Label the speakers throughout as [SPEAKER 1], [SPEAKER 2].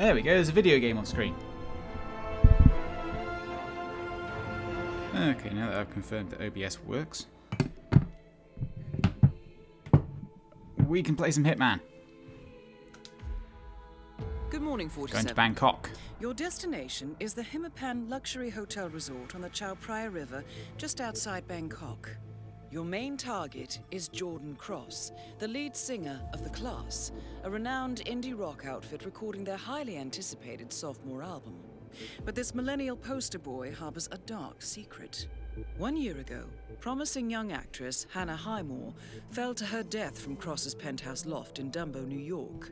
[SPEAKER 1] There we go, there's a video game on screen. Okay, now that I've confirmed that OBS works, we can play some Hitman.
[SPEAKER 2] Good morning, 47.
[SPEAKER 1] Going to Bangkok.
[SPEAKER 2] Your destination is the Hitmandalorian luxury hotel resort on the Chao Phraya River, just outside Bangkok. Your main target is Jordan Cross, the lead singer of The Class, a renowned indie rock outfit recording their highly anticipated sophomore album. But this millennial poster boy harbors a dark secret. 1 year ago, promising young actress Hannah Highmore fell to her death from Cross's penthouse loft in Dumbo, New York.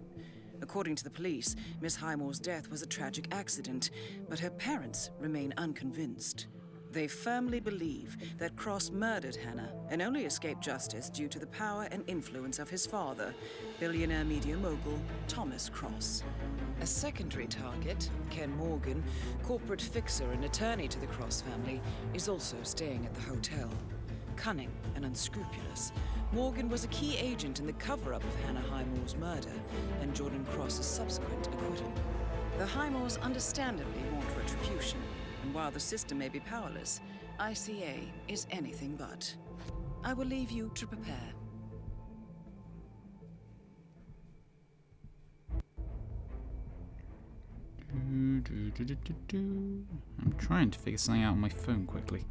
[SPEAKER 2] According to the police, Miss Highmore's death was a tragic accident, but her parents remain unconvinced. They firmly believe that Cross murdered Hannah and only escaped justice due to the power and influence of his father, billionaire media mogul Thomas Cross. A secondary target, Ken Morgan, corporate fixer and attorney to the Cross family, is also staying at the hotel. Cunning and unscrupulous, Morgan was a key agent in the cover-up of Hannah Highmore's murder and Jordan Cross's subsequent acquittal. The Highmores understandably want retribution, and while the system may be powerless, ICA is anything but. I will leave you to prepare.
[SPEAKER 1] I'm trying to figure something out on my phone quickly.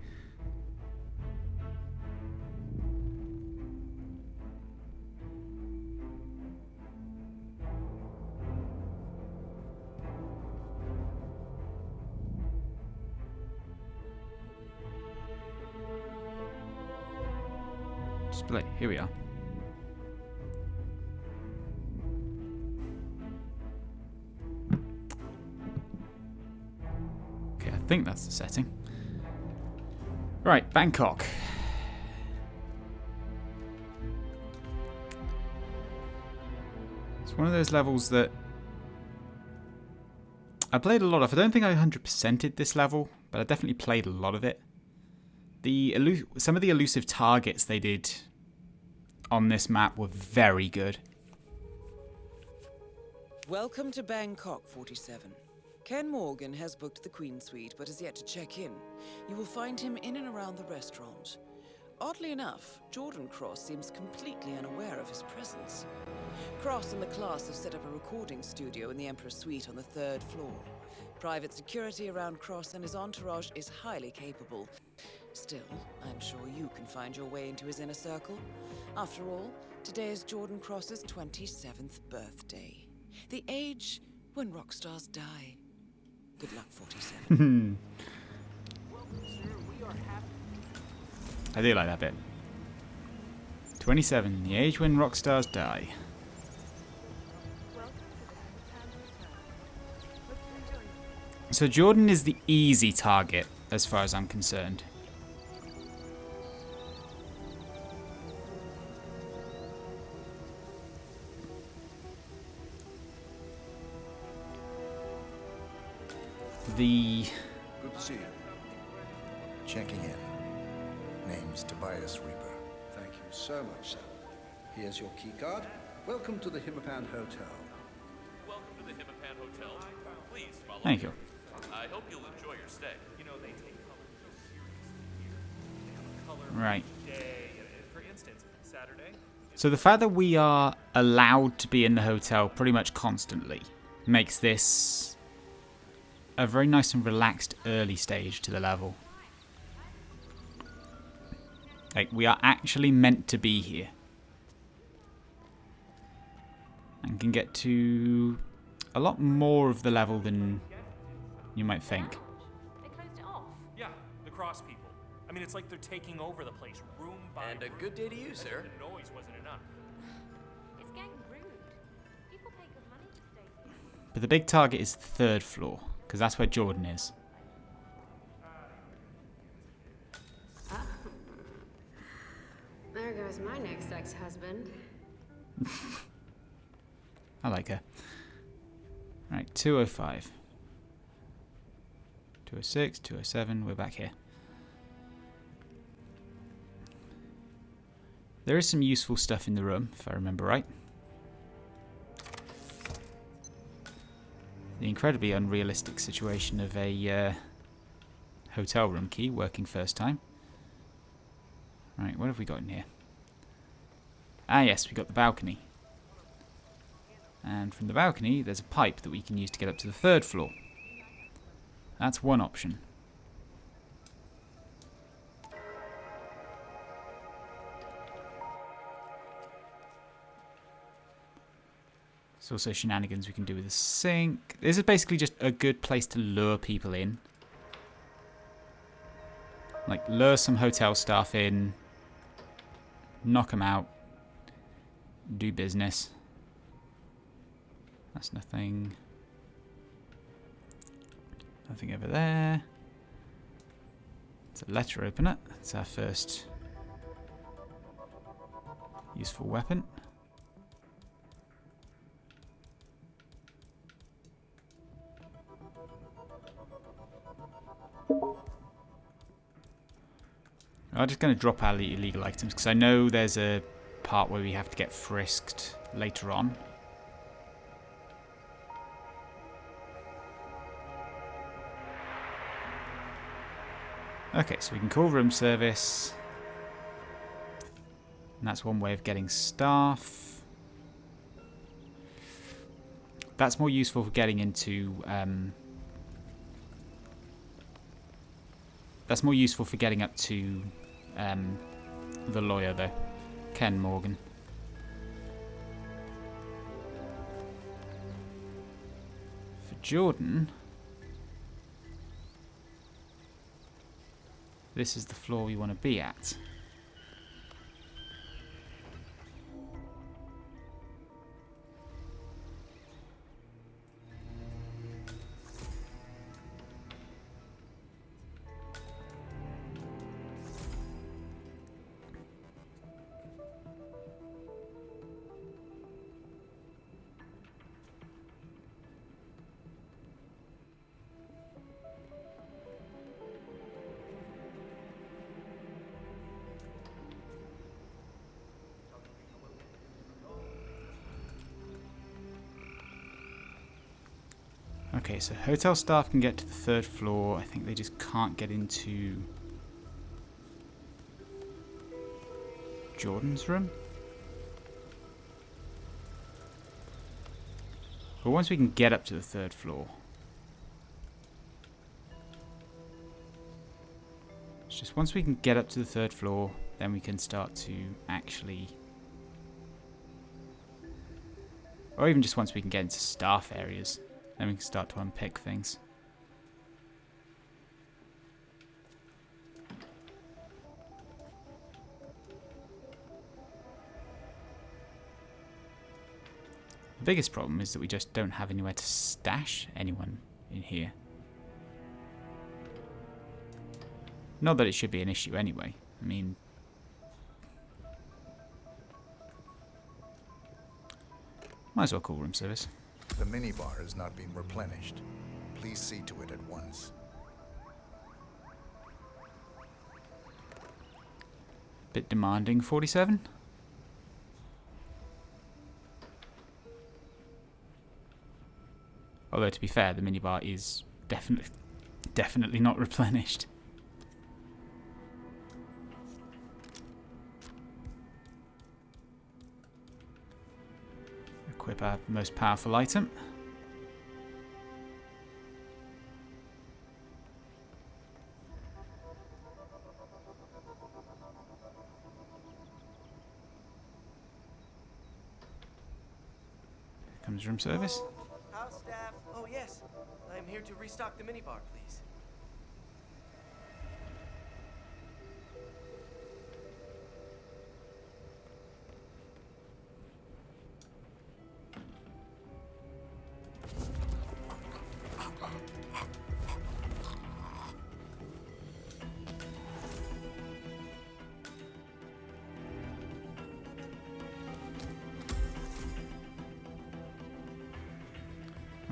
[SPEAKER 1] Display, here we are. Okay, I think that's the setting. Right, Bangkok. It's one of those levels that I played a lot of. I don't think I 100%ed this level, but I definitely played a lot of it. Some of the elusive targets they did on this map were very good.
[SPEAKER 2] Welcome to Bangkok, 47. Ken Morgan has booked the Queen Suite, but has yet to check in. You will find him in and around the restaurant. Oddly enough, Jordan Cross seems completely unaware of his presence. Cross and the Class have set up a recording studio in the Emperor's Suite on the 3rd floor. Private security around Cross and his entourage is highly capable. Still, I'm sure you can find your way into his inner circle. After all, today is Jordan Cross's 27th birthday. The age when rock stars die. Good luck, 47.
[SPEAKER 1] I do like that bit. 27, the age when rock stars die. So Jordan is the easy target, as far as I'm concerned.
[SPEAKER 3] Good to see you. Checking in. Name's Tobias Reaper.
[SPEAKER 4] Thank you so much, sir. Here's your key card. Welcome to the Hitmandalorian Hotel.
[SPEAKER 5] Welcome to the Hitmandalorian Hotel. Please follow
[SPEAKER 1] Thank
[SPEAKER 5] me.
[SPEAKER 1] you.
[SPEAKER 5] I hope you'll enjoy your stay. You know, they take color so seriously here. They have a color
[SPEAKER 1] Right.
[SPEAKER 5] day. For instance, Saturday.
[SPEAKER 1] So the fact that we are allowed to be in the hotel pretty much constantly makes this a very nice and relaxed early stage to the level. Like, we are actually meant to be here. And can get to a lot more of the level than you might think.
[SPEAKER 6] They closed it off.
[SPEAKER 5] Yeah, the Cross people. I mean, it's like they're taking over the place, room by
[SPEAKER 7] And a
[SPEAKER 5] room.
[SPEAKER 7] good day to you, sir.
[SPEAKER 5] The noise wasn't enough.
[SPEAKER 6] It's getting rude. People pay good money to stay here.
[SPEAKER 1] But the big target is the 3rd floor, because that's where Jordan is.
[SPEAKER 8] There goes my next ex-husband.
[SPEAKER 1] I like her. Right, 205. 206, 207, we're back here. There is some useful stuff in the room, if I remember right. the incredibly unrealistic situation of a hotel room key working first time. Right, what have we got in here? Ah yes, we got the balcony. And from the balcony, there's a pipe that we can use to get up to the 3rd floor. That's one option. There's also shenanigans we can do with the sink. This is basically just a good place to lure people in. Like, lure some hotel staff in, knock them out, do business. That's nothing. Nothing over there. It's a letter opener. It's our first useful weapon. I'm just going to drop our illegal items because I know there's a part where we have to get frisked later on. Okay, so we can call room service. And that's one way of getting staff. That's more useful for getting into... that's more useful for getting up to the lawyer, though. Ken Morgan. For Jordan... this is the floor we want to be at. Okay, so hotel staff can get to the 3rd floor. I think they just can't get into Jordan's room. But once we can get up to the 3rd floor, it's just once we can get up to the 3rd floor, then we can start to actually, or even just once we can get into staff areas, then we can start to unpick things. The biggest problem is that we just don't have anywhere to stash anyone in here. Not that it should be an issue anyway. I mean... might as well call room service.
[SPEAKER 3] The minibar has not been replenished. Please see to it at once.
[SPEAKER 1] Bit demanding, 47. Although, to be fair, the minibar is definitely not replenished. Equip our most powerful item. Here comes room service.
[SPEAKER 7] House staff. Oh yes, I am here to restock the minibar, please.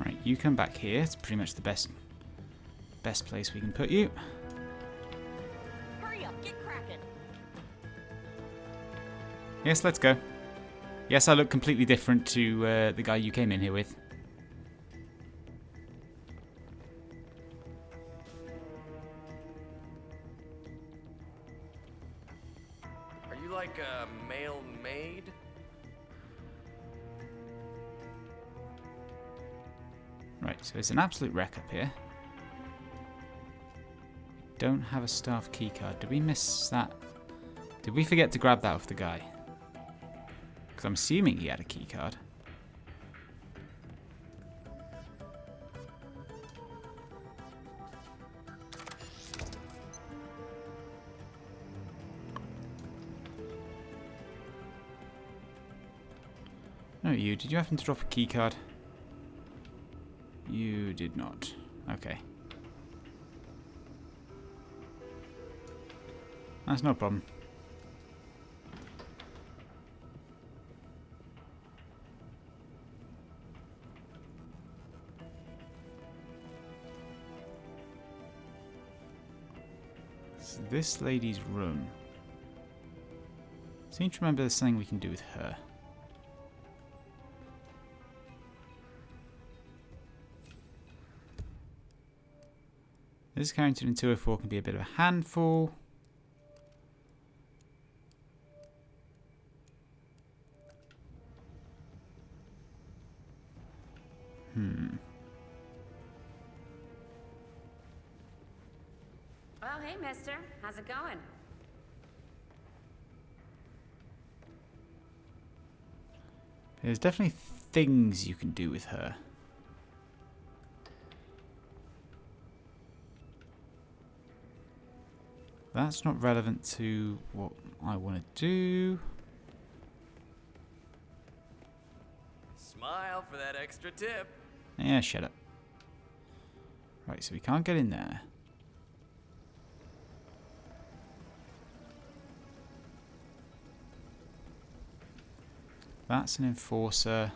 [SPEAKER 1] Right, you come back here. It's pretty much the best place we can put you.
[SPEAKER 6] Hurry up, get cracking.
[SPEAKER 1] Yes, let's go. Yes, I look completely different to the guy you came in here with.
[SPEAKER 7] You like a male maid?
[SPEAKER 1] Right, so it's an absolute wreck up here. Don't have a staff keycard. Did we miss that? Did we forget to grab that off the guy? Because I'm assuming he had a keycard. No, you. Did you happen to drop a keycard? You did not. Okay. That's no problem. So this lady's room. Seem to remember there's something we can do with her. This character in 204 can be a bit of a handful.
[SPEAKER 8] Well, hey, mister. How's it going?
[SPEAKER 1] There's definitely things you can do with her. That's not relevant to what I want to do.
[SPEAKER 7] Smile for that extra tip.
[SPEAKER 1] Yeah, shut up. Right, so we can't get in there. That's an enforcer.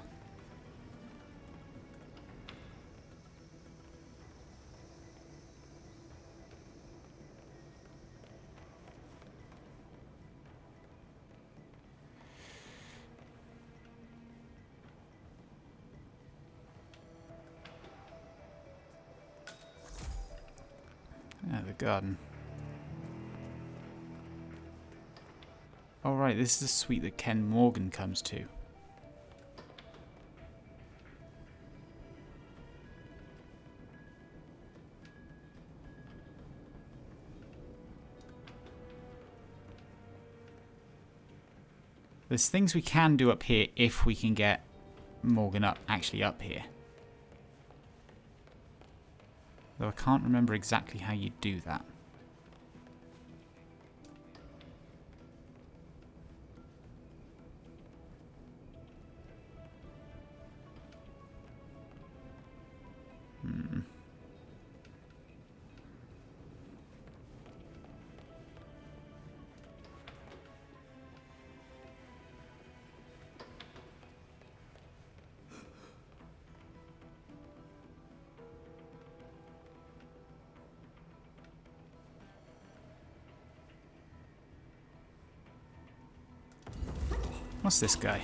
[SPEAKER 1] Yeah, the garden. Oh right, this is the suite that Ken Morgan comes to. There's things we can do up here if we can get Morgan actually up here. Though I can't remember exactly how you do that. What's this guy?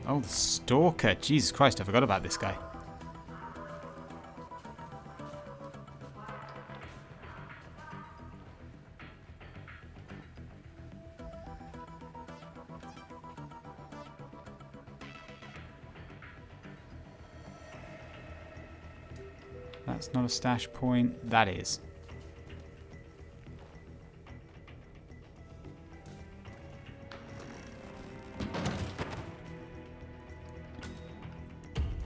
[SPEAKER 1] Oh, the stalker. Jesus Christ, I forgot about this guy. That's not a stash point. That is.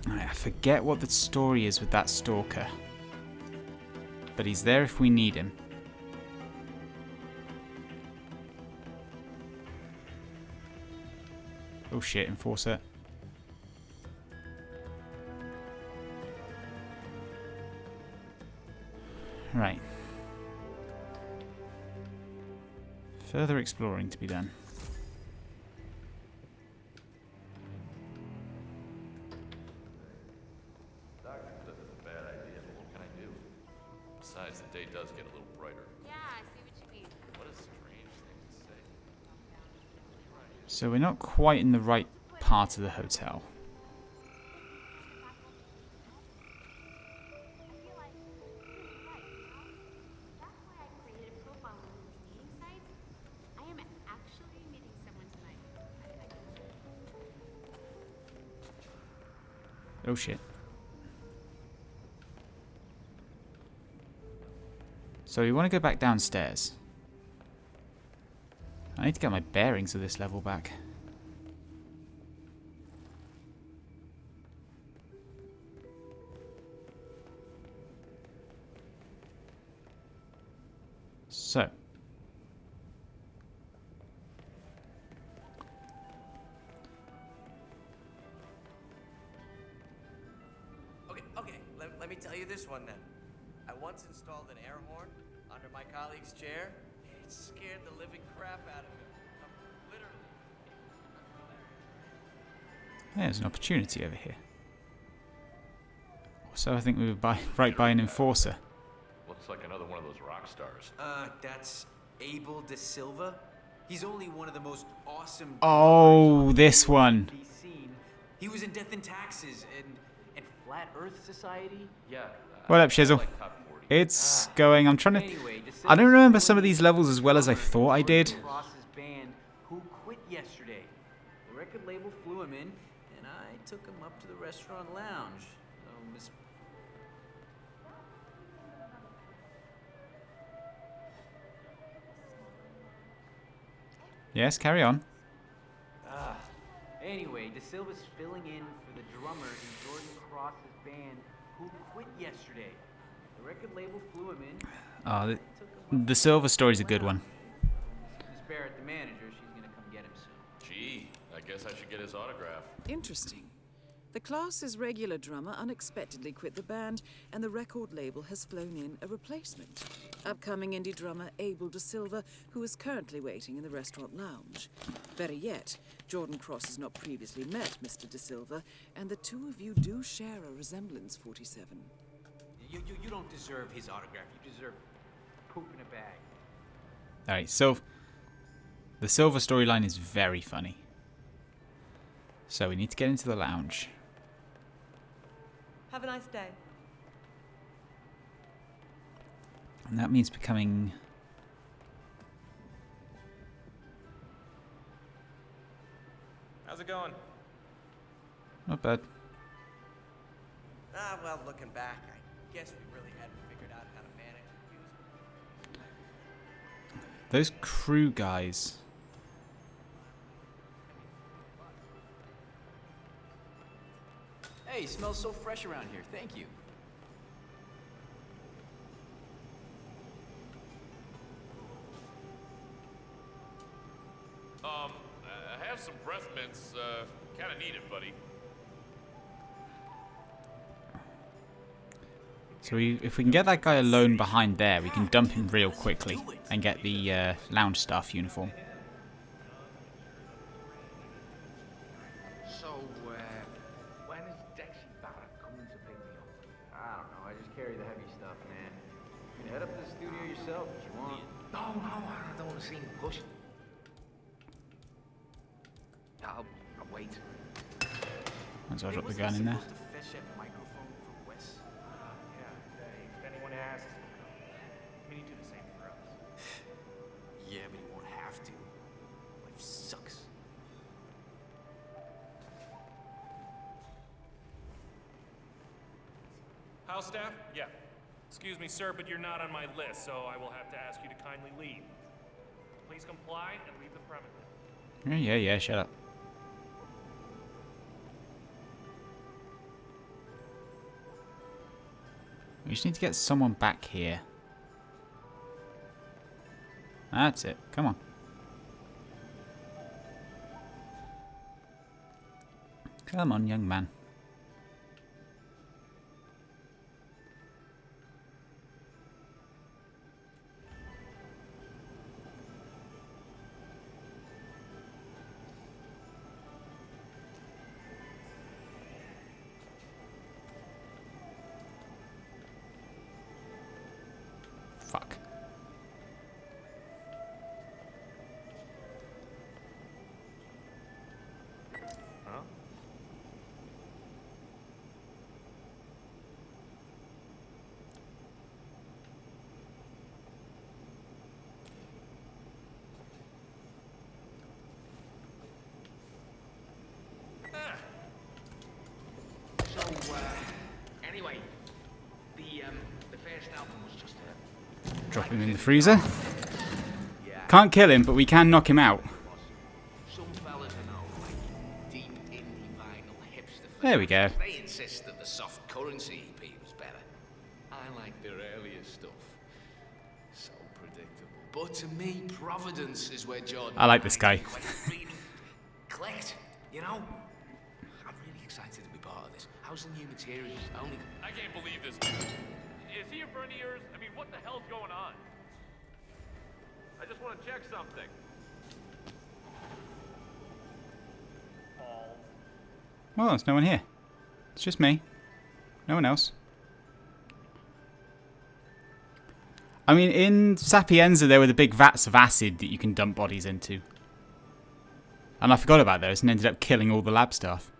[SPEAKER 1] I forget what the story is with that stalker. But he's there if we need him. Oh shit, enforcer. Right. Further exploring to be done.
[SPEAKER 5] Dr. Cliff is a bad idea, but what can I do? Besides, the day does get a little brighter.
[SPEAKER 6] Yeah, I see what you mean.
[SPEAKER 5] What a strange thing to say.
[SPEAKER 1] So we're not quite in the right part of the hotel. Oh shit. So we want to go back downstairs. I need to get my bearings of this level back. So.
[SPEAKER 7] Okay, let me tell you this one then. I once installed an air horn under my colleague's chair. It scared the living crap out of him. Literally.
[SPEAKER 1] There's an opportunity over here. So I think we were right by an enforcer.
[SPEAKER 5] Looks like another one of those rock stars.
[SPEAKER 9] That's Abel De Silva. He's only one of the most awesome.
[SPEAKER 1] Oh, this one.
[SPEAKER 9] He was in Death and Taxes and Flat Earth Society.
[SPEAKER 5] Yeah.
[SPEAKER 1] What up, Shizzle? It's going. I'm trying to. I don't remember some of these levels as well as I thought I did.
[SPEAKER 9] Band who quit yesterday. The record label flew him in, and I took him up to the restaurant lounge. Oh, Miss.
[SPEAKER 1] Yes, carry on.
[SPEAKER 9] Anyway, De Silva's filling in for the drummer in Jordan Cross's band who quit yesterday. The record label flew him in.
[SPEAKER 1] Oh, the Silver story's a good one.
[SPEAKER 9] Miss Barrett, the manager, she's gonna come get him soon.
[SPEAKER 5] Gee, I guess I should get his autograph.
[SPEAKER 2] Interesting. The class's regular drummer unexpectedly quit the band, and the record label has flown in a replacement. Upcoming indie drummer Abel De Silva, who is currently waiting in the restaurant lounge. Better yet, Jordan Cross has not previously met Mr. De Silva, and the two of you do share a resemblance, 47.
[SPEAKER 9] You don't deserve his autograph. You deserve poop in a bag.
[SPEAKER 1] Alright, so the Silver storyline is very funny. So we need to get into the lounge.
[SPEAKER 10] Have a nice day.
[SPEAKER 1] And that means becoming...
[SPEAKER 5] How's it going?
[SPEAKER 1] Not bad.
[SPEAKER 7] Well, looking back, I guess we really hadn't figured out how to manage abuse.
[SPEAKER 1] Those crew guys...
[SPEAKER 9] Hey, smells so fresh around here. Thank you.
[SPEAKER 5] I have some breath mints. Kinda need it, buddy.
[SPEAKER 1] So if we can get that guy alone behind there, we can dump him real quickly and get the lounge staff uniform.
[SPEAKER 11] So, when is Dexy Barrett coming to pick me up?
[SPEAKER 9] I don't know. I just carry the heavy stuff, man. You can head up to the studio yourself if you want.
[SPEAKER 11] No, I don't want to see him push. I'll wait.
[SPEAKER 1] Might as well drop the gun in there.
[SPEAKER 5] If anyone asks, we need to do the same for us.
[SPEAKER 9] Yeah, but he won't have to. Life sucks.
[SPEAKER 5] House staff? Yeah. Excuse me, sir, but you're not on my list, so I will have to ask you to kindly leave. Please comply and leave the premises.
[SPEAKER 1] Yeah, shut up. We just need to get someone back here. That's it. Come on. Come on, young man. Fuck.
[SPEAKER 5] Huh?
[SPEAKER 11] So,
[SPEAKER 1] Put him in the freezer. Can't kill him, but we can knock him out. There we go.
[SPEAKER 11] They insist that the soft currency EP was better. I like their earlier stuff. So predictable. But to me, Providence is where Jordan...
[SPEAKER 1] I like this guy.
[SPEAKER 11] really clicked, you know? I'm really excited to be part of this. How's the new materials? Only...
[SPEAKER 5] I can't believe this. Is he a friend of yours? I mean, what the hell's going on? I just want to check something.
[SPEAKER 1] Well, there's no one here. It's just me. No one else. I mean, in Sapienza, there were the big vats of acid that you can dump bodies into. And I forgot about those and ended up killing all the lab staff.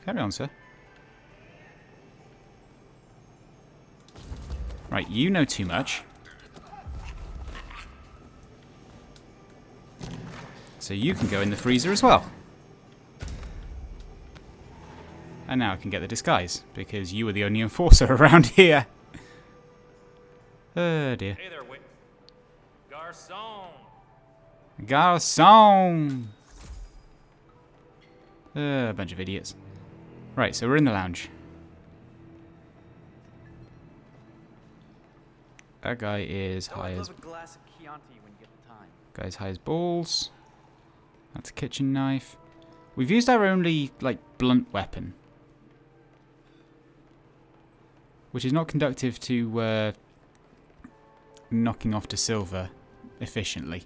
[SPEAKER 1] Carry on, sir. Right, you know too much. So you can go in the freezer as well. And now I can get the disguise, because you were the only enforcer around here. Oh dear.
[SPEAKER 5] Hey there, wait. Garçon.
[SPEAKER 1] Garçon! A bunch of idiots. Right, so we're in the lounge. That guy is high as... Guy's high as balls. That's a kitchen knife. We've used our only, like, blunt weapon. Which is not conducive to knocking off De Silva efficiently.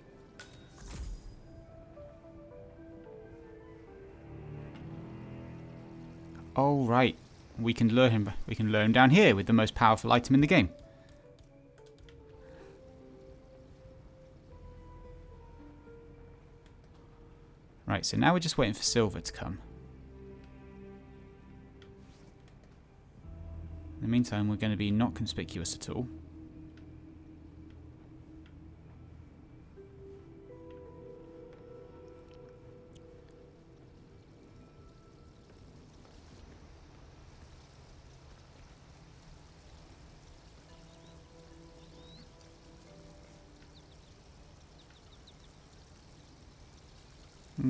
[SPEAKER 1] Oh, right. We can lure him down here with the most powerful item in the game. Right, so now we're just waiting for Silver to come. In the meantime, we're going to be not conspicuous at all.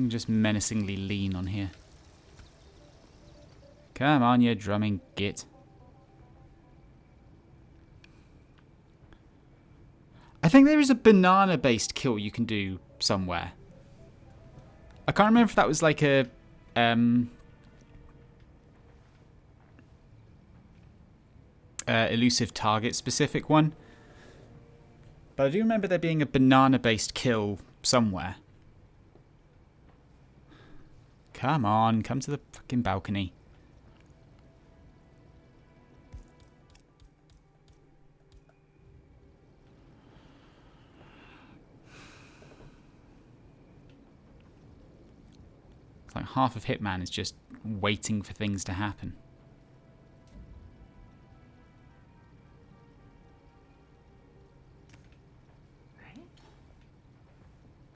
[SPEAKER 1] Just menacingly lean on here. Come on, you drumming git. I think there is a banana-based kill you can do somewhere. I can't remember if that was like a elusive target specific one. But I do remember there being a banana-based kill somewhere. Come on, come to the fucking balcony. It's like half of Hitman is just waiting for things to happen.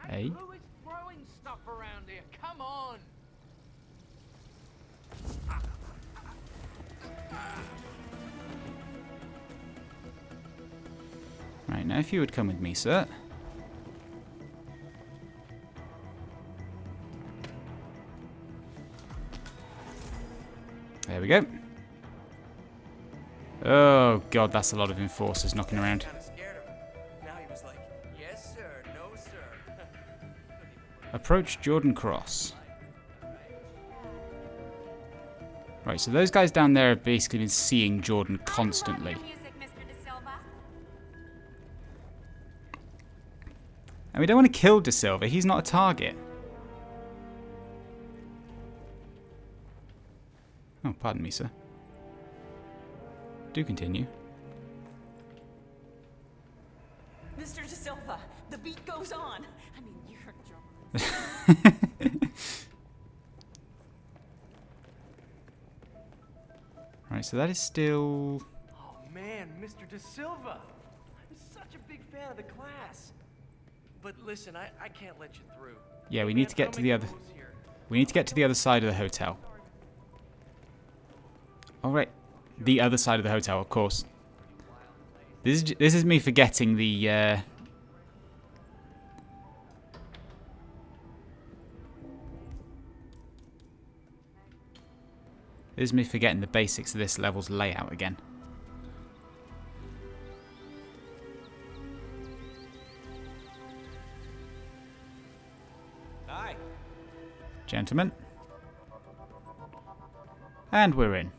[SPEAKER 1] Hey?
[SPEAKER 11] Who is throwing stuff around here? Come on!
[SPEAKER 1] Right, now if you would come with me, sir. There we go. Oh god, that's a lot of enforcers knocking around.
[SPEAKER 7] Kind of scared of him. Now he was like, yes sir, no sir.
[SPEAKER 1] Approach Jordan Cross. Right, so those guys down there have basically been seeing Jordan constantly. And we don't want to kill De Silva, he's not a target. Oh, pardon me, sir. Do continue.
[SPEAKER 10] Mr. De Silva, the beat goes on. I mean, you're a drummer.
[SPEAKER 1] Right, so that is still...
[SPEAKER 12] Oh man, Mr. De Silva! I'm such a big fan of the class. But listen, I can't let you through.
[SPEAKER 1] Yeah, we need to get to the other... We need to get to the other side of the hotel. All right, the other side of the hotel, of course. This is me forgetting the. This is me forgetting the basics of this level's layout again.
[SPEAKER 12] Hi.
[SPEAKER 1] Gentlemen. And we're in.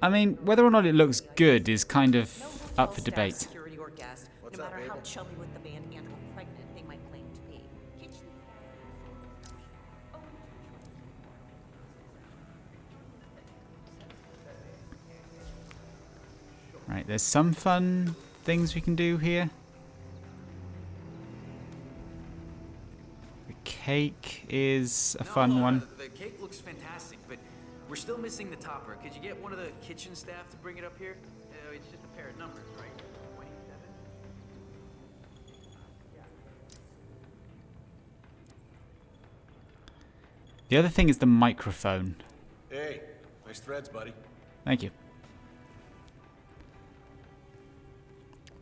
[SPEAKER 1] I mean, whether or not it looks good is kind of up for debate.
[SPEAKER 10] Security or guest, no matter how chubby with the band and or pregnant they might claim to be.
[SPEAKER 1] Right, there's some fun things we can do here. The cake is a fun one.
[SPEAKER 9] The cake looks fantastic, but we're still missing the topper. Could you get one of the kitchen staff to bring it up here? It's just a pair of numbers, right? 27.
[SPEAKER 1] The other thing is the microphone.
[SPEAKER 13] Hey, nice threads, buddy.
[SPEAKER 1] Thank you.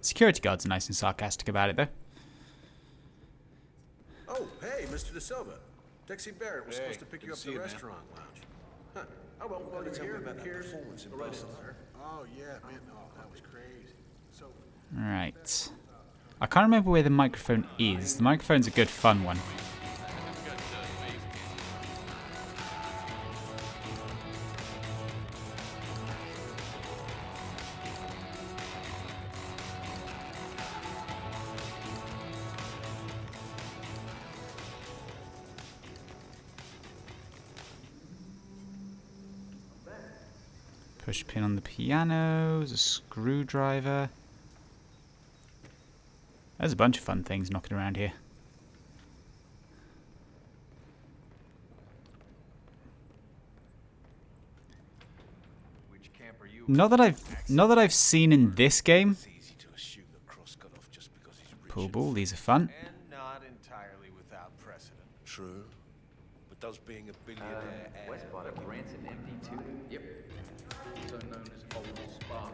[SPEAKER 1] Security guards are nice and sarcastic about it, though.
[SPEAKER 13] Oh, hey, Mr. De Silva. Dixie Barrett was supposed to pick you up at the restaurant lounge. Huh. Oh, well, while you're here, here's the rest. Oh, yeah, man. Oh, that was crazy. So.
[SPEAKER 1] Right. I can't remember where the microphone is. The microphone's a good fun one. Push pin on the piano, there's a screwdriver. There's a bunch of fun things knocking around here. Not that I've seen in this game. Pool ball, these are fun.
[SPEAKER 13] And not entirely without precedent. True. But does being a billionaire
[SPEAKER 9] West bought a Branson MD2.
[SPEAKER 11] Yep. Also known as Old Spark.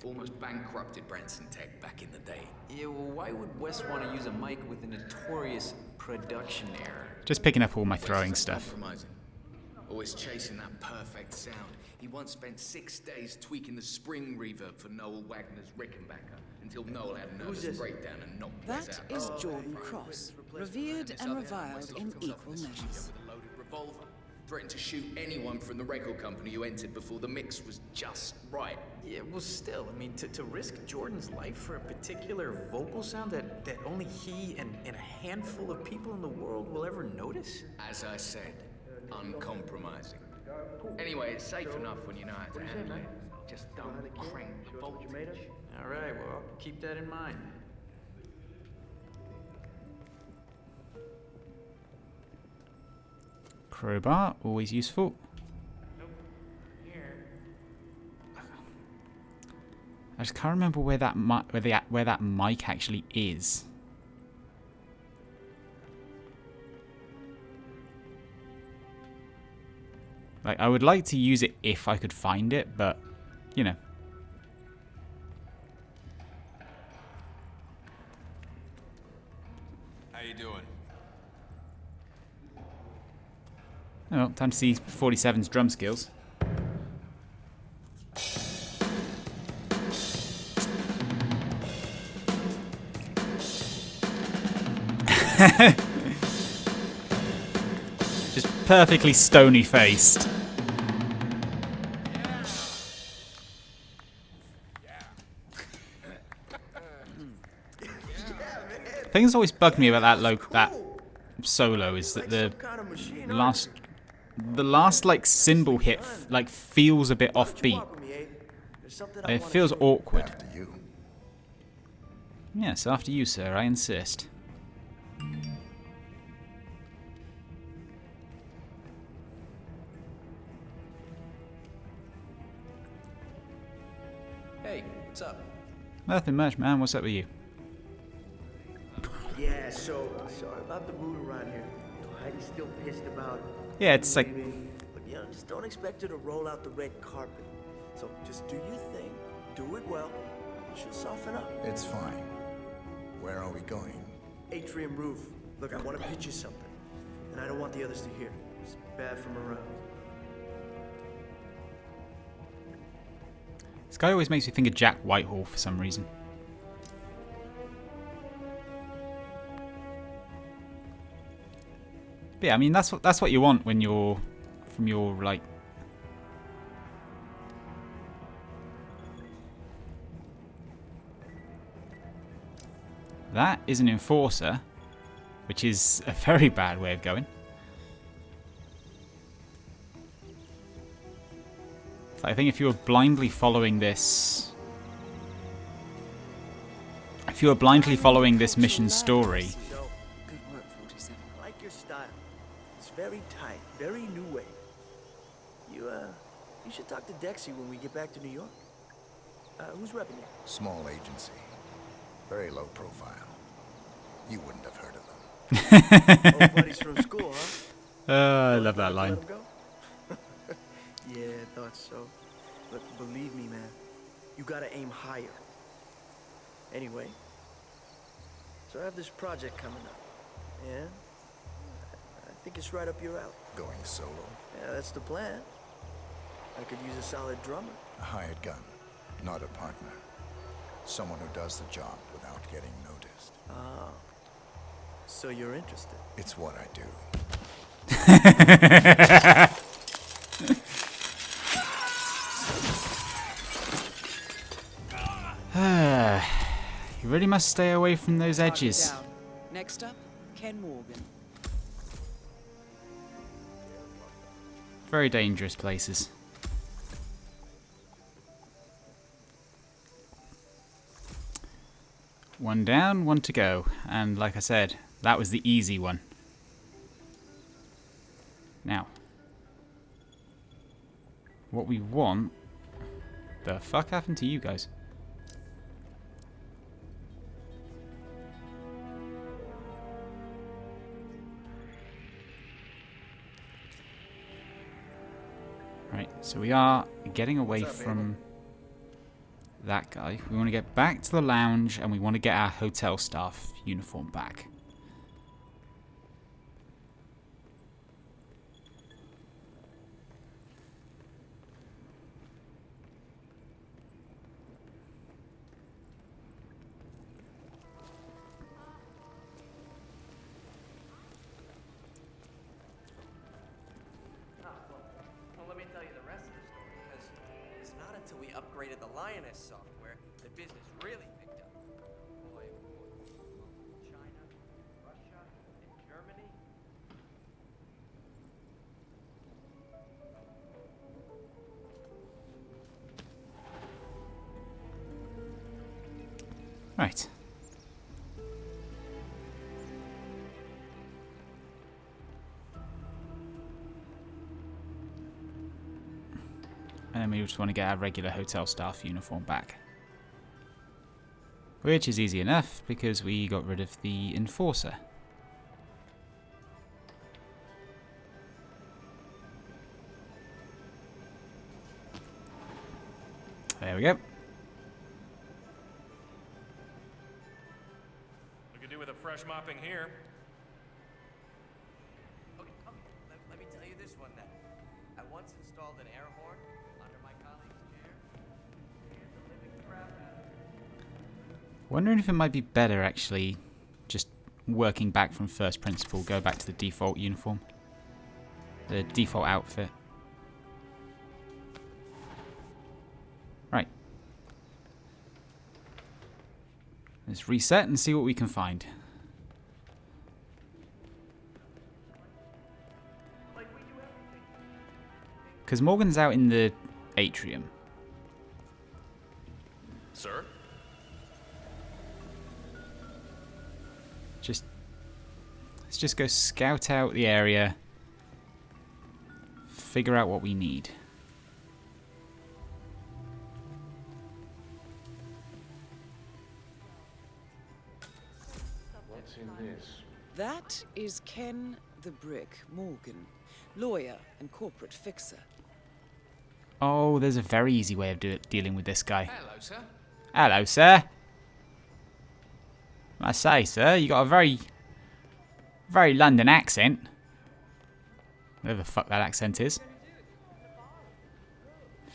[SPEAKER 11] Almost bankrupted Branson Tech back in the day.
[SPEAKER 9] Yeah, well, why would West want to use a mic with a notorious production error?
[SPEAKER 1] Just picking up all my throwing stuff.
[SPEAKER 11] Always chasing that perfect sound. He once spent 6 days tweaking the spring reverb for Noel Wagner's Rickenbacker until Noel had a nervous breakdown and knocked Wes
[SPEAKER 2] That
[SPEAKER 11] out.
[SPEAKER 2] is Jordan Cross, revered and reviled in equal measures.
[SPEAKER 11] With a loaded revolver. Threatened to shoot anyone from the record company who entered before the mix was just right.
[SPEAKER 9] Yeah, well, still, I mean, to risk Jordan's life for a particular vocal sound that only he and a handful of people in the world will ever notice?
[SPEAKER 11] As I said, uncompromising. Anyway, it's safe enough when you know how to handle it. Just don't crank the voltage.
[SPEAKER 9] All right, well, I'll keep that in mind.
[SPEAKER 1] Crowbar, always useful. I just can't remember where that where that mic actually is. Like, I would like to use it if I could find it, but you know.
[SPEAKER 13] How you doing?
[SPEAKER 1] Oh, time to see 47's drum skills. Just perfectly stony-faced. The thing that's always bugged me about that solo is that the last like cymbal hit like feels a bit offbeat. It feels awkward.
[SPEAKER 3] After you.
[SPEAKER 1] Yes, after you, sir. I insist.
[SPEAKER 7] Hey, what's up?
[SPEAKER 1] Nothing much, man. What's up with you?
[SPEAKER 14] Yeah, so sorry about the mood around here. Heidi's still pissed about
[SPEAKER 1] Yeah, it's like...
[SPEAKER 14] leaving, but you know, just don't expect her to roll out the red carpet. So just do your thing, do it well, she'll soften up.
[SPEAKER 3] It's fine. Where are we going?
[SPEAKER 14] Atrium roof. Look, I want to pitch you something, and I don't want the others to hear. It's bad from around.
[SPEAKER 1] This guy always makes me think of Jack Whitehall for some reason. But yeah, I mean that's what you want when you're from your like that is an enforcer, which is a very bad way of going. So I think if you were blindly following this, mission story.
[SPEAKER 14] Good work, 47. I like your style. It's very tight, very new wave. You should talk to Dexy when we get back to New York. Who's repping you?
[SPEAKER 3] Small agency. Very low profile. You wouldn't have heard of them.
[SPEAKER 14] Old buddies from school, huh?
[SPEAKER 1] I love that line.
[SPEAKER 14] Let 'em go? Yeah, I thought so. But believe me, man, you gotta aim higher. Anyway, so I have this project coming up. Yeah? I think it's right up your alley.
[SPEAKER 3] Going solo?
[SPEAKER 14] Yeah, that's the plan. I could use a solid drummer.
[SPEAKER 3] A hired gun, not a partner. Someone who does the job without getting noticed.
[SPEAKER 14] Ah. So you're interested?
[SPEAKER 3] It's what I do.
[SPEAKER 1] You really must stay away from those edges.
[SPEAKER 2] Down. Next up, Ken Morgan.
[SPEAKER 1] Very dangerous places. One down, one to go. And like I said, that was the easy one. Now, what we want... The fuck happened to you guys? Right, so we are getting away from that guy. We want to get back to the lounge and we want to get our hotel staff uniform back.
[SPEAKER 7] Well, let me tell you the rest of the story, because it's not until we upgraded the Lioness software that business really picked up. Boy, China, Russia, and Germany.
[SPEAKER 1] Right. And then we just want to get our regular hotel staff uniform back. Which is easy enough because we got rid of the enforcer. There we go.
[SPEAKER 5] We could do with a fresh mopping here.
[SPEAKER 7] Okay, let me tell you this one then. I once installed an air horn under my colleague's chair. Scared the living crap out of him.
[SPEAKER 1] Wondering if it might be better actually just working back from first principle, go back to the default uniform. The default outfit. Right. Let's reset and see what we can find. Because Morgan's out in the atrium.
[SPEAKER 5] Sir?
[SPEAKER 1] Let's just go scout out the area. Figure out what we need.
[SPEAKER 2] That is Ken the Brick Morgan, lawyer and corporate fixer.
[SPEAKER 1] Oh, there's a very easy way of dealing with this guy.
[SPEAKER 11] Hello, sir.
[SPEAKER 1] Hello, sir. I say, sir, you got a very London accent. Whatever the fuck that accent is.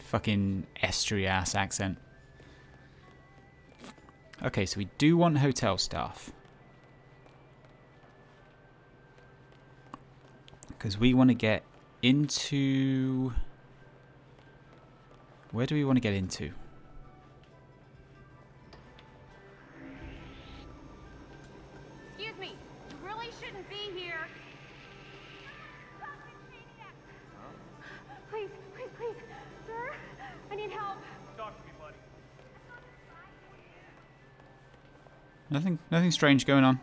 [SPEAKER 1] Fucking estuary ass accent. Okay, so we do want hotel staff. Because we want to get into... Where do we want to get into?
[SPEAKER 6] Excuse me, you really shouldn't be here. Please, please, please, sir, I need help.
[SPEAKER 5] Talk to me, buddy.
[SPEAKER 1] Nothing strange going on.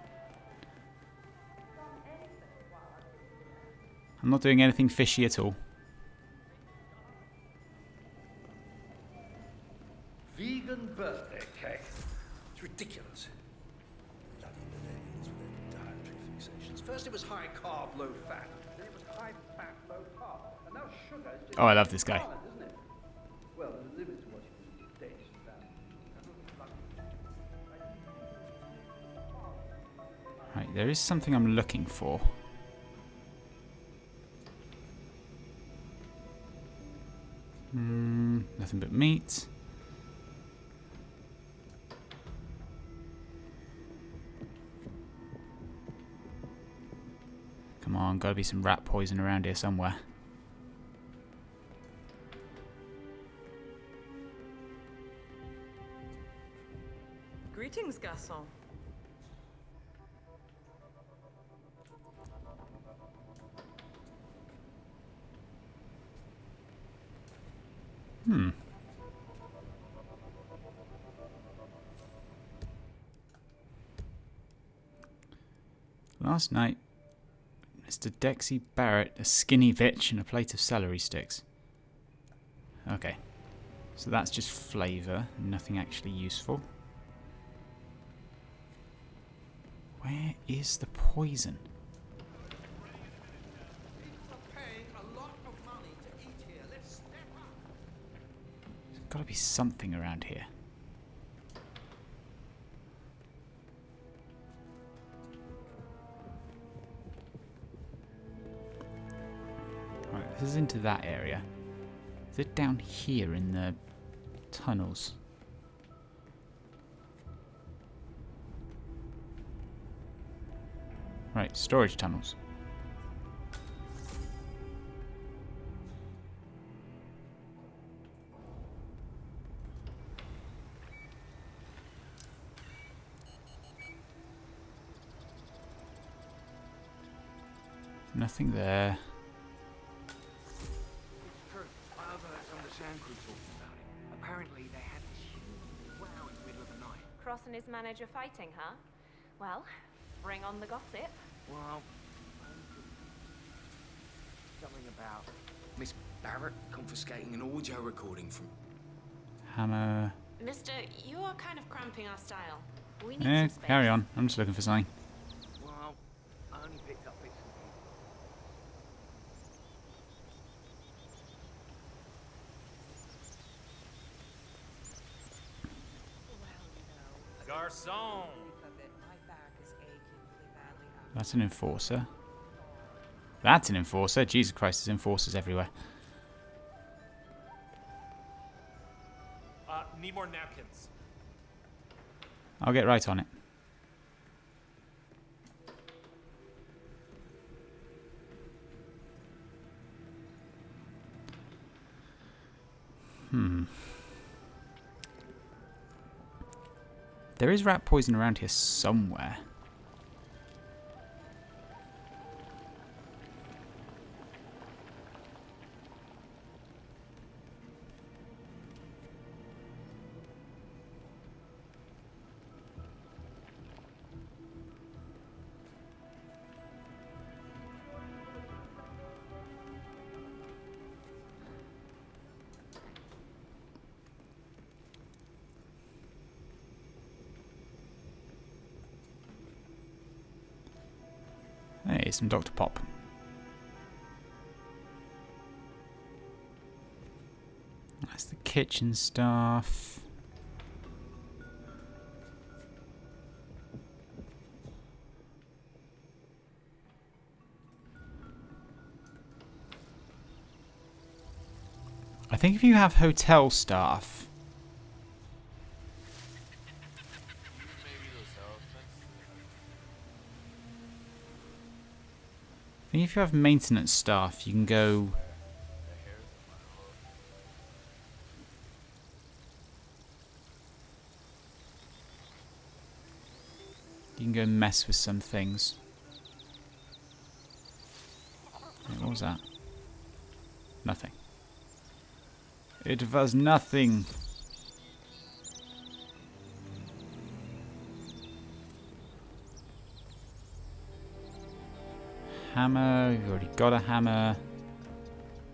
[SPEAKER 1] I'm not doing anything fishy at all.
[SPEAKER 4] Vegan birthday cake. It's ridiculous. Bloody millennials with their dietary fixations. First it was high carb, low fat. Then it was high fat, low carb. And now sugar is just...
[SPEAKER 1] Oh, I love this guy.
[SPEAKER 4] Isn't it? Well, there's a limit to what you can taste.
[SPEAKER 1] Right, there is something I'm looking for. Nothing but meat. Come on, gotta be some rat poison around here somewhere.
[SPEAKER 10] Greetings, garçon.
[SPEAKER 1] Last night, Mr. Dexy Barrett, a skinny bitch, and a plate of celery sticks. Okay. So that's just flavour, nothing actually useful. Where is the poison? There's got to be something around here. Right, this is into that area. Is it down here in the tunnels? Right, storage tunnels. Nothing there.
[SPEAKER 9] Apparently they had this huge row in the middle of the night.
[SPEAKER 6] Cross and his manager fighting, huh? Well, bring on the gossip.
[SPEAKER 9] Well, something about Miss Barrett
[SPEAKER 11] confiscating an audio recording from...
[SPEAKER 1] Hammer.
[SPEAKER 6] Mister, you are kind of cramping our style. We need some space.
[SPEAKER 1] Carry on. I'm just looking for something.
[SPEAKER 9] Well, I only picked up bits and pieces.
[SPEAKER 5] Garçon!
[SPEAKER 1] That's an enforcer. That's an enforcer. Jesus Christ, there's enforcers everywhere.
[SPEAKER 5] Need more napkins.
[SPEAKER 1] I'll get right on it. There is rat poison around here somewhere. Here's some Dr. Pop. That's the kitchen stuff. I think if you have hotel staff, I think if you have maintenance staff, you can go. You can go mess with some things. Wait, what was that? Nothing. It was nothing. Hammer. We've already got a hammer.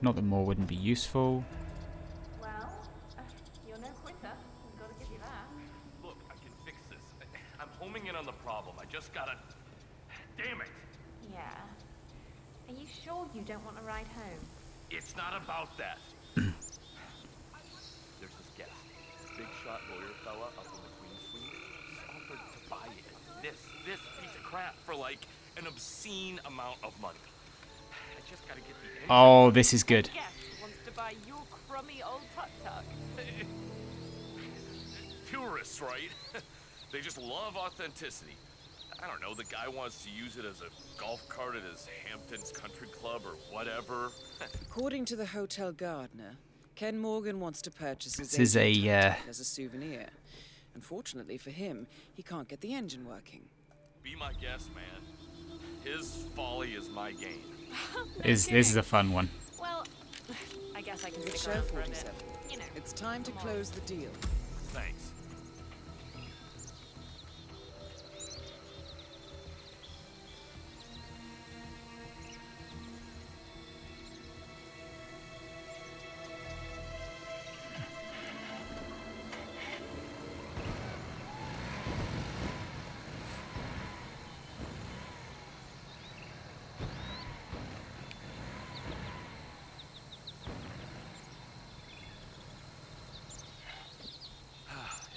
[SPEAKER 1] Not that more wouldn't be useful.
[SPEAKER 6] Well, you're no quitter. I've got to give you that.
[SPEAKER 5] Look, I can fix this. I'm homing in on the problem. I just gotta... Damn it!
[SPEAKER 6] Yeah. Are you sure you don't want a ride home?
[SPEAKER 5] It's not about that. There's this guest, big shot lawyer fella up in the Queen Suite. He's offered to buy it. This piece of crap for like an obscene amount of money. I just gotta get the engine.
[SPEAKER 1] Oh, this is good.
[SPEAKER 10] Guest wants to buy your crummy old tuk-tuk.
[SPEAKER 5] Tourists, right? They just love authenticity. I don't know, the guy wants to use it as a golf cart at his Hamptons Country Club or whatever.
[SPEAKER 2] According to the hotel gardener, Ken Morgan wants to purchase his
[SPEAKER 1] This is
[SPEAKER 2] as a souvenir. Unfortunately for him, he can't get the engine working.
[SPEAKER 5] Be my guest, man. His folly is my gain.
[SPEAKER 1] This is a fun one.
[SPEAKER 10] Well, I guess I can
[SPEAKER 2] Good
[SPEAKER 10] stick
[SPEAKER 2] show,
[SPEAKER 10] around for a bit.
[SPEAKER 2] 47.
[SPEAKER 10] You know.
[SPEAKER 2] It's time to close the deal.
[SPEAKER 5] Thanks.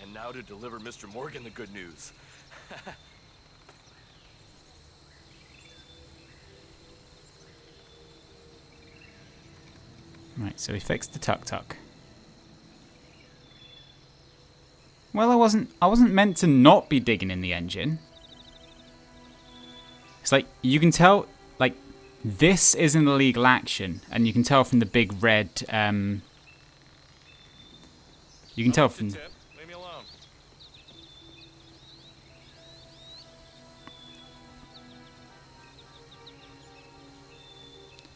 [SPEAKER 5] And now to deliver Mr. Morgan the good news.
[SPEAKER 1] Right, so we fixed the tuk-tuk. Well, I wasn't meant to not be digging in the engine. It's like, you can tell, like, this is an illegal action, and you can tell from the big red, you can tell from...
[SPEAKER 5] Leave me alone.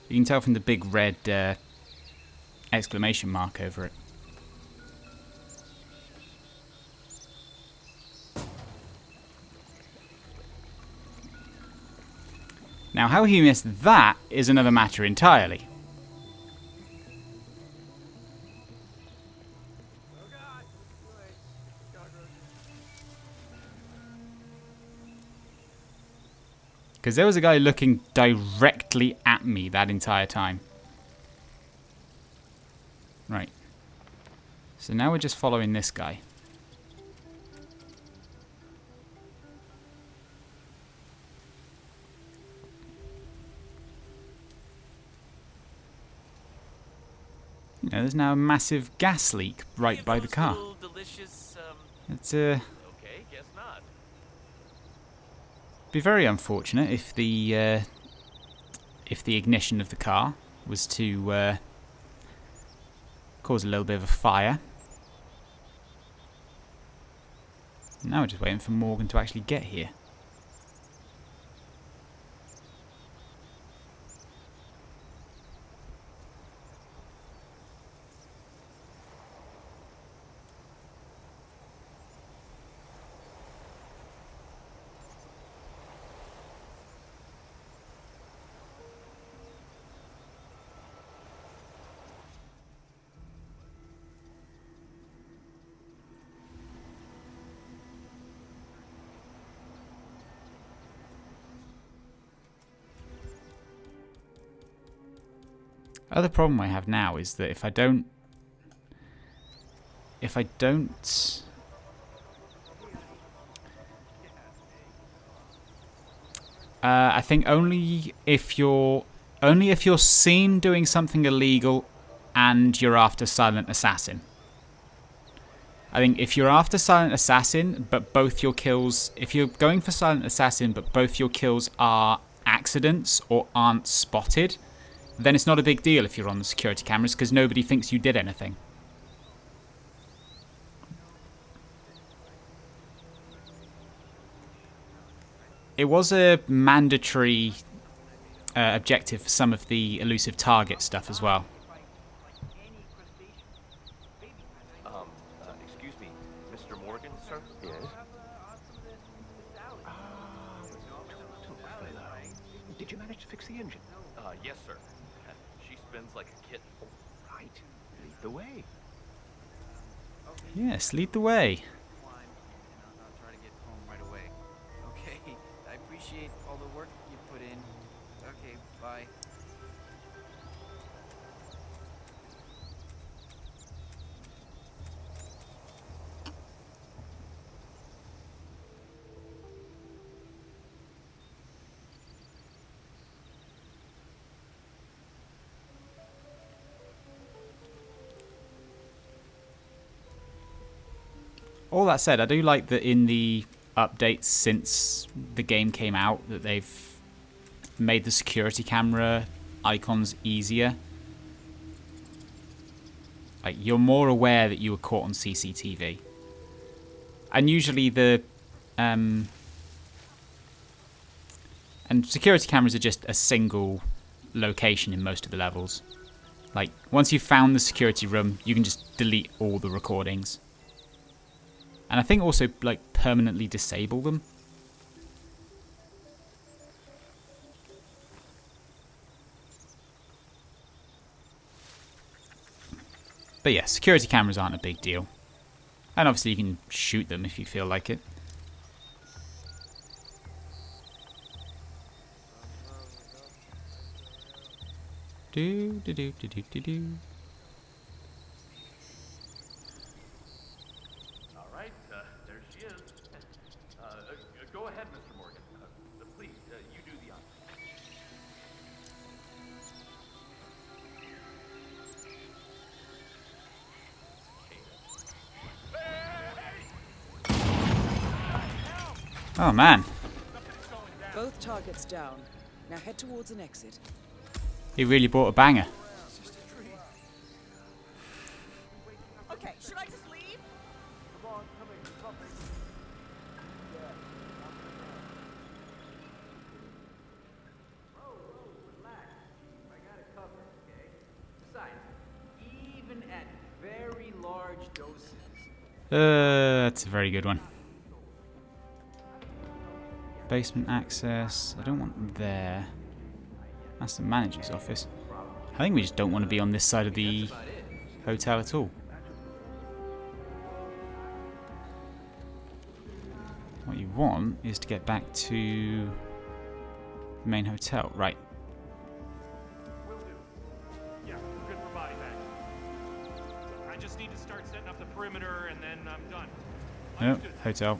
[SPEAKER 1] You can tell from the big red exclamation mark over it. Now, how he missed that is another matter entirely. Because there was a guy looking directly at me that entire time. Right. So now we're just following this guy. You know, there's now a massive gas leak right by the car.
[SPEAKER 12] Delicious,
[SPEAKER 1] It's
[SPEAKER 12] okay, guess not.
[SPEAKER 1] be very unfortunate if the ignition of the car was to cause a little bit of a fire. Now we're just waiting for Morgan to actually get here. Other problem I have now is that if I don't I think only if you're seen doing something illegal and you're after Silent Assassin. I think if you're after Silent Assassin, but both your kills... If you're going for Silent Assassin, but both your kills are accidents or aren't spotted, then it's not a big deal if you're on the security cameras, because nobody thinks you did anything. It was a mandatory objective for some of the elusive target stuff as well.
[SPEAKER 5] Excuse me, Mr. Morgan, sir? Yes?
[SPEAKER 4] Did you manage to fix the engine?
[SPEAKER 5] Yes, sir. She spins like a kitten.
[SPEAKER 4] Right. Lead the way.
[SPEAKER 1] Yes, lead the way.
[SPEAKER 7] I'll try to get home right away. Okay, I appreciate all the work you put in. Okay, bye.
[SPEAKER 1] All that said, I do like that in the updates since the game came out that they've made the security camera icons easier. Like, you're more aware that you were caught on CCTV. And usually and security cameras are just a single location in most of the levels. Like, once you've found the security room, you can just delete all the recordings. And I think also, like, permanently disable them. But yeah, security cameras aren't a big deal. And obviously you can shoot them if you feel like it. Do do do do do do do.
[SPEAKER 5] There she is. Go ahead, Mr. Morgan. Please, you do the honors.
[SPEAKER 1] Oh man,
[SPEAKER 2] Both targets down. Now head towards an exit.
[SPEAKER 1] he really brought a banger.
[SPEAKER 10] Okay, should I just leave?
[SPEAKER 9] Even at very large doses.
[SPEAKER 1] That's a very good one. Basement access. I don't want there. That's the manager's office. I think we just don't want to be on this side of the hotel at all. What you want is to get back to the main hotel. Right.
[SPEAKER 15] Will do. Yeah, good for body bags. I just need to start setting up the perimeter and then I'm done.
[SPEAKER 1] Nope, hotel.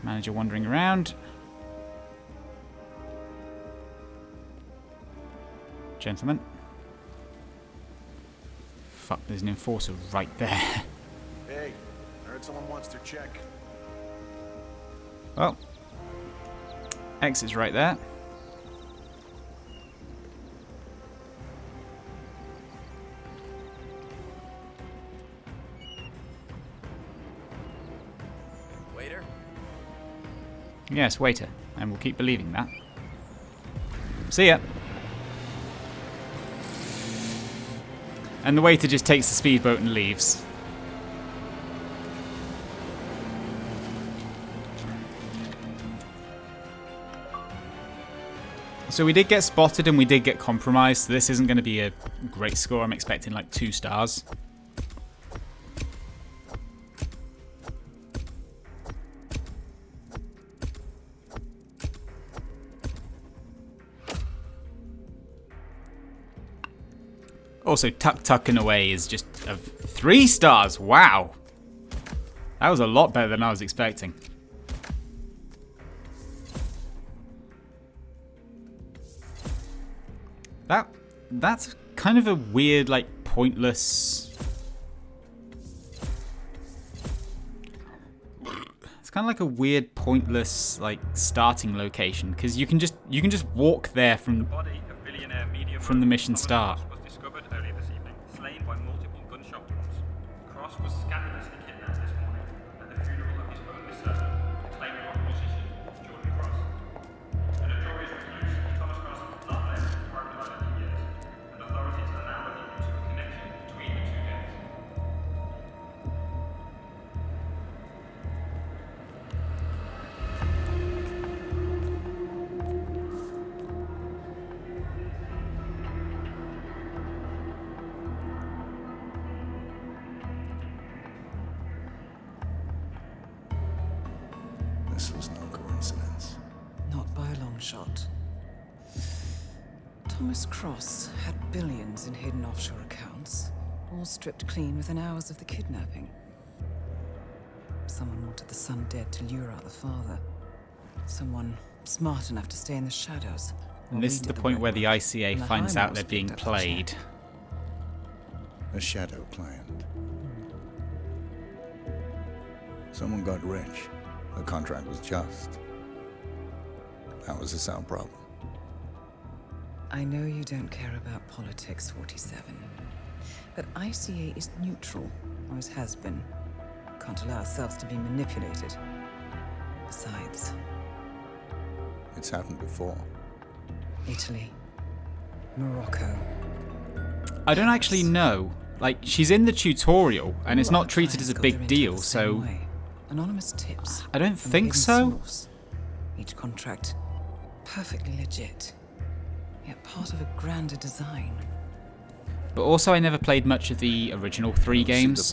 [SPEAKER 1] Manager wandering around. Gentlemen. Fuck, there's an enforcer right there.
[SPEAKER 13] Hey, I heard someone wants their check.
[SPEAKER 1] Well, exit's right there.
[SPEAKER 7] Waiter?
[SPEAKER 1] Yes, waiter. And we'll keep believing that. See ya. And the waiter just takes the speedboat and leaves. So we did get spotted and we did get compromised, so this isn't going to be a great score. I'm expecting like 2 stars. Also, tucking away is just 3 stars. Wow. That was a lot better than I was expecting. That's kind of a weird, like, pointless... It's kind of like a weird, pointless, like, starting location, because you can just walk there from the mission start.
[SPEAKER 16] Was discovered earlier this evening, slain by multiple gunshot wounds. Cross was scandalously kidnapped this morning at the funeral of his only son, acclaimed rock musician Jordan Cross. A notorious recluse, Thomas Cross not left the Department of Island years, and authorities are now looking into a connection between the two deaths.
[SPEAKER 3] This was no coincidence.
[SPEAKER 2] Not by a long shot. Thomas Cross had billions in hidden offshore accounts, all stripped clean within hours of the kidnapping. Someone wanted the son dead to lure out the father. Someone smart enough to stay in the shadows.
[SPEAKER 1] And this is the point where the ICA finds out they're being played.
[SPEAKER 3] A shadow client. Someone got rich. The contract was just. That was the sound problem.
[SPEAKER 2] I know you don't care about politics, 47. But ICA is neutral, always has been. Can't allow ourselves to be manipulated. Besides...
[SPEAKER 3] It's happened before.
[SPEAKER 2] Italy. Morocco.
[SPEAKER 1] I don't actually know. Like, she's in the tutorial, and it's not treated as a big deal, so...
[SPEAKER 2] Anonymous tips.
[SPEAKER 1] I don't think so.
[SPEAKER 2] Each contract perfectly legit, yet part of a grander design.
[SPEAKER 1] But also, I never played much of the original 3 games.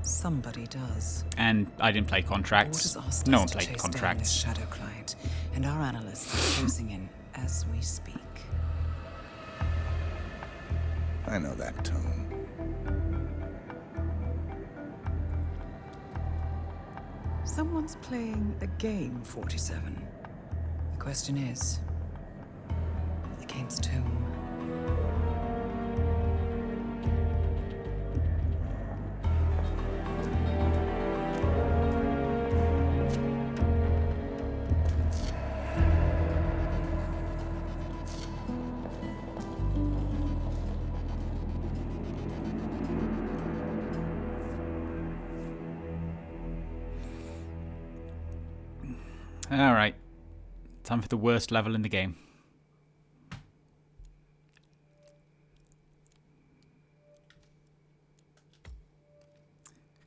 [SPEAKER 2] Somebody does.
[SPEAKER 1] And I didn't play contracts. No one played contracts.
[SPEAKER 2] Shadow client, and our analysts are closing in as we speak.
[SPEAKER 3] I know that tone.
[SPEAKER 2] Someone's playing a game, 47. The question is, against whom?
[SPEAKER 1] Alright. Time for the worst level in the game.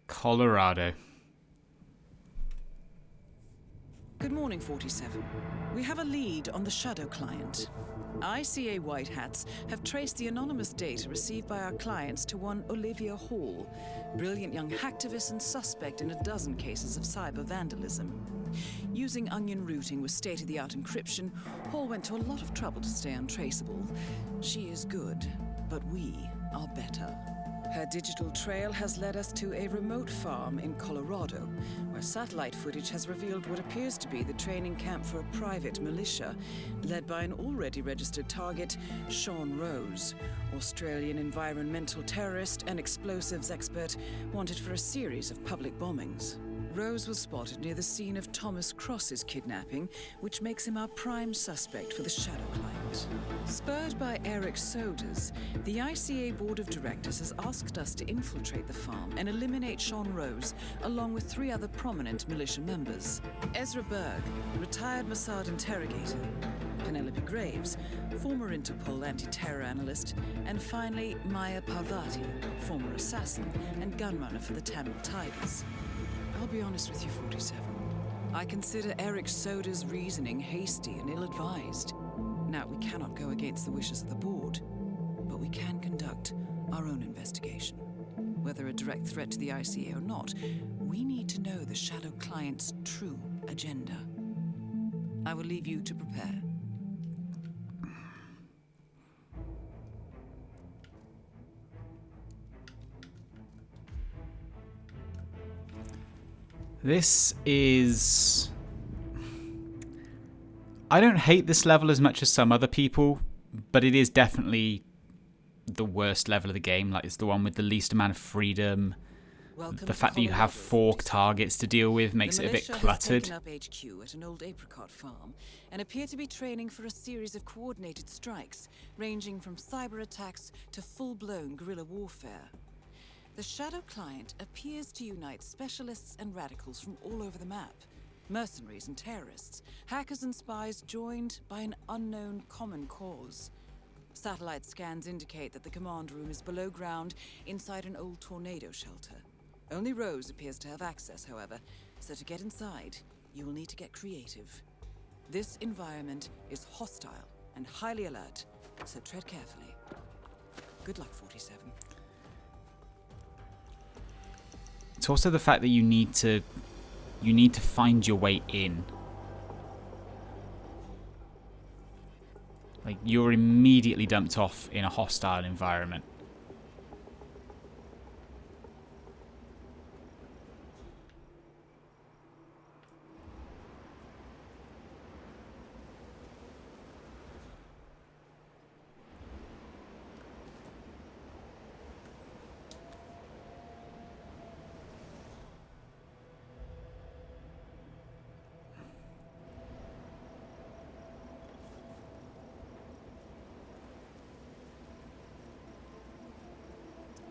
[SPEAKER 1] Colorado.
[SPEAKER 2] Good morning, 47. We have a lead on the Shadow client. ICA White Hats have traced the anonymous data received by our clients to one Olivia Hall, brilliant young hacktivist and suspect in a dozen cases of cyber vandalism. Using onion routing with state-of-the-art encryption, Hall went to a lot of trouble to stay untraceable. She is good, but we are better. Her digital trail has led us to a remote farm in Colorado, where satellite footage has revealed what appears to be the training camp for a private militia, led by an already registered target, Sean Rose, Australian environmental terrorist and explosives expert wanted for a series of public bombings. Rose was spotted near the scene of Thomas Cross's kidnapping, which makes him our prime suspect for the Shadow client. Spurred by Eric Sodas, the ICA Board of Directors has asked us to infiltrate the farm and eliminate Sean Rose, along with 3 other prominent militia members. Ezra Berg, retired Mossad interrogator, Penelope Graves, former Interpol anti-terror analyst, and finally Maya Parvati, former assassin and gunrunner for the Tamil Tigers. I'll be honest with you, 47. I consider Eric Soda's reasoning hasty and ill-advised. Now, we cannot go against the wishes of the board, but we can conduct our own investigation. Whether a direct threat to the ICA or not, we need to know the Shadow client's true agenda. I will leave you to prepare.
[SPEAKER 1] This is... I don't hate this level as much as some other people, but it is definitely the worst level of the game. Like, it's the one with the least amount of freedom. The fact that you have 4 targets to deal with makes it a bit cluttered.
[SPEAKER 2] The militia has taken up HQ at an old apricot farm and appear to be training for a series of coordinated strikes, ranging from cyber attacks to full-blown guerrilla warfare. The Shadow Client appears to unite specialists and radicals from all over the map. Mercenaries and terrorists, hackers and spies joined by an unknown common cause. Satellite scans indicate that the command room is below ground inside an old tornado shelter. Only Rose appears to have access, however, so to get inside, you will need to get creative. This environment is hostile and highly alert, so tread carefully. Good luck, 47.
[SPEAKER 1] It's also the fact that you need to find your way in. Like, you're immediately dumped off in a hostile environment.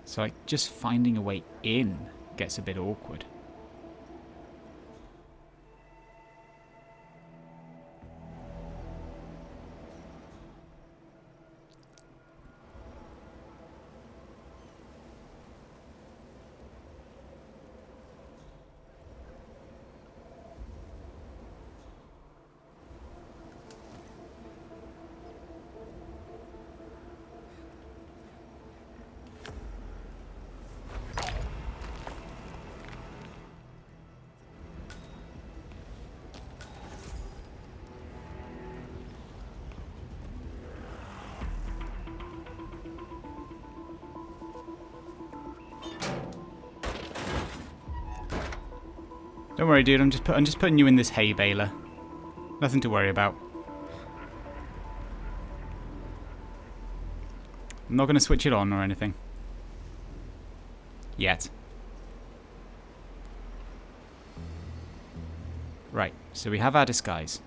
[SPEAKER 1] So, like, just finding a way in gets a bit awkward. Don't worry, dude. I'm just putting you in this hay baler. Nothing to worry about. I'm not going to switch it on or anything. Yet. Right, so we have our disguise.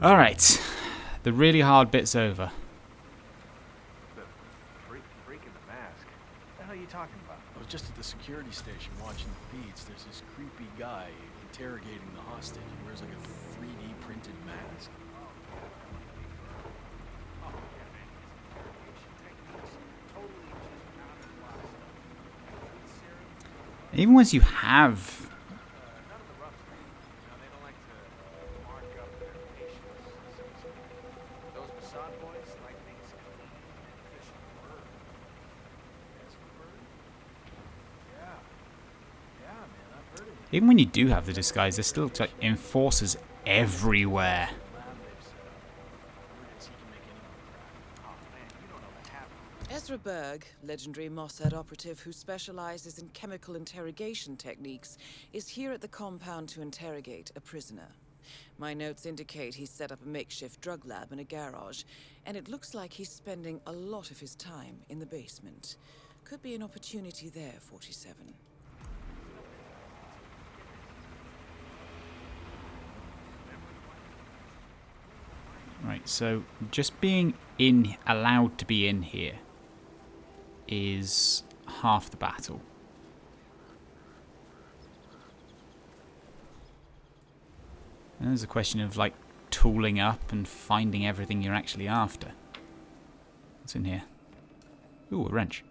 [SPEAKER 1] Alright. The really hard bit's over.
[SPEAKER 13] Talking about? I was just at the security station watching the feeds. There's this creepy guy interrogating the hostage. He wears like a 3D printed mask.
[SPEAKER 1] Even once you have... Even when you do have the disguise, there's still like enforcers everywhere.
[SPEAKER 2] Ezra Berg, legendary Mossad operative who specializes in chemical interrogation techniques, is here at the compound to interrogate a prisoner. My notes indicate he's set up a makeshift drug lab in a garage, and it looks like he's spending a lot of his time in the basement. Could be an opportunity there, 47.
[SPEAKER 1] Right, so just being allowed to be in here is half the battle. And there's a question of like tooling up and finding everything you're actually after. What's in here? Ooh, a wrench.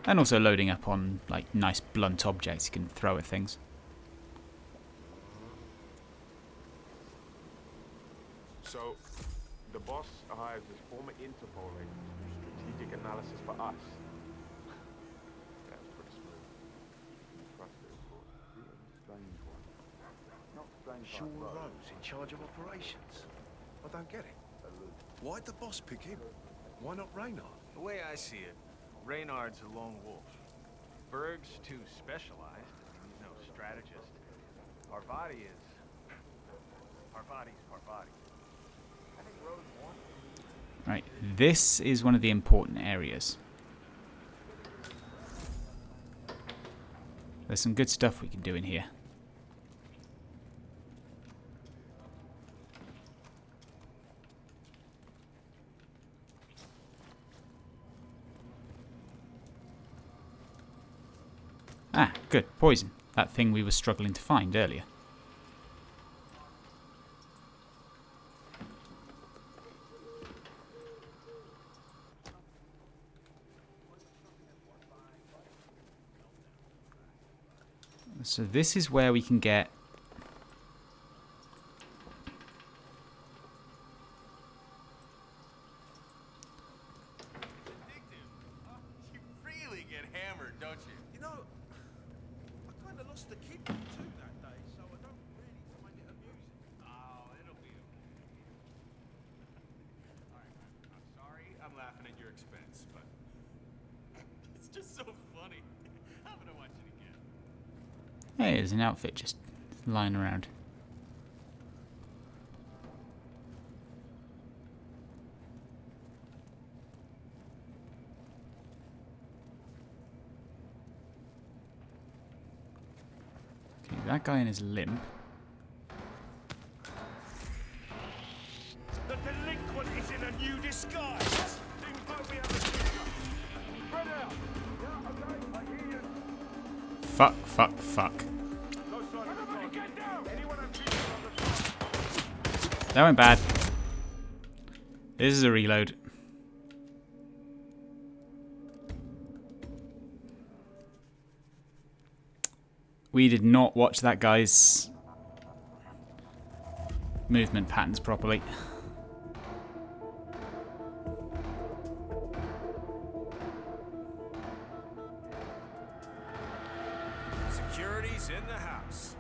[SPEAKER 1] And also loading up on like nice blunt objects you can throw at things.
[SPEAKER 17] So, the boss hires this former Interpol agent to do strategic analysis for us. That's pretty smooth. Trusted, of course. Strange one. Not strange.
[SPEAKER 13] Sean Rose in charge of operations. I don't get it. Why'd the boss pick him? Why not Reynard?
[SPEAKER 12] The way I see it, Reynard's a lone wolf. Berg's too specialized. I mean, he's no strategist. Parvati is... Parvati's Parvati. I think Rose won.
[SPEAKER 1] Right, this is one of the important areas. There's some good stuff we can do in here. Ah, good. Poison. That thing we were struggling to find earlier. So this is where we can get...
[SPEAKER 12] You really get hammered, don't you?
[SPEAKER 13] You know, I kind of lost the kid too that day, so I don't really find it amusing.
[SPEAKER 12] Oh, it'll be okay. Alright, I'm sorry I'm laughing at your expense, but it's just so funny. I'm gonna watch it again.
[SPEAKER 1] Hey, there's an outfit just lying around. Okay, that guy in his limp.
[SPEAKER 15] The delinquent is in a new disguise. Things won't be able to spread out. Yeah, okay, I hear you.
[SPEAKER 1] Fuck, fuck, fuck.
[SPEAKER 15] Everybody get down. Anyone have people on the front?
[SPEAKER 1] That went bad. This is a reload. We did not watch that guy's movement patterns properly.
[SPEAKER 12] Security's in the house.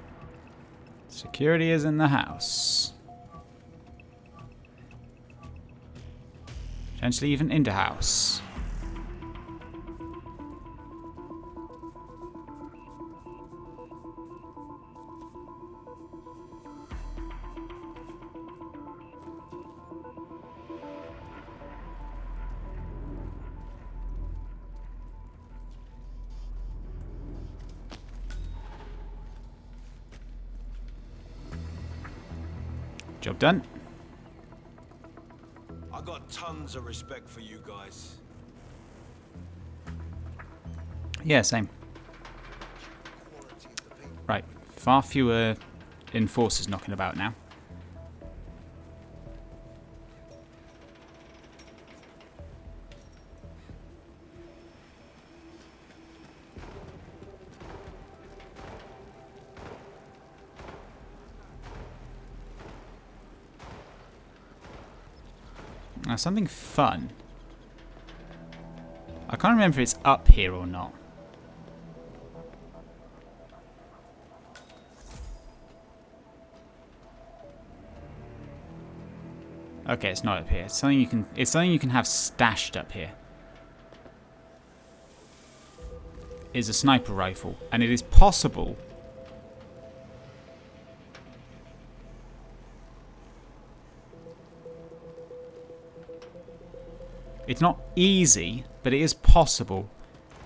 [SPEAKER 1] Security is in the house. Potentially even into house. Job done.
[SPEAKER 13] I got tons of respect for you guys.
[SPEAKER 1] Yeah, same. Right, far fewer enforcers knocking about now. Now, something fun. I can't remember if it's up here or not. Okay, it's not up here. It's something you can have stashed up here. Is a sniper rifle, and it is possible. It's not easy, but it is possible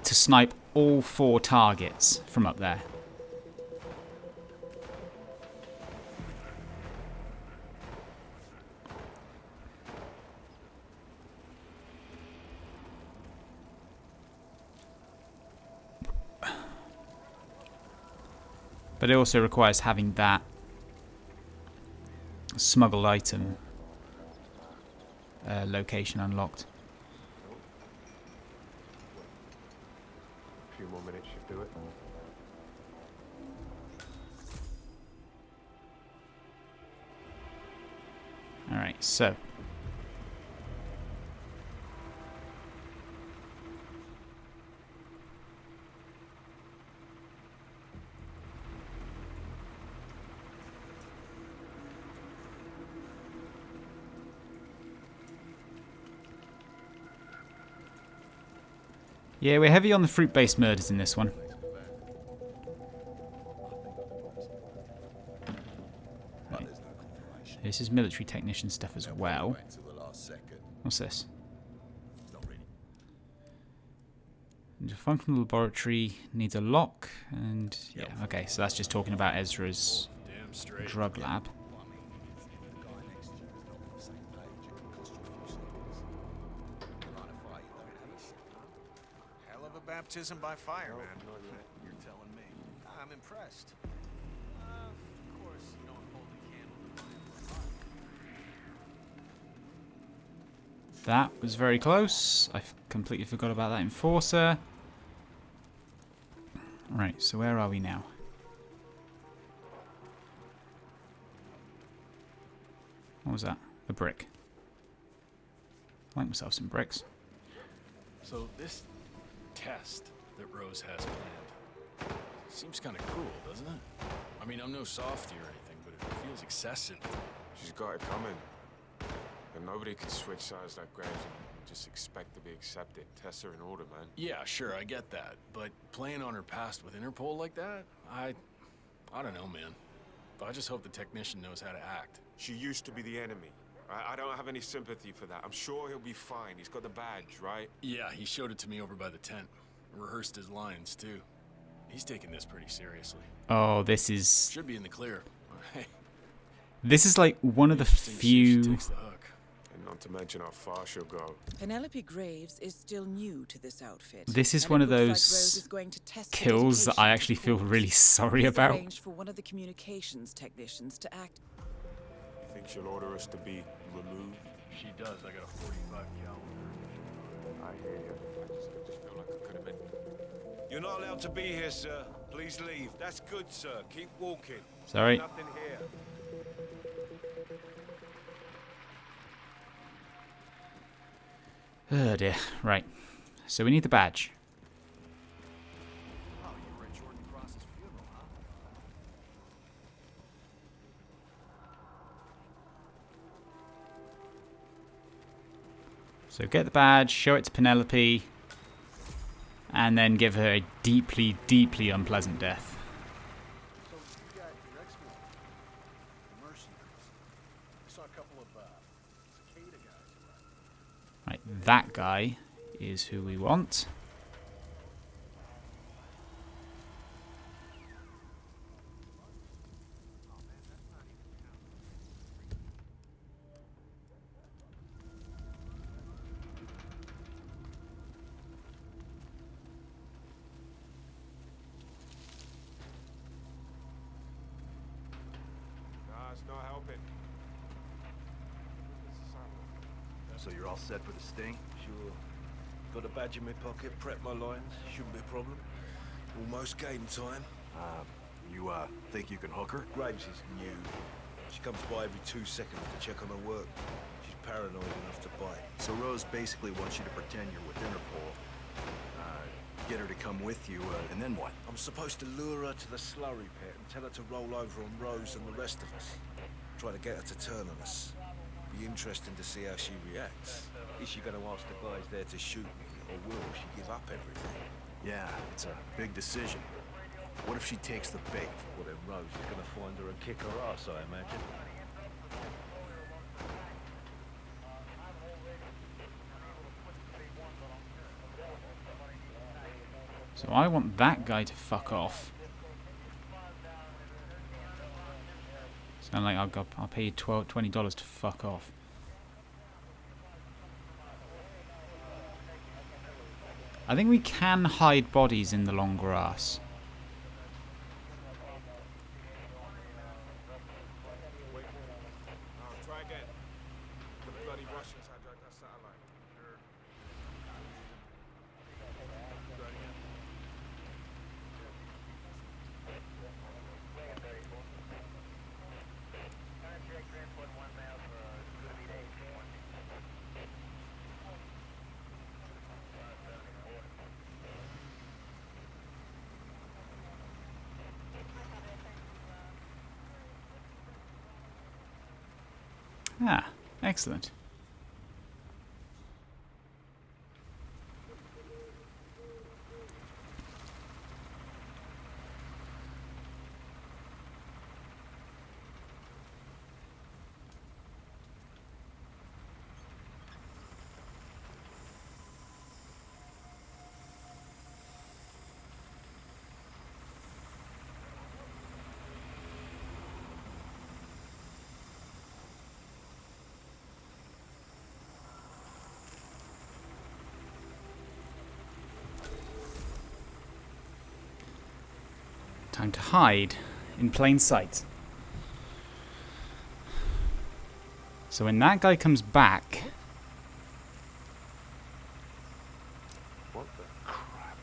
[SPEAKER 1] to snipe all 4 targets from up there. But it also requires having that smuggled item location unlocked.
[SPEAKER 17] A few more minutes should do it.
[SPEAKER 1] Alright, so. Yeah, we're heavy on the fruit-based murders in this one. Right. This is military technician stuff as well. What's this? The functional laboratory needs a lock, and yeah, okay, so that's just talking about Ezra's drug lab.
[SPEAKER 13] Hell of a baptism by fire, man. You're telling me. I'm impressed. Of course, you don't hold a candle to my
[SPEAKER 1] That was very close. I completely forgot about that enforcer. Right, so where are we now? What was that? A brick. I like myself some bricks.
[SPEAKER 18] So this test that Rose has planned seems kind of cruel, doesn't it? I mean, I'm no softie or anything, but it feels excessive.
[SPEAKER 17] She's got it coming. And nobody can switch sides like Graves and just expect to be accepted. Tests are in order, man.
[SPEAKER 18] Yeah, sure, I get that. But playing on her past with Interpol like that? I don't know, man. But I just hope the technician knows how to act.
[SPEAKER 17] She used to be the enemy. I don't have any sympathy for that. I'm sure he'll be fine. He's got the badge, right?
[SPEAKER 18] Yeah, he showed it to me over by the tent. Rehearsed his lines, too. He's taking this pretty seriously.
[SPEAKER 1] Oh, this is...
[SPEAKER 18] Should be in the clear.
[SPEAKER 1] This is like one of the few...
[SPEAKER 17] And not to mention how far she'll go.
[SPEAKER 2] Penelope Graves is still new to this outfit.
[SPEAKER 1] This is one of those kills that I actually feel really sorry about.
[SPEAKER 2] Arranged for one of the communications technicians to act.
[SPEAKER 17] You think she'll order us to be removed?
[SPEAKER 18] She does. I got a 45 caliber.
[SPEAKER 17] I hear you. I just feel like I could have been...
[SPEAKER 4] You're not allowed to be here, sir. Please leave. That's good, sir. Keep walking.
[SPEAKER 1] Sorry.
[SPEAKER 4] Nothing here.
[SPEAKER 1] Oh dear. Right. So we need the badge.
[SPEAKER 13] Oh, you were at Jordan Cross's funeral, huh?
[SPEAKER 1] So get the badge, show it to Penelope, and then give her a deeply, deeply unpleasant death.
[SPEAKER 13] So you got your ex-men, the mercenaries. I saw a couple of cicada guys around.
[SPEAKER 1] Right, that guy is who we want.
[SPEAKER 17] Nah, it's not helping.
[SPEAKER 4] So you're all set for the sting? Sure. Got a badge in my pocket, prep my lines. Shouldn't be a problem. Almost game time.
[SPEAKER 13] You think you can hook her?
[SPEAKER 4] Graves is new. She comes by every 2 seconds to check on her work. She's paranoid enough to bite.
[SPEAKER 13] So Rose basically wants you to pretend you're with Interpol. Get her to come with you, and then what?
[SPEAKER 4] I'm supposed to lure her to the slurry pit and tell her to roll over on Rose and the rest of us. Try to get her to turn on us. Be interesting to see how she reacts. Is she going to ask the guys there to shoot me, or will she give up everything?
[SPEAKER 13] Yeah, it's a big decision. What if she takes the bait?
[SPEAKER 4] Well, then Rose is going to find her and kick her ass, I imagine.
[SPEAKER 1] So I want that guy to fuck off. Sound like I'll pay you $20 to fuck off. I think we can hide bodies in the long grass.
[SPEAKER 17] Try again. The bloody Russians hijacked our satellite.
[SPEAKER 1] Ah, excellent. Time to hide in plain sight. So when that guy comes back...
[SPEAKER 13] What the crap?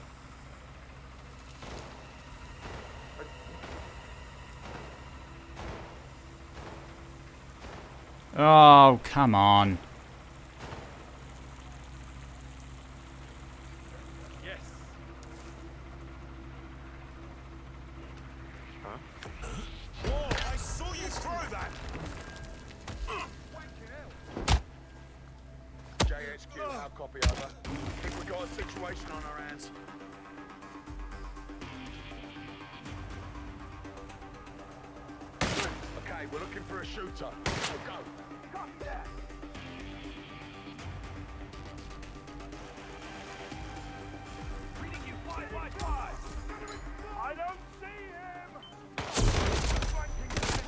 [SPEAKER 1] Oh, come on.
[SPEAKER 15] Yes.
[SPEAKER 4] Whoa, I saw you throw that! JHQ, our copy over. Think we got a situation on our hands. Okay, we're looking for a shooter. So go. Copy that. Reading you 555. I don't see him.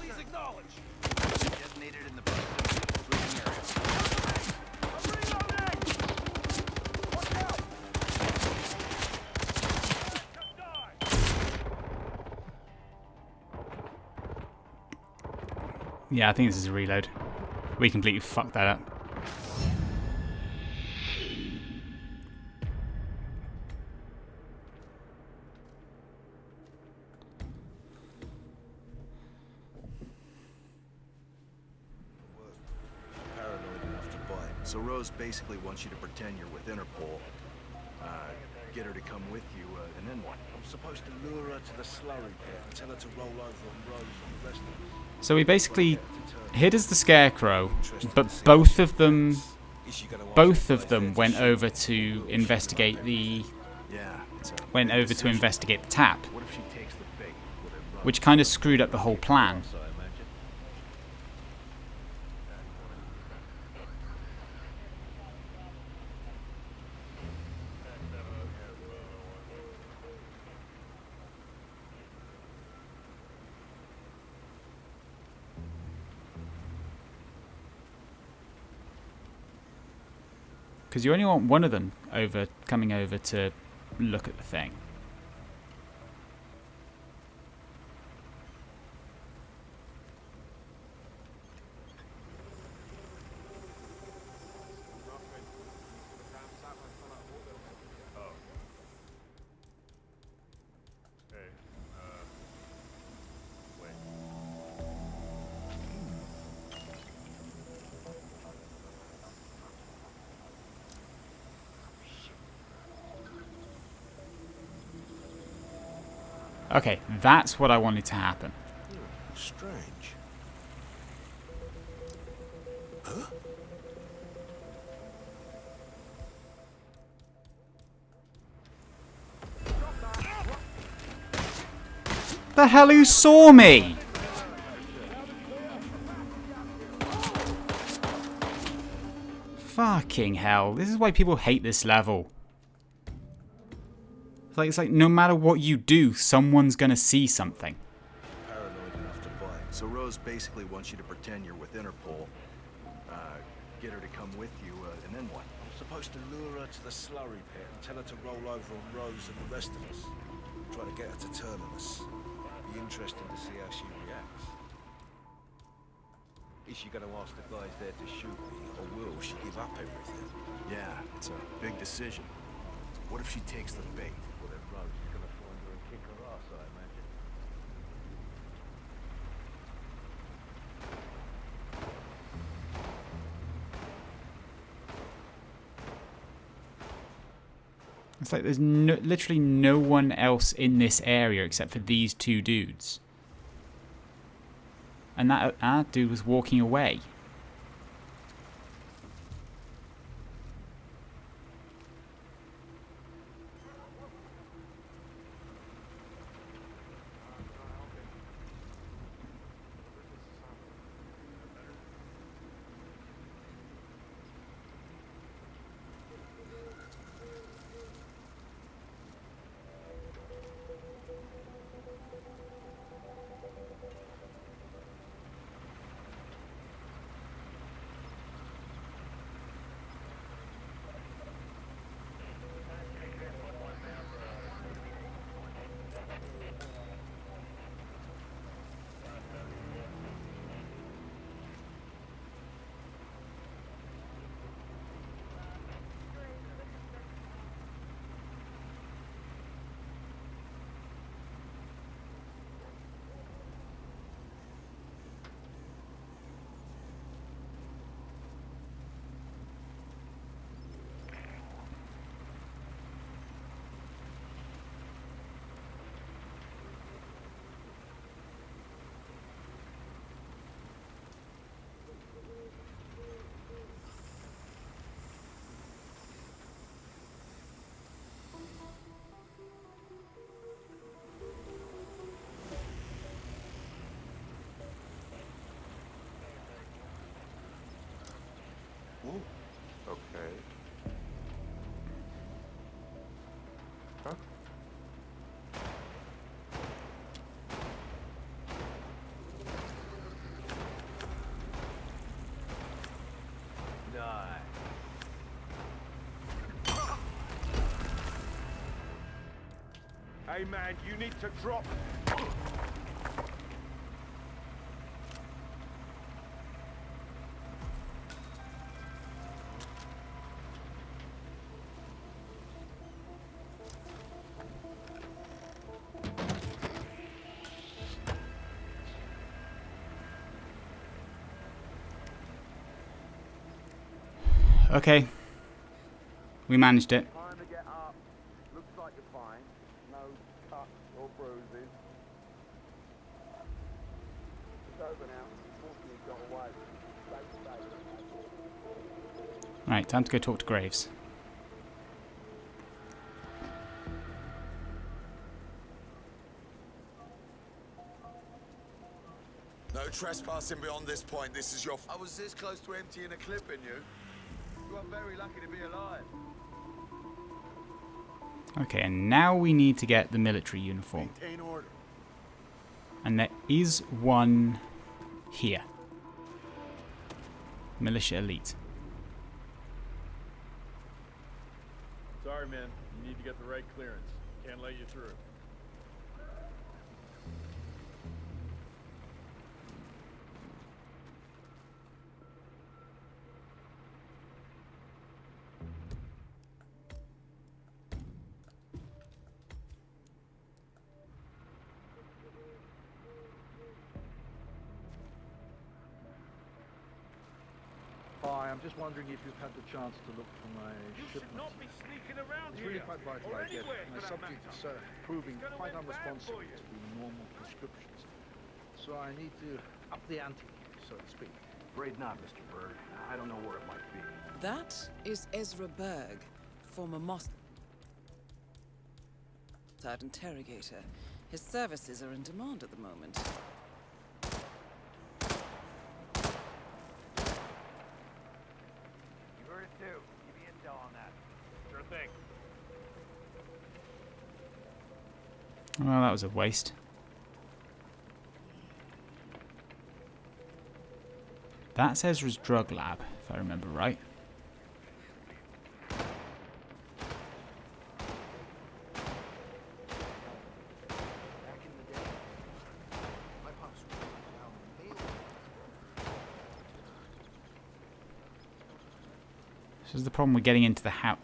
[SPEAKER 4] Please acknowledge.
[SPEAKER 9] Detonated in the sleeping area.
[SPEAKER 4] I'm reloading. Watch out.
[SPEAKER 1] Yeah, I think this is a reload. We completely fucked that up.
[SPEAKER 13] Paranoid enough to bite. So Rose basically wants you to pretend you're with Interpol. Get her to come with you, and then what? I'm supposed to lure her to the slurry pit and tell her to roll over on Rose and the rest of us.
[SPEAKER 1] So we basically hid as the Scarecrow, but both of them went over to investigate the tap, which kind of screwed up the whole plan. Because you only want one of them coming over to look at the thing. Okay, that's what I wanted to happen.
[SPEAKER 13] Strange. Huh?
[SPEAKER 1] The hell who saw me? Fucking hell. This is why people hate this level. It's like no matter what you do, someone's gonna see something.
[SPEAKER 13] Paranoid enough to bite. So Rose basically wants you to pretend you're with Interpol. Get her to come with you, and then what? I'm supposed to lure her to the slurry pit and tell her to roll over on Rose and the rest of us. Try to get her to turn on us. Be interesting to see how she reacts. Is she gonna ask the guys there to shoot me, or will she give up everything? Yeah, it's a big decision. What if she takes the bait? Well, then Rose is gonna find her and kick her ass, I imagine.
[SPEAKER 1] It's like there's literally no one else in this area except for these two dudes. And that dude was walking away.
[SPEAKER 15] Hey man, you need to drop.
[SPEAKER 1] Okay. We managed it.
[SPEAKER 4] Time to get up. Looks like you're fine. No cuts or bruises. It's over now. Fortunately, you got away.
[SPEAKER 1] Right, time to go talk to Graves.
[SPEAKER 19] No trespassing beyond this point. This is your... I was this close to emptying a clip in you.
[SPEAKER 4] You are very lucky to be alive.
[SPEAKER 1] Okay, and now we need to get the military uniform.
[SPEAKER 3] Maintain order.
[SPEAKER 1] And there is one here. Militia Elite.
[SPEAKER 18] Sorry, man. You need to get the right clearance. Can't let you through.
[SPEAKER 4] Hi, I'm just wondering if you've had the chance to look for my
[SPEAKER 15] You should
[SPEAKER 4] shipment.
[SPEAKER 15] not be sneaking around
[SPEAKER 4] It's
[SPEAKER 15] here.
[SPEAKER 4] really quite vital
[SPEAKER 15] or
[SPEAKER 4] I get
[SPEAKER 15] anywhere,
[SPEAKER 4] my
[SPEAKER 15] for that
[SPEAKER 4] subject
[SPEAKER 15] matter.
[SPEAKER 4] is proving
[SPEAKER 15] It's gonna
[SPEAKER 4] quite
[SPEAKER 15] end bad
[SPEAKER 4] unresponsive
[SPEAKER 15] for you.
[SPEAKER 4] to normal prescriptions. So I need to up the ante, so to speak.
[SPEAKER 13] Afraid not, Mr. Berg. I don't know where it might be.
[SPEAKER 2] That is Ezra Berg, former Mossad interrogator. His services are in demand at the moment.
[SPEAKER 12] You heard it too. Give me intel on that. Sure thing.
[SPEAKER 1] Well, that was a waste. That's Ezra's drug lab, if I remember right.
[SPEAKER 13] Back in the day, my pops would go down the mail.
[SPEAKER 1] This is the problem with getting into the house.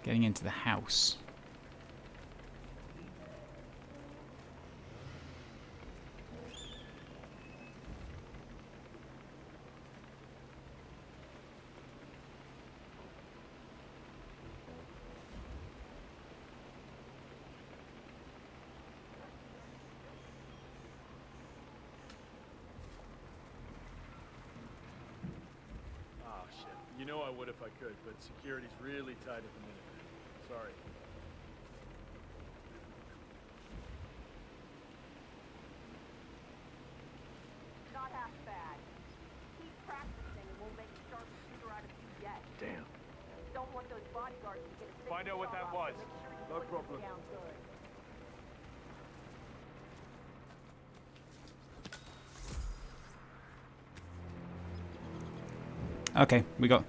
[SPEAKER 1] Getting into the house.
[SPEAKER 18] Oh, shit. You know I would if I could, but security's really tight at the minute. Sorry.
[SPEAKER 6] Not half bad. Keep practicing and we'll make a sharp shooter out of you yet.
[SPEAKER 13] Damn.
[SPEAKER 6] Don't want those bodyguards to get a
[SPEAKER 15] Find out what that was.
[SPEAKER 4] No problem.
[SPEAKER 6] down good.
[SPEAKER 1] Okay, we got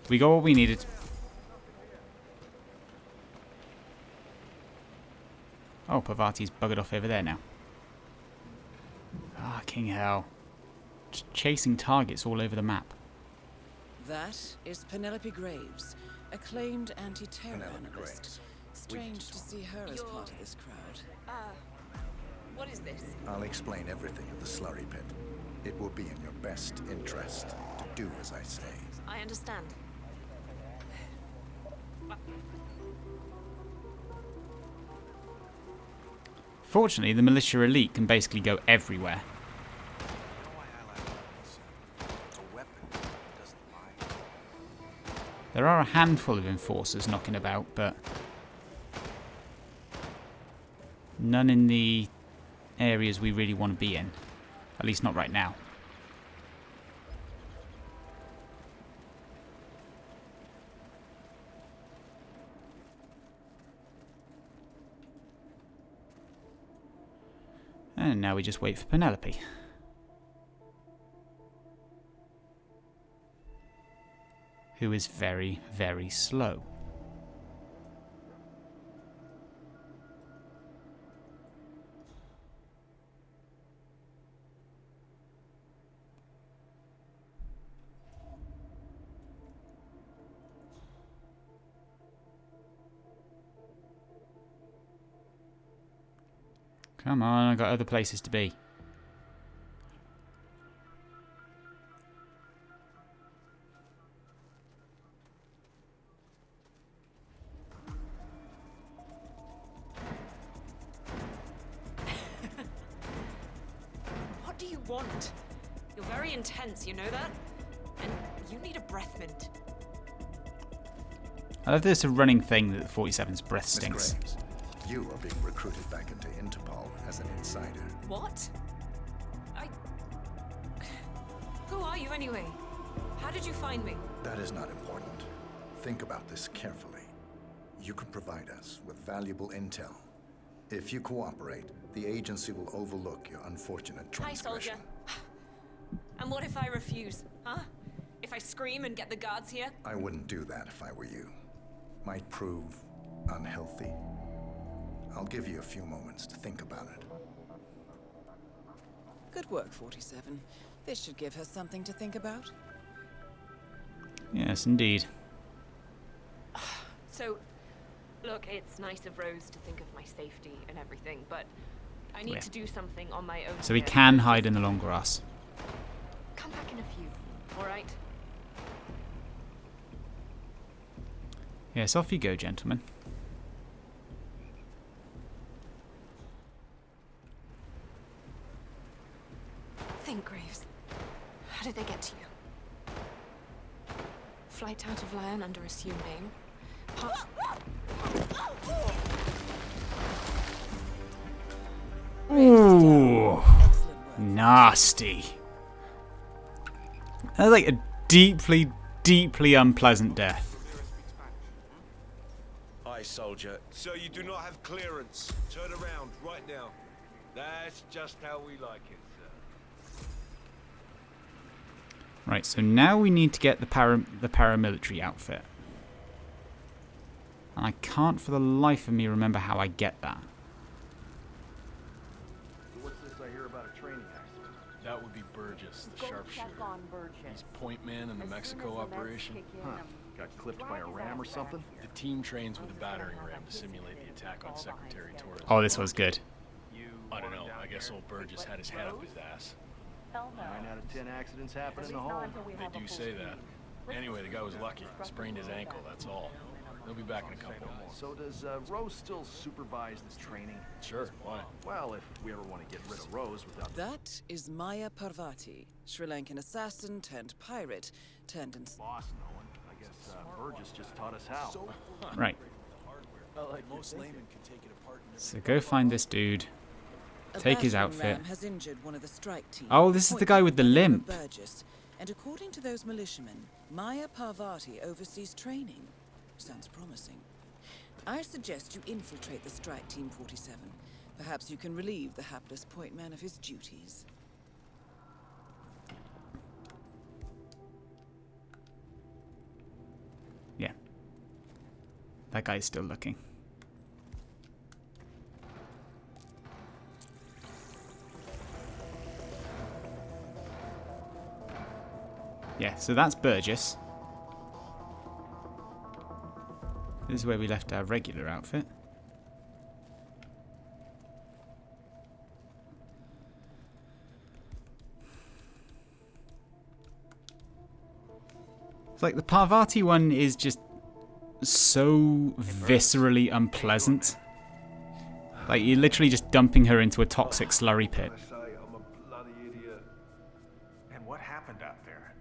[SPEAKER 1] what we needed. Oh, Pavati's buggered off over there now. Ah, king hell. Just chasing targets all over the map.
[SPEAKER 2] That is Penelope Graves, acclaimed anti-terror
[SPEAKER 3] Penelope
[SPEAKER 2] analyst.
[SPEAKER 3] Graves.
[SPEAKER 2] Strange to see her as part of this crowd.
[SPEAKER 10] What is this?
[SPEAKER 3] I'll explain everything at the slurry pit. It will be in your best interest to do as I say.
[SPEAKER 10] I understand.
[SPEAKER 1] Fortunately, the militia elite can basically go everywhere. There are a handful of enforcers knocking about, but none in the areas we really want to be in. At least not right now. And now we just wait for Penelope. Who is very, very slow. Come on, I've got other places to be.
[SPEAKER 10] What do you want? You're very intense, you know that? And you need a breath mint.
[SPEAKER 1] I love there's a running thing that the 47's breath
[SPEAKER 3] Miss
[SPEAKER 1] stinks.
[SPEAKER 3] Graves, you are being recruited back into Interpol as an insider.
[SPEAKER 10] What? Who are you anyway? How did you find me?
[SPEAKER 3] That is not important. Think about this carefully. You can provide us with valuable intel. If you cooperate, the agency will overlook your unfortunate
[SPEAKER 10] Hi, soldier.
[SPEAKER 3] transgression.
[SPEAKER 10] And what if I refuse? Huh? If I scream and get the guards here?
[SPEAKER 3] I wouldn't do that if I were you. Might prove unhealthy. I'll give you a few moments to think about it.
[SPEAKER 2] Good work, 47. This should give her something to think about.
[SPEAKER 1] Yes, indeed.
[SPEAKER 20] So, look, it's nice of Rose to think of my safety and everything, but I need
[SPEAKER 1] Yeah.
[SPEAKER 20] to do something on my own.
[SPEAKER 1] So we
[SPEAKER 20] here.
[SPEAKER 1] can hide in the long grass.
[SPEAKER 20] Come back in a few, alright?
[SPEAKER 1] Yes, off you go, gentlemen.
[SPEAKER 20] Think, Graves. How did they get to you? Flight out of Lion under assumed name.
[SPEAKER 1] Ooh, nasty. That's like a deeply, deeply unpleasant death.
[SPEAKER 13] Aye, soldier.
[SPEAKER 4] So you do not have clearance. Turn around right now. That's just how we like it, sir.
[SPEAKER 1] Right, so now we need to get the paramilitary outfit. And I can't for the life of me remember how I get that.
[SPEAKER 12] What's this I hear about a training accident?
[SPEAKER 18] That would be Burgess, the sharpshooter. He's point man in the Mexico operation.
[SPEAKER 12] Huh. Got clipped by a ram or something?
[SPEAKER 18] The team trains with a battering ram to simulate the attack on Secretary Torres.
[SPEAKER 1] Oh, this was good.
[SPEAKER 18] I don't know. I guess old Burgess had his head up his ass.
[SPEAKER 12] 9 out of 10 accidents happen in the home.
[SPEAKER 18] They do say that. Anyway, the guy was lucky. Sprained his ankle, that's all. He'll be back in a couple more.
[SPEAKER 12] So does Rose still supervise this training?
[SPEAKER 18] Sure, why?
[SPEAKER 12] Well, if we ever want to get rid of Rose without...
[SPEAKER 2] That is Maya Parvati, Sri Lankan assassin turned pirate turned
[SPEAKER 12] Boss, Nolan. I guess Burgess just taught us how.
[SPEAKER 1] Right.
[SPEAKER 13] Most laymen can take it apart.
[SPEAKER 1] So go find this dude. Take his
[SPEAKER 2] battering
[SPEAKER 1] outfit.
[SPEAKER 2] ram has injured one of the strike team.
[SPEAKER 1] Oh, this is the guy with the limp.
[SPEAKER 2] Burgess, and according to those militiamen, Maya Parvati oversees training. Sounds promising. I suggest you infiltrate the strike team 47. Perhaps you can relieve the hapless point man of his duties.
[SPEAKER 1] Yeah. That guy's still looking. Yeah, so that's Burgess. This is where we left our regular outfit. It's like the Parvati one is just so viscerally unpleasant. Like you're literally just dumping her into a toxic slurry pit.
[SPEAKER 4] I'm a bloody idiot. And what happened out there?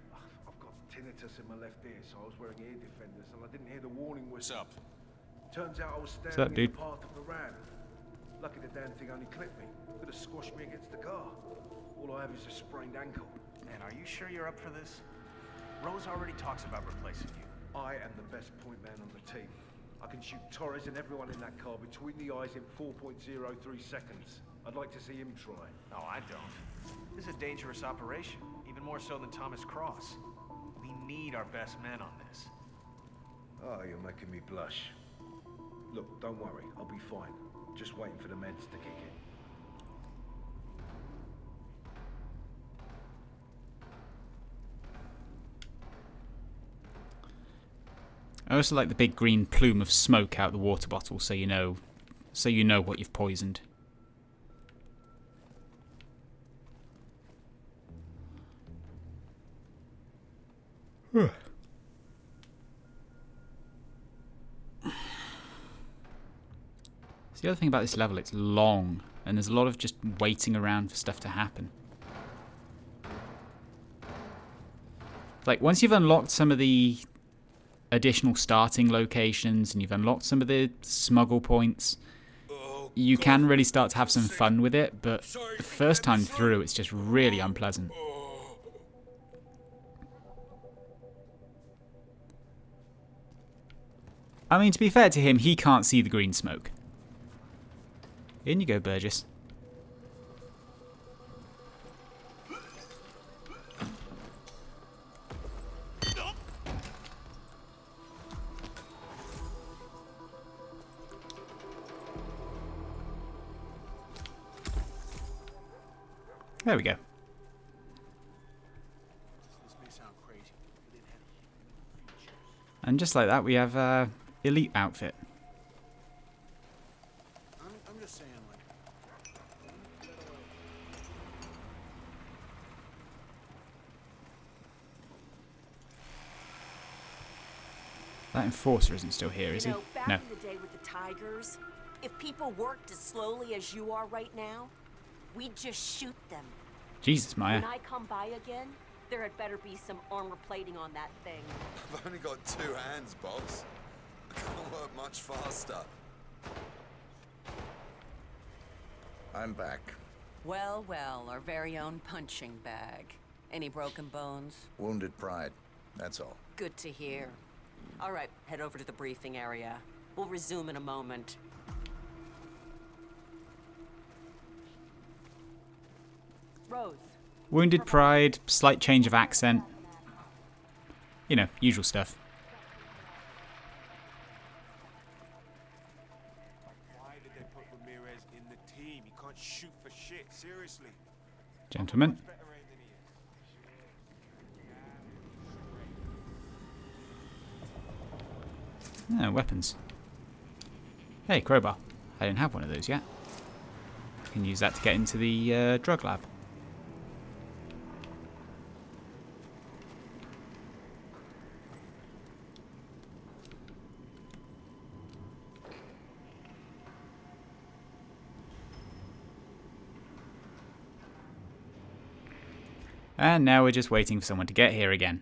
[SPEAKER 4] I've got tinnitus in my left ear, so I was wearing ear defenders, and I didn't hear the warning whistle.
[SPEAKER 18] What's up?
[SPEAKER 4] Turns out I was
[SPEAKER 1] What's
[SPEAKER 4] standing
[SPEAKER 1] up,
[SPEAKER 4] in
[SPEAKER 1] dude?
[SPEAKER 4] the path of the ram. Lucky the damn thing only clipped me. Could have squashed me against the car. All I have is a sprained ankle.
[SPEAKER 12] And are you sure you're up for this? Rose already talks about replacing you.
[SPEAKER 4] I am the best point man on the team. I can shoot Torres and everyone in that car between the eyes in 4.03 seconds. I'd like to see him try.
[SPEAKER 12] No, I don't. This is a dangerous operation, even more so than Thomas Cross. We need our best men on this.
[SPEAKER 4] Oh, you're making me blush. Look, don't worry, I'll be fine. Just waiting for the meds to kick in.
[SPEAKER 1] I also like the big green plume of smoke out the water bottle, so you know what you've poisoned. The other thing about this level, it's long, and there's a lot of just waiting around for stuff to happen. Like, once you've unlocked some of the additional starting locations, and you've unlocked some of the smuggle points, you can really start to have some fun with it, but the first time through, it's just really unpleasant. I mean, to be fair to him, he can't see the green smoke. In you go, Burgess. There we go. And just like that, we have elite outfit.
[SPEAKER 13] I'm just saying, like...
[SPEAKER 1] That enforcer isn't still here, is he?
[SPEAKER 21] Back
[SPEAKER 1] No.
[SPEAKER 21] in the day with the Tigers, if people worked as slowly as you are right now, we'd just shoot them.
[SPEAKER 1] Jesus, Maya.
[SPEAKER 21] When I come by again, there had better be some armor plating on that thing.
[SPEAKER 19] I've only got 2 hands, boss. I can't work much faster.
[SPEAKER 3] I'm back.
[SPEAKER 2] Well, well, our very own punching bag. Any broken bones?
[SPEAKER 3] Wounded pride, that's all.
[SPEAKER 21] Good to hear. All right, head over to the briefing area. We'll resume in a moment. Rose.
[SPEAKER 1] Wounded pride, slight change of accent. You know, usual stuff.
[SPEAKER 17] Why did they put Ramirez in the team? He can't shoot for shit, seriously.
[SPEAKER 1] Gentlemen. Oh, weapons. Hey, crowbar. I didn't have one of those yet. I can use that to get into the drug lab. And now we're just waiting for someone to get here again.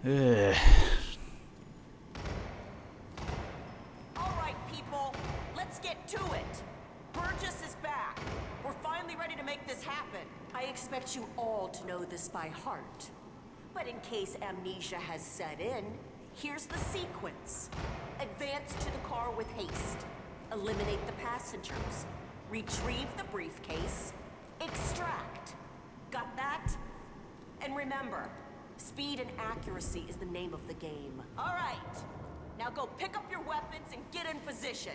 [SPEAKER 1] Ugh.
[SPEAKER 21] All right, people, let's get to it. Burgess is back. We're finally ready to make this happen. I expect you all to know this by heart. But in case amnesia has set in, here's the sequence. Advance to the car with haste. Eliminate the passengers. Retrieve the briefcase. Extract. Got that? And remember, speed and accuracy is the name of the game. All right. Now go pick up your weapons and get in position.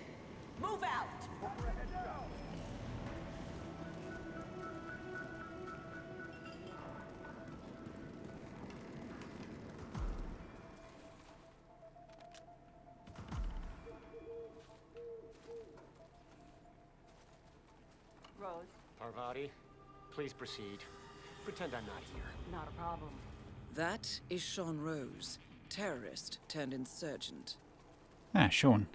[SPEAKER 21] Move out. Rose.
[SPEAKER 22] Parvati, please proceed. Pretend I'm not here.
[SPEAKER 21] Not a problem.
[SPEAKER 2] That is Sean Rose, terrorist turned insurgent.
[SPEAKER 1] Ah, Sean.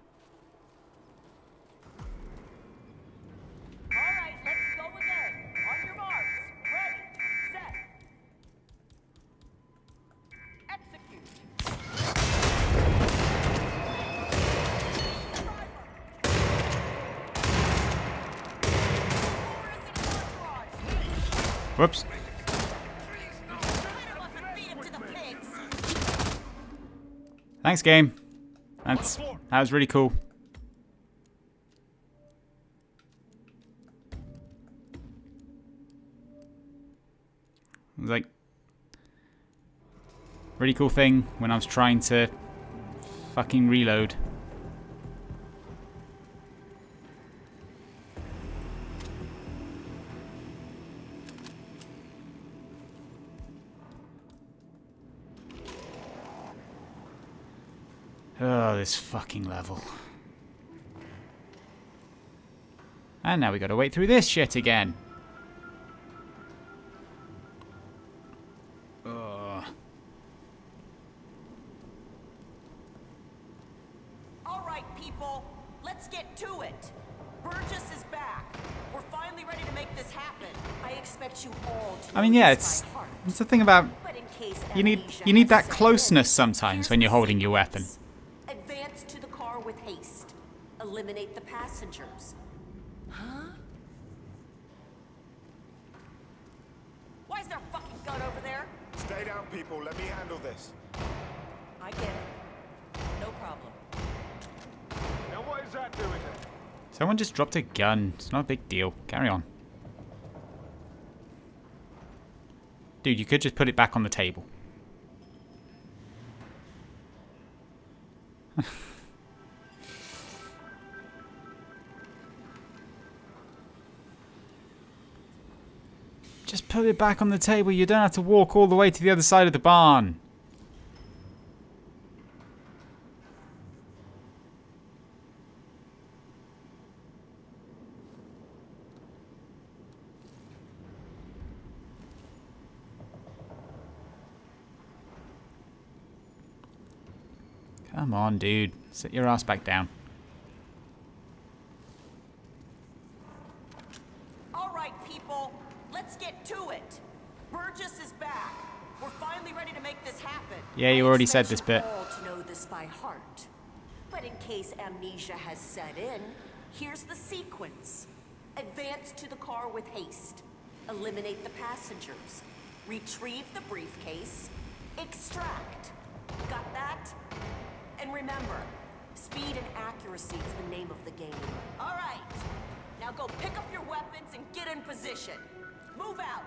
[SPEAKER 21] All right, let's go again. On your marks. Ready, set. Execute.
[SPEAKER 1] Whoops. Thanks, game. That was really cool. It was like really cool thing when I was trying to fucking reload. Oh, this fucking level. And now we gotta wait through this shit again. Ugh.
[SPEAKER 21] All right, people, let's get to it. Burgess is back. We're finally ready to make this happen. I expect you all to.
[SPEAKER 1] I mean, yeah,
[SPEAKER 21] this
[SPEAKER 1] it's
[SPEAKER 21] by heart.
[SPEAKER 1] the thing about
[SPEAKER 21] But in case
[SPEAKER 1] you need
[SPEAKER 21] amnesia
[SPEAKER 1] that
[SPEAKER 21] has set
[SPEAKER 1] closeness
[SPEAKER 21] in,
[SPEAKER 1] sometimes when you're holding your weapon.
[SPEAKER 21] advance to the car with haste. Eliminate the passengers. Huh? Why is there a fucking gun over there?
[SPEAKER 19] Stay down, people. Let me handle this.
[SPEAKER 21] I get it. No problem.
[SPEAKER 12] Now what is that doing there?
[SPEAKER 1] Someone just dropped a gun. It's not a big deal. Carry on. Dude, you could just put it back on the table. Just put it back on the table. You don't have to walk all the way to the other side of the barn. Come on, dude. Sit your ass back down.
[SPEAKER 21] All right, people, let's get to it. Burgess is back. We're finally ready to make this happen.
[SPEAKER 1] Yeah, you already said this bit.
[SPEAKER 21] All to know this by heart. But in case amnesia has set in, here's the sequence. Advance to the car with haste. Eliminate the passengers. Retrieve the briefcase. Extract. Got that? And remember, speed and accuracy is the name of the game. All right. Now go pick up your weapons and get in position. Move out.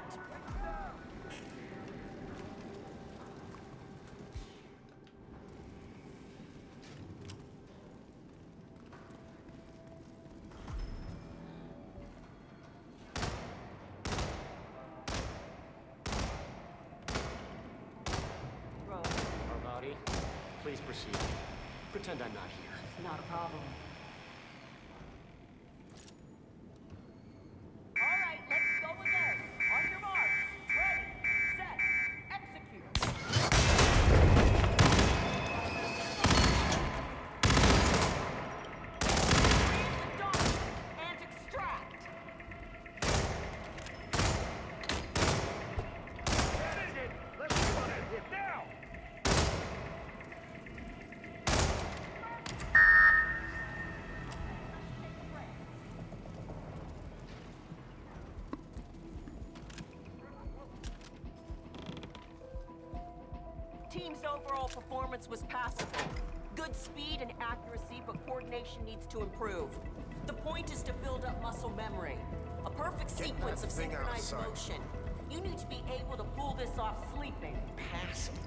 [SPEAKER 22] Body, please proceed. Pretend I'm not here.
[SPEAKER 21] Not a problem. Team's overall performance was passable. Good speed and accuracy, but coordination needs to improve. The point is to build up muscle memory. A perfect sequence of synchronized motion. You need to be able to pull this off sleeping.
[SPEAKER 8] Passable.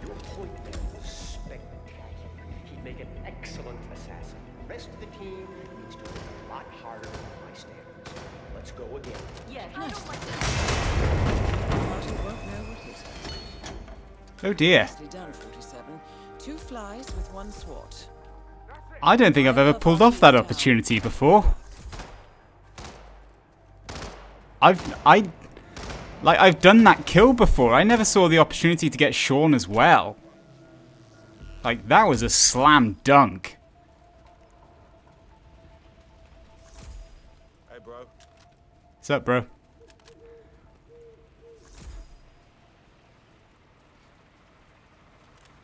[SPEAKER 8] Your point there was spectacular. He'd make an excellent assassin. The rest of the team needs to work a lot harder than my standards. Let's go again.
[SPEAKER 21] Yeah, I don't like
[SPEAKER 2] Marty won't know what hit her.
[SPEAKER 1] Oh dear.
[SPEAKER 2] Nicely done, 47. 2 flies with 1 swat.
[SPEAKER 1] I don't think I've ever pulled off that opportunity before. I've done that kill before. I never saw the opportunity to get Sean as well. Like, that was a slam dunk.
[SPEAKER 19] Hey, bro.
[SPEAKER 1] What's up, bro?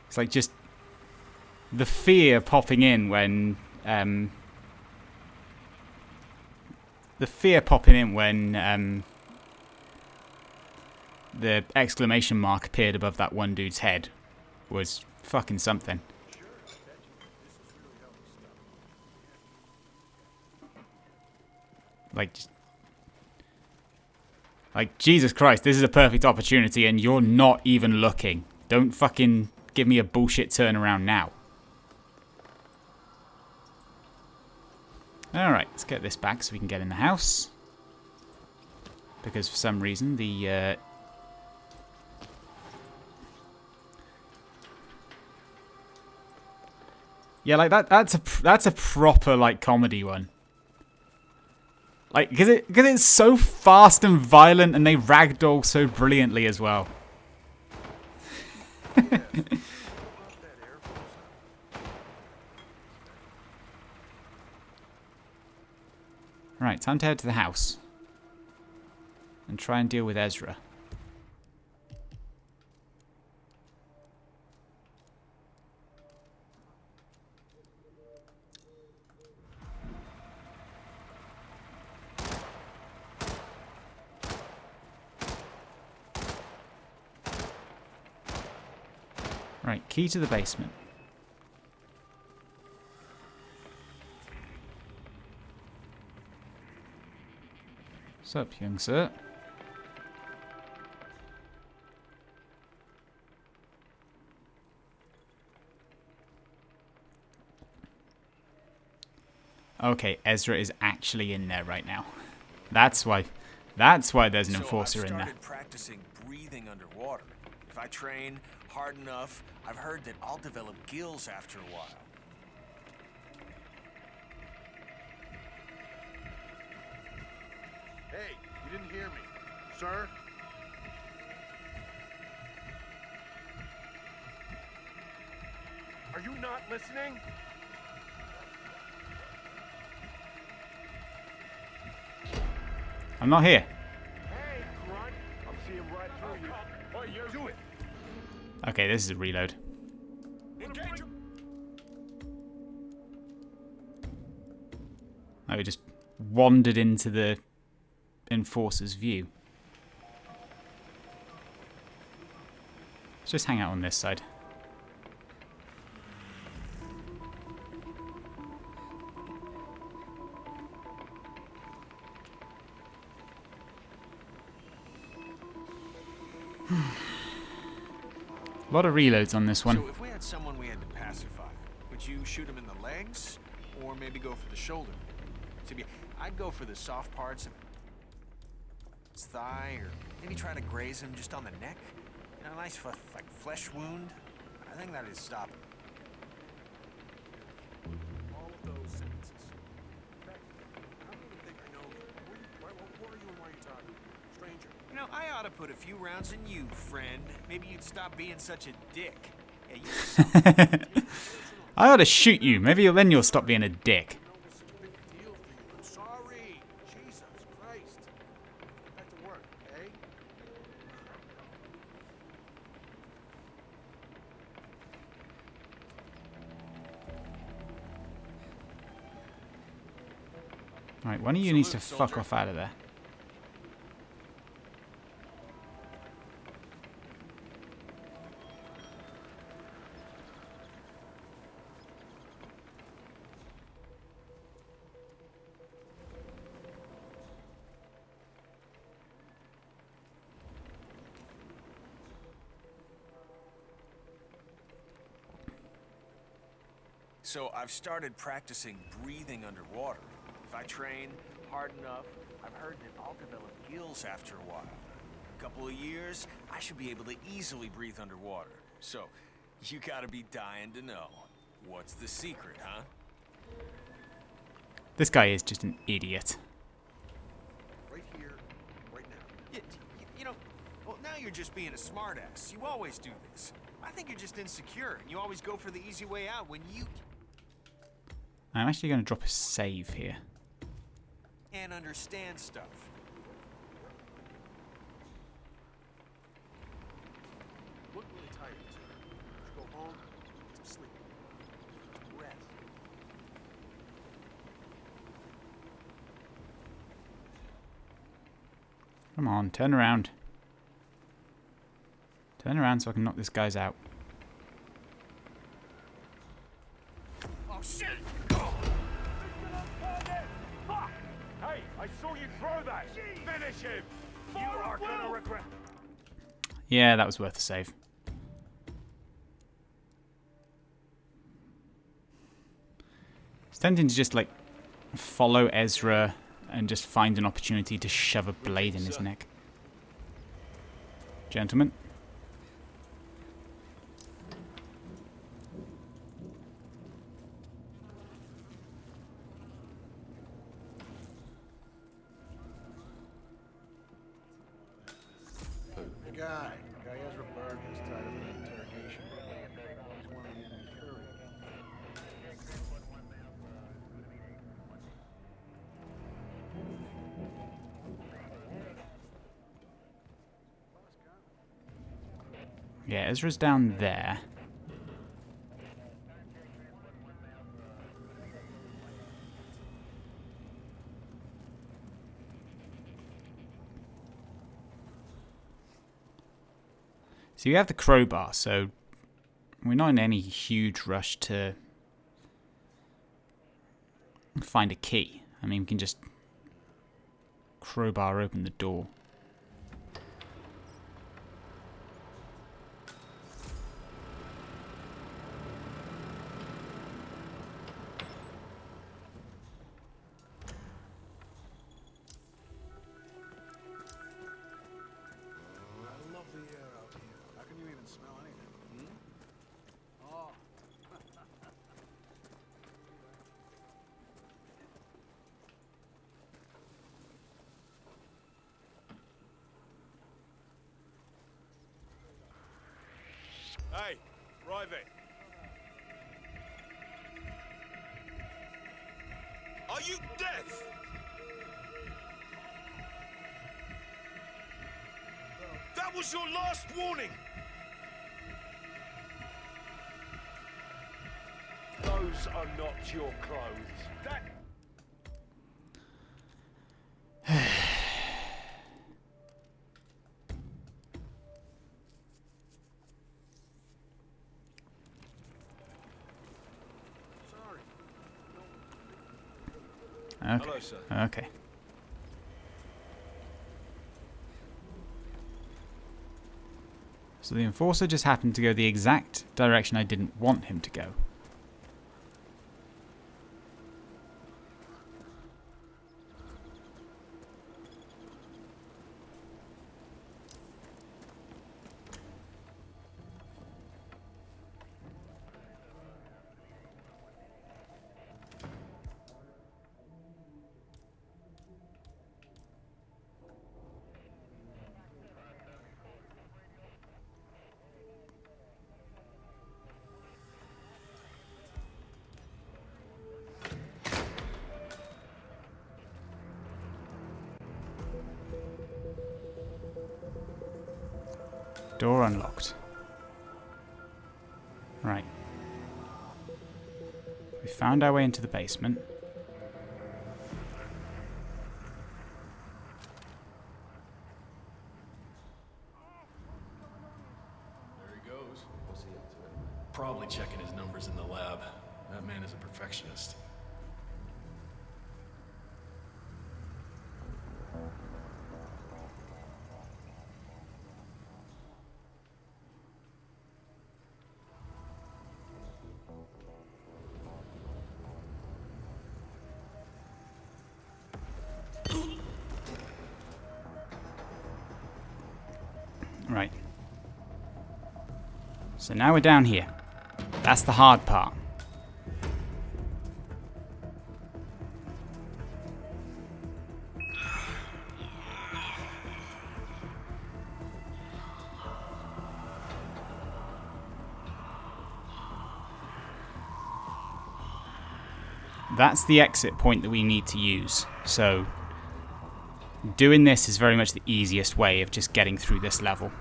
[SPEAKER 1] It's like just the fear popping in when the exclamation mark appeared above that one dude's head was fucking something. Like Jesus Christ, this is a perfect opportunity and you're not even looking. Don't fucking give me a bullshit turnaround now. Alright, let's get this back so we can get in the house. Because for some reason the... yeah, like that's a proper like comedy one. Like, because it's so fast and violent, and they ragdoll so brilliantly as well. Right, time to head to the house. And try and deal with Ezra. Right, key to the basement. What's up, young sir? Okay, Ezra is actually in there right now. That's why there's an enforcer in there.
[SPEAKER 13] I've started practicing breathing underwater. If I train hard enough, I've heard that I'll develop gills after a while.
[SPEAKER 19] Hey, you didn't hear me. Sir?
[SPEAKER 15] Are you not listening?
[SPEAKER 1] I'm not here.
[SPEAKER 15] Hey, grunt. I'm seeing right through you. Oh, you do it.
[SPEAKER 1] Okay, this is a reload.
[SPEAKER 15] Engage.
[SPEAKER 1] Oh, we just wandered into the enforcer's view. Let's just hang out on this side. A lot of reloads on this one.
[SPEAKER 13] So if we had someone we had to pacify, would you shoot him in the legs, or maybe go for the shoulder? See, I'd go for the soft parts of his thigh, or maybe try to graze him just on the neck. You know, a nice like flesh wound. I think that'd stop him.
[SPEAKER 19] All of those sentences. Hey, I don't even think I know you. Who are you and why are you talking? Stranger.
[SPEAKER 13] You know, I ought to put a few rounds in you, friend. Maybe you'd stop being such a dick. Yeah, you
[SPEAKER 1] I ought to shoot you. Maybe then you'll stop being a dick.
[SPEAKER 19] I'm sorry. Jesus Christ. Back to work, eh?
[SPEAKER 1] Right, one of you needs to fuck off out of there.
[SPEAKER 13] So I've started practicing breathing underwater. If I train hard enough, I've heard that I'll develop gills after a while. A couple of years, I should be able to easily breathe underwater. So, you gotta be dying to know. What's the secret, huh?
[SPEAKER 1] This guy is just an idiot.
[SPEAKER 19] Right here, right now.
[SPEAKER 13] You know, well, now you're just being a smartass. You always do this. I think you're just insecure, and you always go for the easy way out when you
[SPEAKER 1] I'm actually going to drop a save here.
[SPEAKER 13] can't understand stuff.
[SPEAKER 19] Look really tired, sir. Just go home, get some sleep. Just rest.
[SPEAKER 1] Come on, turn around. Turn around so I can knock this guy's out.
[SPEAKER 13] Oh, shit!
[SPEAKER 15] Hey, I saw you throw that. Finish him. You are gonna regret.
[SPEAKER 1] Yeah, that was worth a save. It's tempting to just, like, follow Ezra and just find an opportunity to shove a blade in his neck. Gentlemen.
[SPEAKER 19] guy. Guy Ezra Berg was tied up in an interrogation. He's one of the enemy courier.
[SPEAKER 1] Yeah, Ezra's down there. So you have the crowbar, so we're not in any huge rush to find a key. I mean, we can just crowbar open the door.
[SPEAKER 19] I love the air out here. How can you even smell anything? Oh.
[SPEAKER 12] Hey, Private. Are you deaf? That was your last warning.
[SPEAKER 8] Those are not your clothes. That...
[SPEAKER 1] Okay.
[SPEAKER 12] Hello, sir.
[SPEAKER 1] Okay. So the enforcer just happened to go the exact direction I didn't want him to go. Door unlocked. Right. We found our way into the basement.
[SPEAKER 18] There he goes. What's he up to? Probably checking his numbers in the lab. That man is a perfectionist.
[SPEAKER 1] Right. So now we're down here. That's the hard part. That's the exit point that we need to use. So doing this is very much the easiest way of just getting through this level.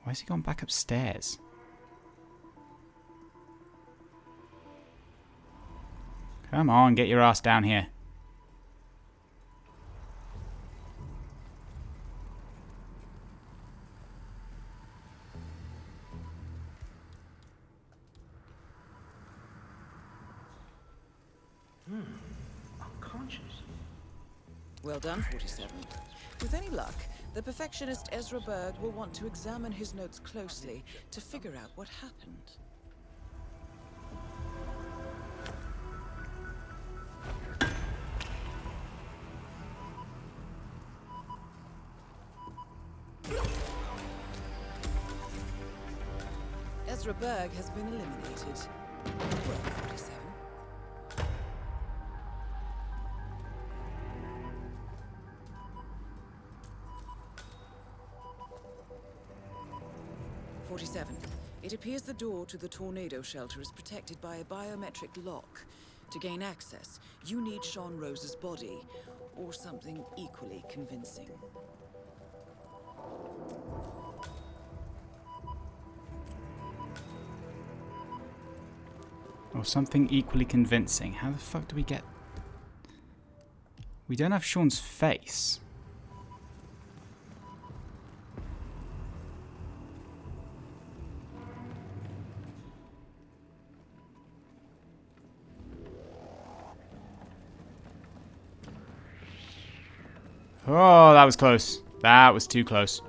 [SPEAKER 1] Why has he gone back upstairs? Come on, get your ass down here.
[SPEAKER 2] Unconscious. Well done, 47. With any luck, the perfectionist Ezra Berg will want to examine his notes closely to figure out what happened. Ezra Berg has been eliminated. Well, 47. It appears the door to the tornado shelter is protected by a biometric lock. To gain access, you need Sean Rose's body, or something equally convincing.
[SPEAKER 1] Or something equally convincing. How the fuck do we get... We don't have Sean's face. Oh, that was close. That was too close.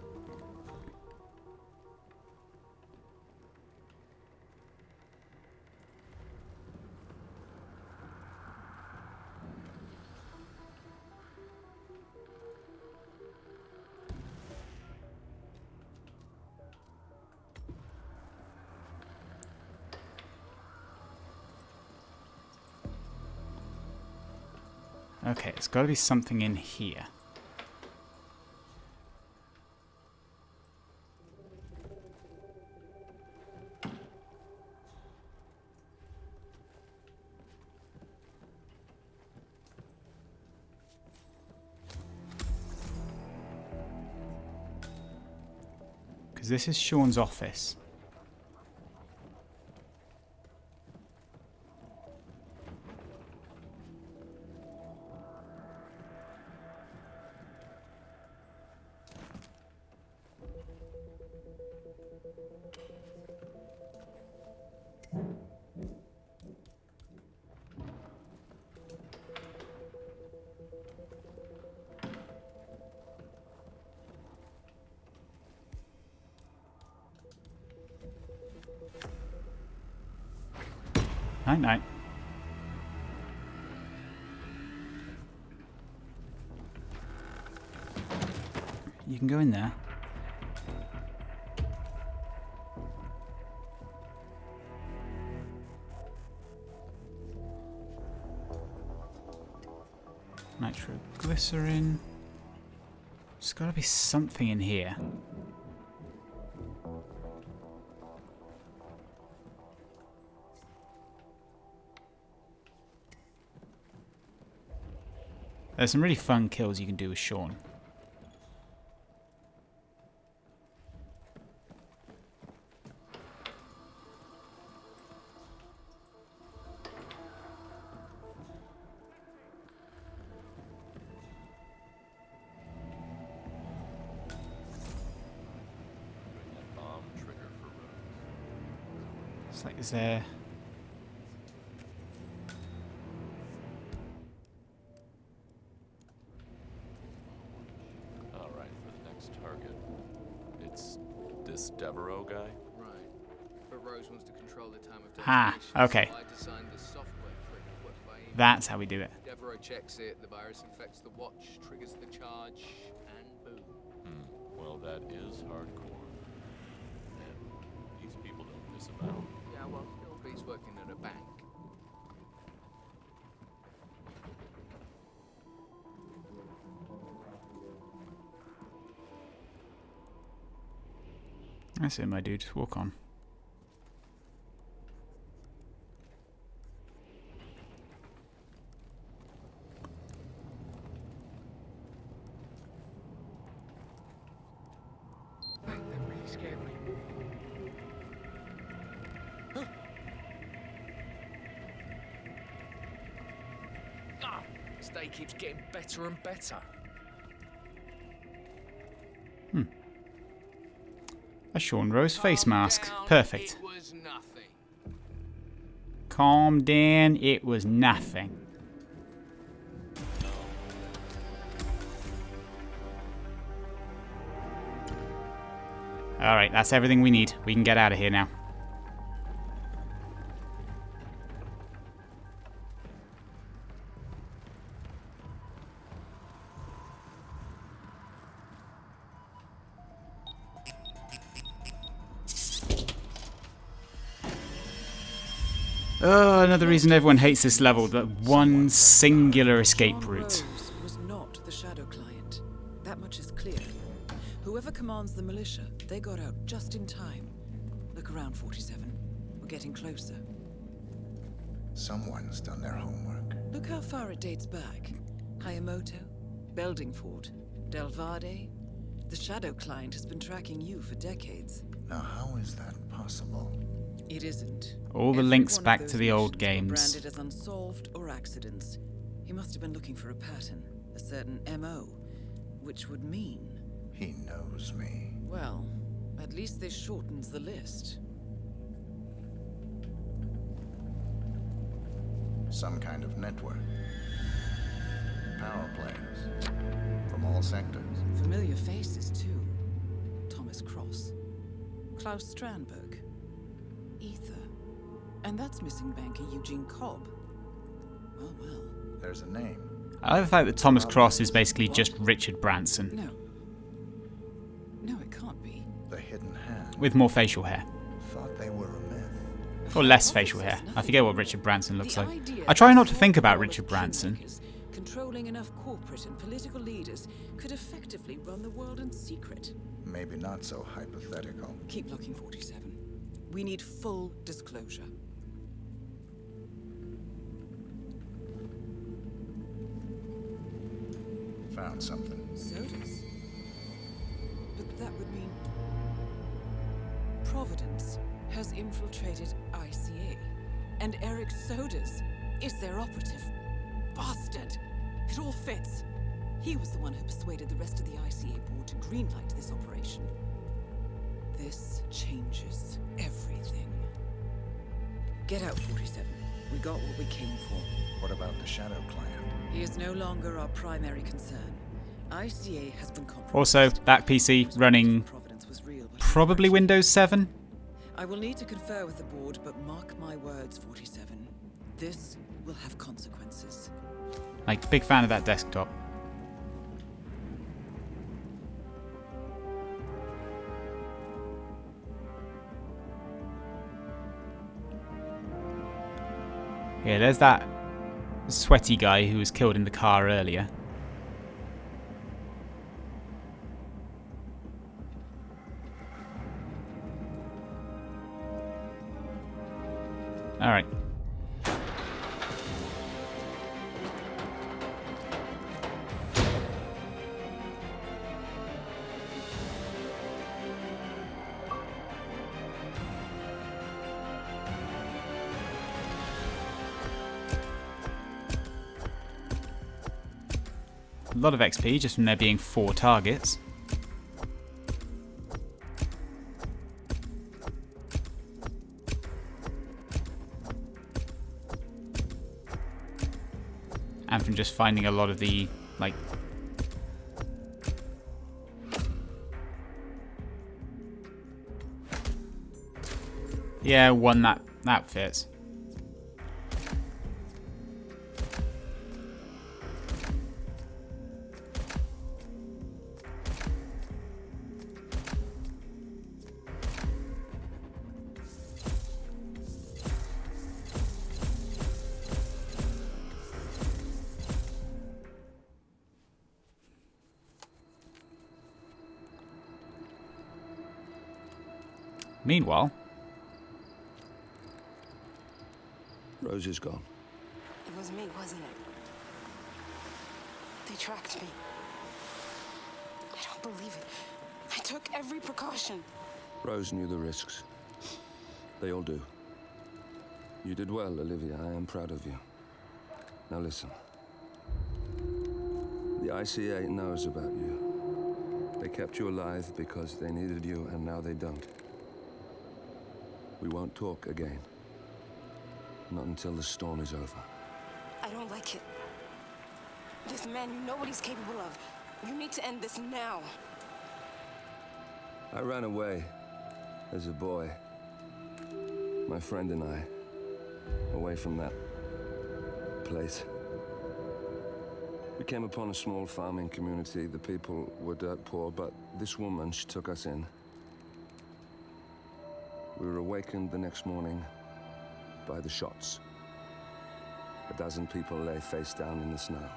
[SPEAKER 1] Okay, there's got to be something in here. Because this is Sean's office. Night night. You can go in there. Nitroglycerin. There's got to be something in here. There's some really fun kills you can do with Sean. It's like, is there...
[SPEAKER 11] Devereaux guy?
[SPEAKER 14] Right. But Rose wants to control the time of
[SPEAKER 1] detonation. Okay.
[SPEAKER 14] So I designed the software for it to work by email.
[SPEAKER 1] That's how we do it.
[SPEAKER 14] Devereaux checks it, the virus infects the watch, triggers the charge, and boom.
[SPEAKER 11] Well, that is hardcore. And these people don't miss about.
[SPEAKER 14] Yeah, well, He's working at a bank.
[SPEAKER 1] That's it, my dude. Walk on.
[SPEAKER 14] That really scared me. Ah, this day keeps getting better and better.
[SPEAKER 1] A Sean Rose face mask. Perfect.
[SPEAKER 14] It was nothing.
[SPEAKER 1] Calm down. It was nothing. Alright, that's everything we need. We can get out of here now. Oh, another reason everyone hates this level, that one singular escape route.
[SPEAKER 2] Rose was not the Shadow Client. That much is clear. Whoever commands the militia, they got out just in time. Look around, 47. We're getting closer.
[SPEAKER 3] Someone's done their homework.
[SPEAKER 2] Look how far it dates back. Hayamoto, Beldingford, Delvade. The Shadow Client has been tracking you for decades.
[SPEAKER 3] Now, how is that possible?
[SPEAKER 2] It isn't.
[SPEAKER 1] All the
[SPEAKER 2] Every
[SPEAKER 1] links
[SPEAKER 2] one of
[SPEAKER 1] back
[SPEAKER 2] those
[SPEAKER 1] to the old
[SPEAKER 2] missions were
[SPEAKER 1] games.
[SPEAKER 2] branded as unsolved or accidents. He must have been looking for a pattern, a certain MO, which would mean...
[SPEAKER 3] He knows me.
[SPEAKER 2] Well, at least this shortens the list.
[SPEAKER 3] Some kind of network. Power players. From all sectors.
[SPEAKER 2] Familiar faces, too. Thomas Cross. Klaus Strandberg. Ether. And that's missing banker Eugene Cobb. Well, well.
[SPEAKER 3] There's a name.
[SPEAKER 1] I like the fact that Thomas Cross is basically just Richard Branson.
[SPEAKER 2] No. No, it can't be.
[SPEAKER 3] The hidden hand.
[SPEAKER 1] With more facial hair.
[SPEAKER 3] Thought they were a myth.
[SPEAKER 1] Or less facial hair. I forget what Richard Branson looks like. I try not to think about Richard Branson.
[SPEAKER 2] Controlling enough corporate and political leaders could effectively run the world in secret.
[SPEAKER 3] Maybe not so hypothetical.
[SPEAKER 2] Keep looking, 47. We need full disclosure.
[SPEAKER 3] Found something.
[SPEAKER 2] Sodas? But that would mean... Providence has infiltrated ICA. And Eric Sodas is their operative. Bastard! It all fits. He was the one who persuaded the rest of the ICA board to greenlight this operation. This changes everything. Get out, 47. We got what we came for.
[SPEAKER 3] What about the Shadow Client?
[SPEAKER 2] He is no longer our primary concern. ICA has been compromised.
[SPEAKER 1] Also, that PC running probably Windows 7.
[SPEAKER 2] I will need to confer with the board, but mark my words, 47. This will have consequences.
[SPEAKER 1] Like, big fan of that desktop. Yeah, there's that sweaty guy who was killed in the car earlier. All right. A lot of XP just from there being 4 targets. And from just finding a lot of the, like... Yeah, one that fits. Meanwhile...
[SPEAKER 5] Rose is gone.
[SPEAKER 20] It was me, wasn't it? They tracked me. I don't believe it. I took every precaution.
[SPEAKER 5] Rose knew the risks. They all do. You did well, Olivia. I am proud of you. Now listen. The ICA knows about you. They kept you alive because they needed you, and now they don't. We won't talk again. Not until the storm is over.
[SPEAKER 20] I don't like it. This man you know what he's capable of. You need to end this now.
[SPEAKER 5] I ran away as a boy. My friend and I. Away from that place. We came upon a small farming community. The people were dirt poor, but this woman, she took us in. We were awakened the next morning by the shots. A dozen people lay face down in the snow.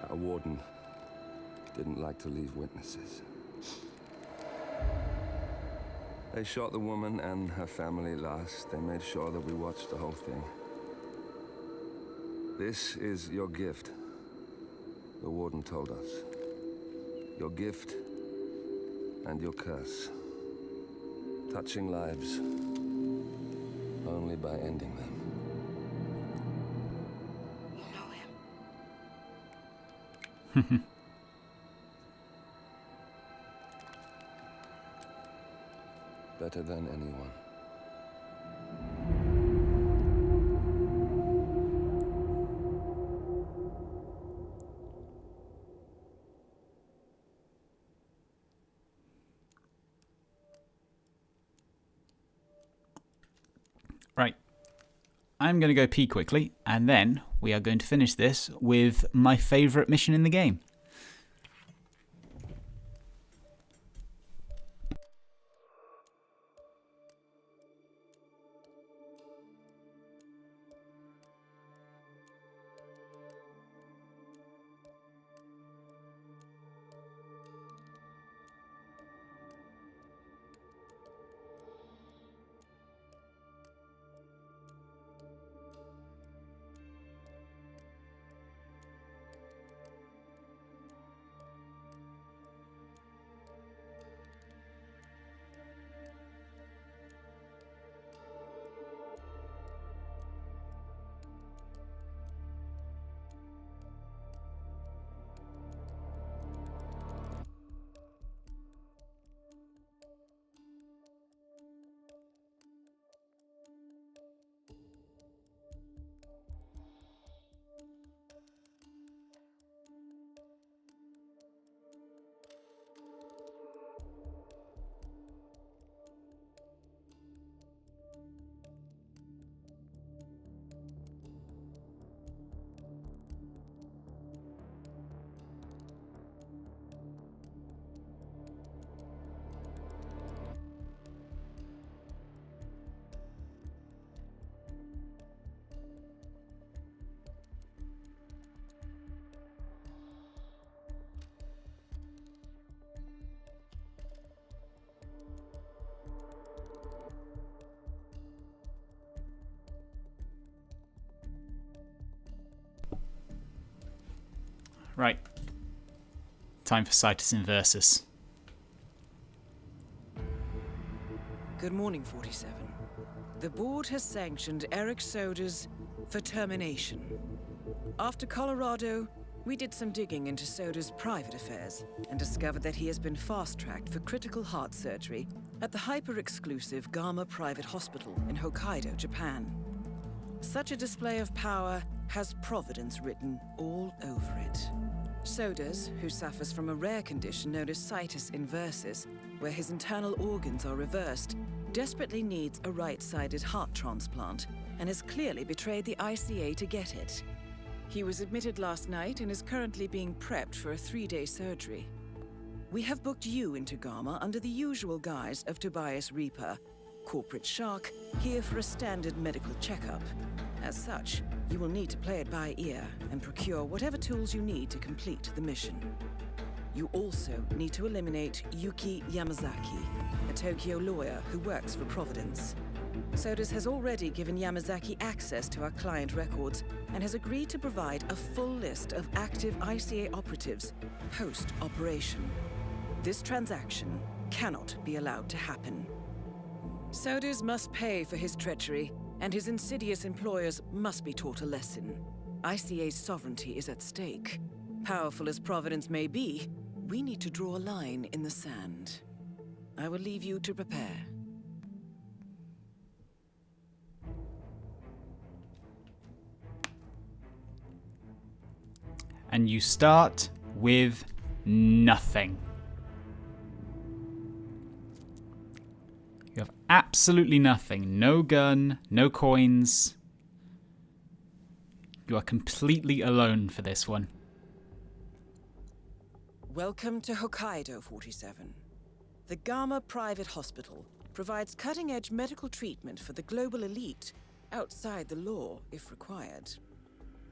[SPEAKER 5] Our warden didn't like to leave witnesses. They shot the woman and her family last. They made sure that we watched the whole thing. This is your gift, the warden told us. Your gift and your curse. Touching lives only by ending them.
[SPEAKER 20] You know him.
[SPEAKER 5] Better than anyone.
[SPEAKER 1] Right. I'm going to go pee quickly, and then we are going to finish this with my favourite mission in the game. Right. Time for Citus Inversus.
[SPEAKER 2] Good morning, 47. The board has sanctioned Eric Soda's for termination. After Colorado, we did some digging into Soda's private affairs and discovered that he has been fast-tracked for critical heart surgery at the hyper-exclusive Gama Private Hospital in Hokkaido, Japan. Such a display of power has Providence written all over it. Sodas, who suffers from a rare condition known as Citus Inversus, where his internal organs are reversed, desperately needs a right-sided heart transplant and has clearly betrayed the ICA to get it. He was admitted last night and is currently being prepped for a 3-day surgery. We have booked you into Gama under the usual guise of Tobias Reaper, corporate shark, here for a standard medical checkup. As such, you will need to play it by ear and procure whatever tools you need to complete the mission. You also need to eliminate Yuki Yamazaki, a Tokyo lawyer who works for Providence. Sodas has already given Yamazaki access to our client records and has agreed to provide a full list of active ICA operatives post-operation. This transaction cannot be allowed to happen. Sodas must pay for his treachery, and his insidious employers must be taught a lesson. ICA's sovereignty is at stake. Powerful as Providence may be, we need to draw a line in the sand. I will leave you to prepare.
[SPEAKER 1] And you start with nothing. You have absolutely nothing. No gun, no coins. You are completely alone for this one.
[SPEAKER 2] Welcome to Hokkaido, 47. The Gama Private Hospital provides cutting-edge medical treatment for the global elite, outside the law if required.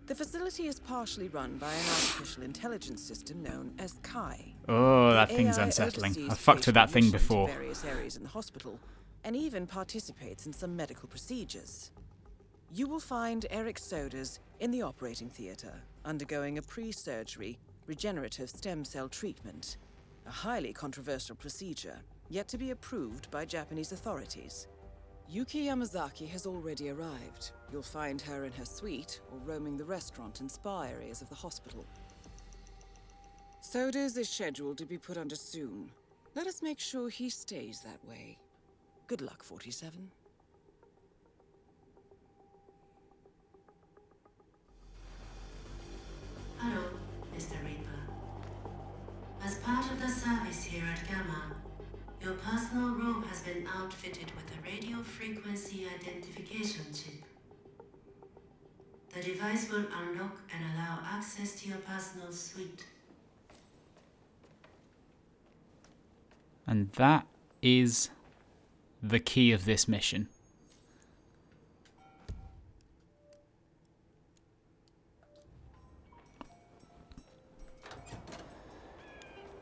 [SPEAKER 2] The facility is partially run by an artificial intelligence system known as Kai.
[SPEAKER 1] Oh,
[SPEAKER 2] The
[SPEAKER 1] that thing's
[SPEAKER 2] AI
[SPEAKER 1] unsettling.
[SPEAKER 2] oversees
[SPEAKER 1] I fucked with that thing
[SPEAKER 2] patient admission to
[SPEAKER 1] before.
[SPEAKER 2] various areas in the hospital, and even participates in some medical procedures. You will find Eric Soders in the operating theater, undergoing a pre-surgery regenerative stem cell treatment. A highly controversial procedure, yet to be approved by Japanese authorities. Yuki Yamazaki has already arrived. You'll find her in her suite or roaming the restaurant and spa areas of the hospital. Soders is scheduled to be put under soon. Let us make sure he stays that way. Good luck, 47.
[SPEAKER 7] Hello, Mr. Reaper. As part of the service here at Gamma, your personal room has been outfitted with a radio frequency identification chip. The device will unlock and allow access to your personal suite.
[SPEAKER 1] And that is the key of this mission.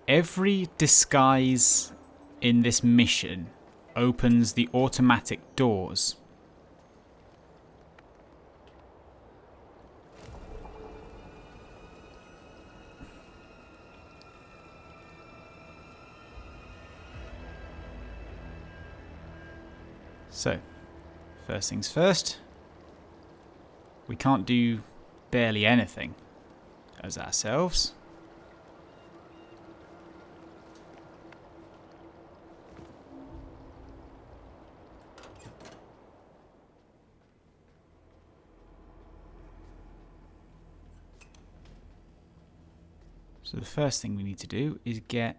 [SPEAKER 1] Every disguise in this mission opens the automatic doors. So, first things first, we can't do barely anything as ourselves. So the first thing we need to do is get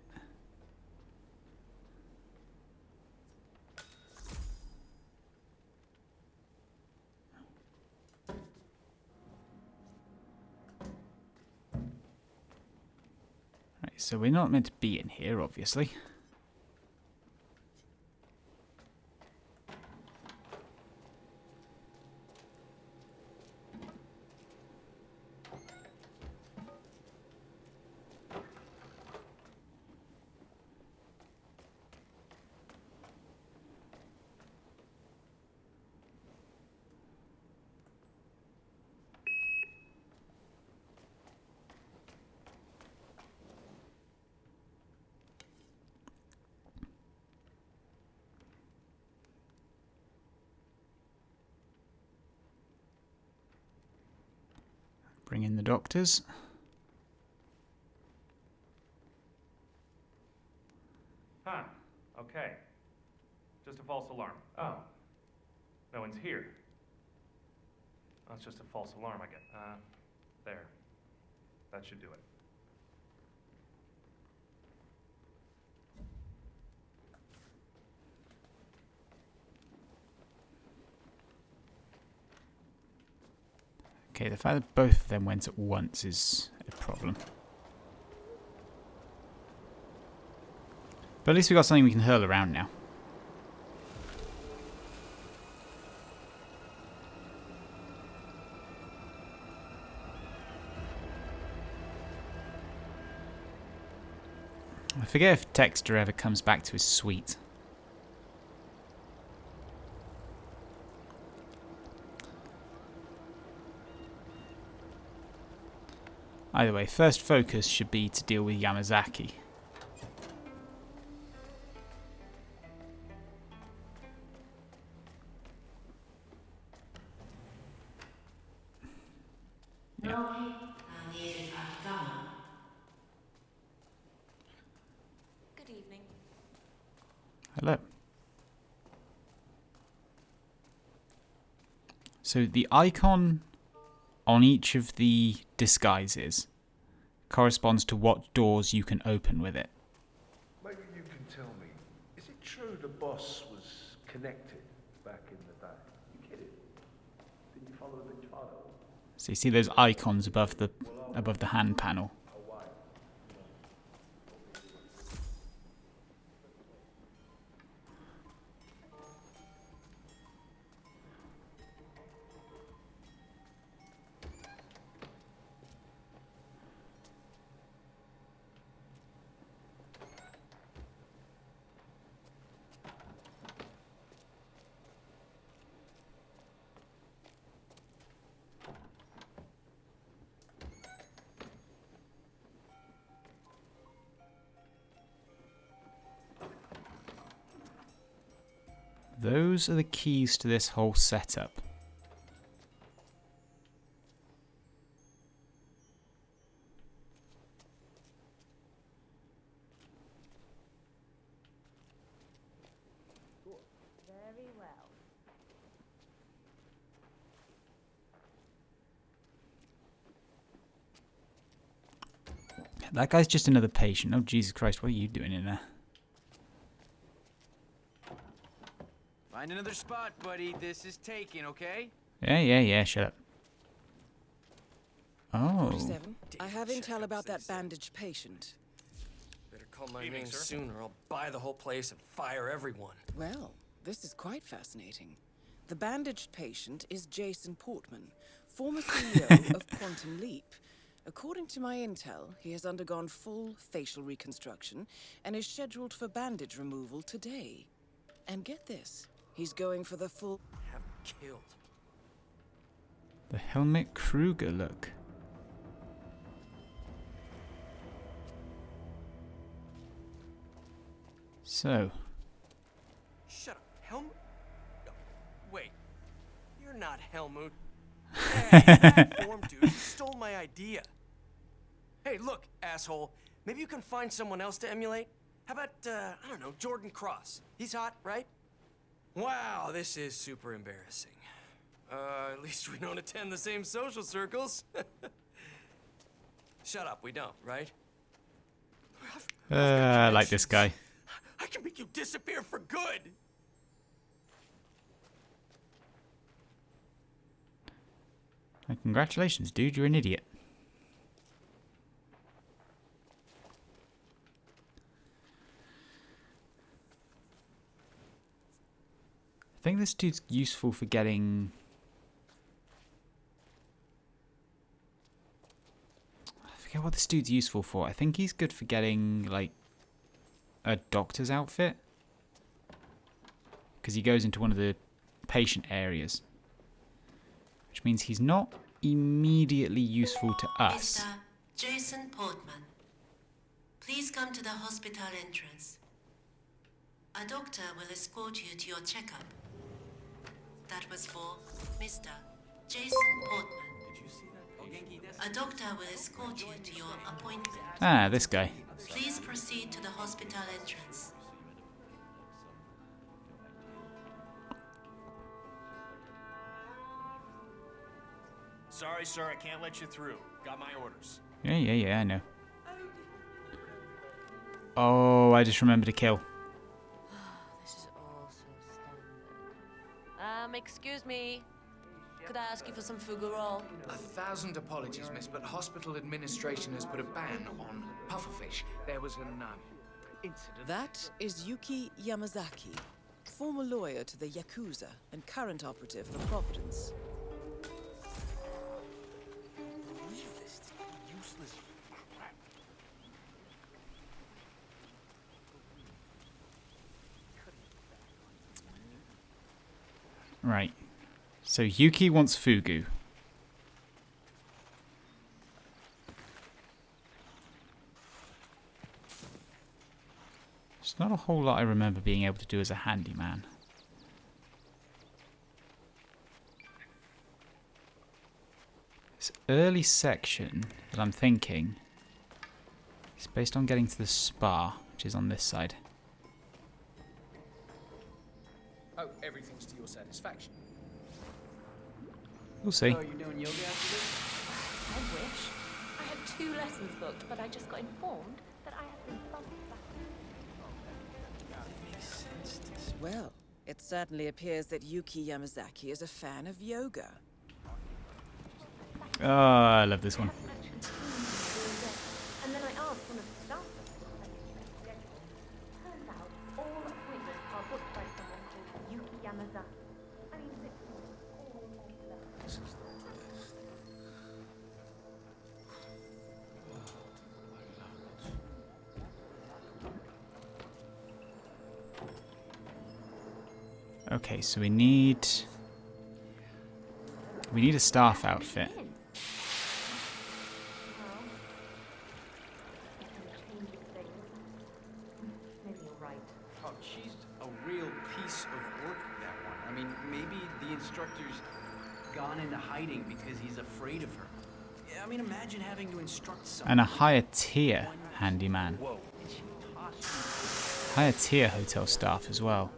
[SPEAKER 1] so we're not meant to be in here, obviously. Bring in the doctors.
[SPEAKER 12] Huh. Okay. Just a false alarm. Oh. No one's here. Well, it's just a false alarm, I guess. There. That should do it.
[SPEAKER 1] Okay, the fact that both of them went at once is a problem. But at least we got something we can hurl around now. I forget if Dexter ever comes back to his suite. Either way, first focus should be to deal with Yamazaki.
[SPEAKER 20] Good evening.
[SPEAKER 1] Hello. So the icon on each of the disguises corresponds to what doors you can open with it.
[SPEAKER 4] Maybe you can tell me, is it true the boss was connected back in the day? You kidding? Did you follow the child?
[SPEAKER 1] So you see those icons above the hand panel. those are the keys to this whole setup.
[SPEAKER 6] Very well.
[SPEAKER 1] That guy's just another patient. Oh, Jesus Christ, what are you doing in there?
[SPEAKER 9] Find another spot, buddy. This is taken, okay?
[SPEAKER 1] Yeah, shut up. Oh.
[SPEAKER 2] 47. I have intel about that bandaged patient.
[SPEAKER 16] Better call my name soon or I'll buy the whole place and fire everyone.
[SPEAKER 2] Well, this is quite fascinating. The bandaged patient is Jason Portman, former CEO of Quantum Leap. According to my intel, he has undergone full facial reconstruction and is scheduled for bandage removal today. And get this, he's going for the full...
[SPEAKER 16] Have killed.
[SPEAKER 1] The Helmut Kruger look. So.
[SPEAKER 16] Shut up, Helmut? No, wait, you're not Helmut. Hey, form, dude, you stole my idea. Hey, look, asshole. Maybe you can find someone else to emulate? How about, I don't know, Jordan Cross? He's hot, right? Wow, this is super embarrassing. At least we don't attend the same social circles. Shut up, we don't, right?
[SPEAKER 1] I like this guy.
[SPEAKER 16] I can make you disappear for good!
[SPEAKER 1] Congratulations, dude, you're an idiot. I think this dude's useful for getting... I forget what this dude's useful for. I think he's good for getting, like, a doctor's outfit. Because he goes into one of the patient areas. Which means he's not immediately useful to us.
[SPEAKER 7] Mr. Jason Portman, please come to the hospital entrance. A doctor will escort you to your checkup. That was for Mr. Jason Portman. A doctor will escort you to your appointment.
[SPEAKER 1] Ah, this guy.
[SPEAKER 7] Please proceed to the hospital entrance.
[SPEAKER 23] Sorry, sir, I can't let you through. Got my orders.
[SPEAKER 1] Yeah, I know. Oh, I just remembered to kill.
[SPEAKER 6] This is all so standard. Excuse me. Could I ask you for some fugu
[SPEAKER 14] 1,000 apologies, miss, but hospital administration has put a ban on pufferfish.
[SPEAKER 9] There was an incident.
[SPEAKER 2] That is Yuki Yamazaki, former lawyer to the Yakuza and current operative for Providence.
[SPEAKER 4] Useless crap.
[SPEAKER 1] Right. So Yuki wants fugu. There's not a whole lot I remember being able to do as a handyman. This early section that I'm thinking is based on getting to the spa, which is on this side.
[SPEAKER 9] Oh, everything's to your satisfaction.
[SPEAKER 1] We'll see.
[SPEAKER 9] Oh, you're doing yoga after this?
[SPEAKER 20] I wish. I had 2 lessons booked, but I just got informed that I have been bumped back.
[SPEAKER 2] Well, it certainly appears that Yuki Yamazaki is a fan of yoga.
[SPEAKER 1] Oh, I love this one.
[SPEAKER 20] And then I asked one of the staff members if I could check schedule. Turns out all appointments are booked by someone called Yuki Yamazaki. I mean, this is all clever.
[SPEAKER 14] This is the best.
[SPEAKER 1] Okay, so we need a staff outfit.
[SPEAKER 9] Oh, she's a real piece of work mean, maybe the instructor's gone into hiding because he's afraid of her. Yeah, I mean, imagine having to instruct someone.
[SPEAKER 1] And a higher tier handyman.
[SPEAKER 9] Whoa.
[SPEAKER 1] Higher tier hotel staff as well.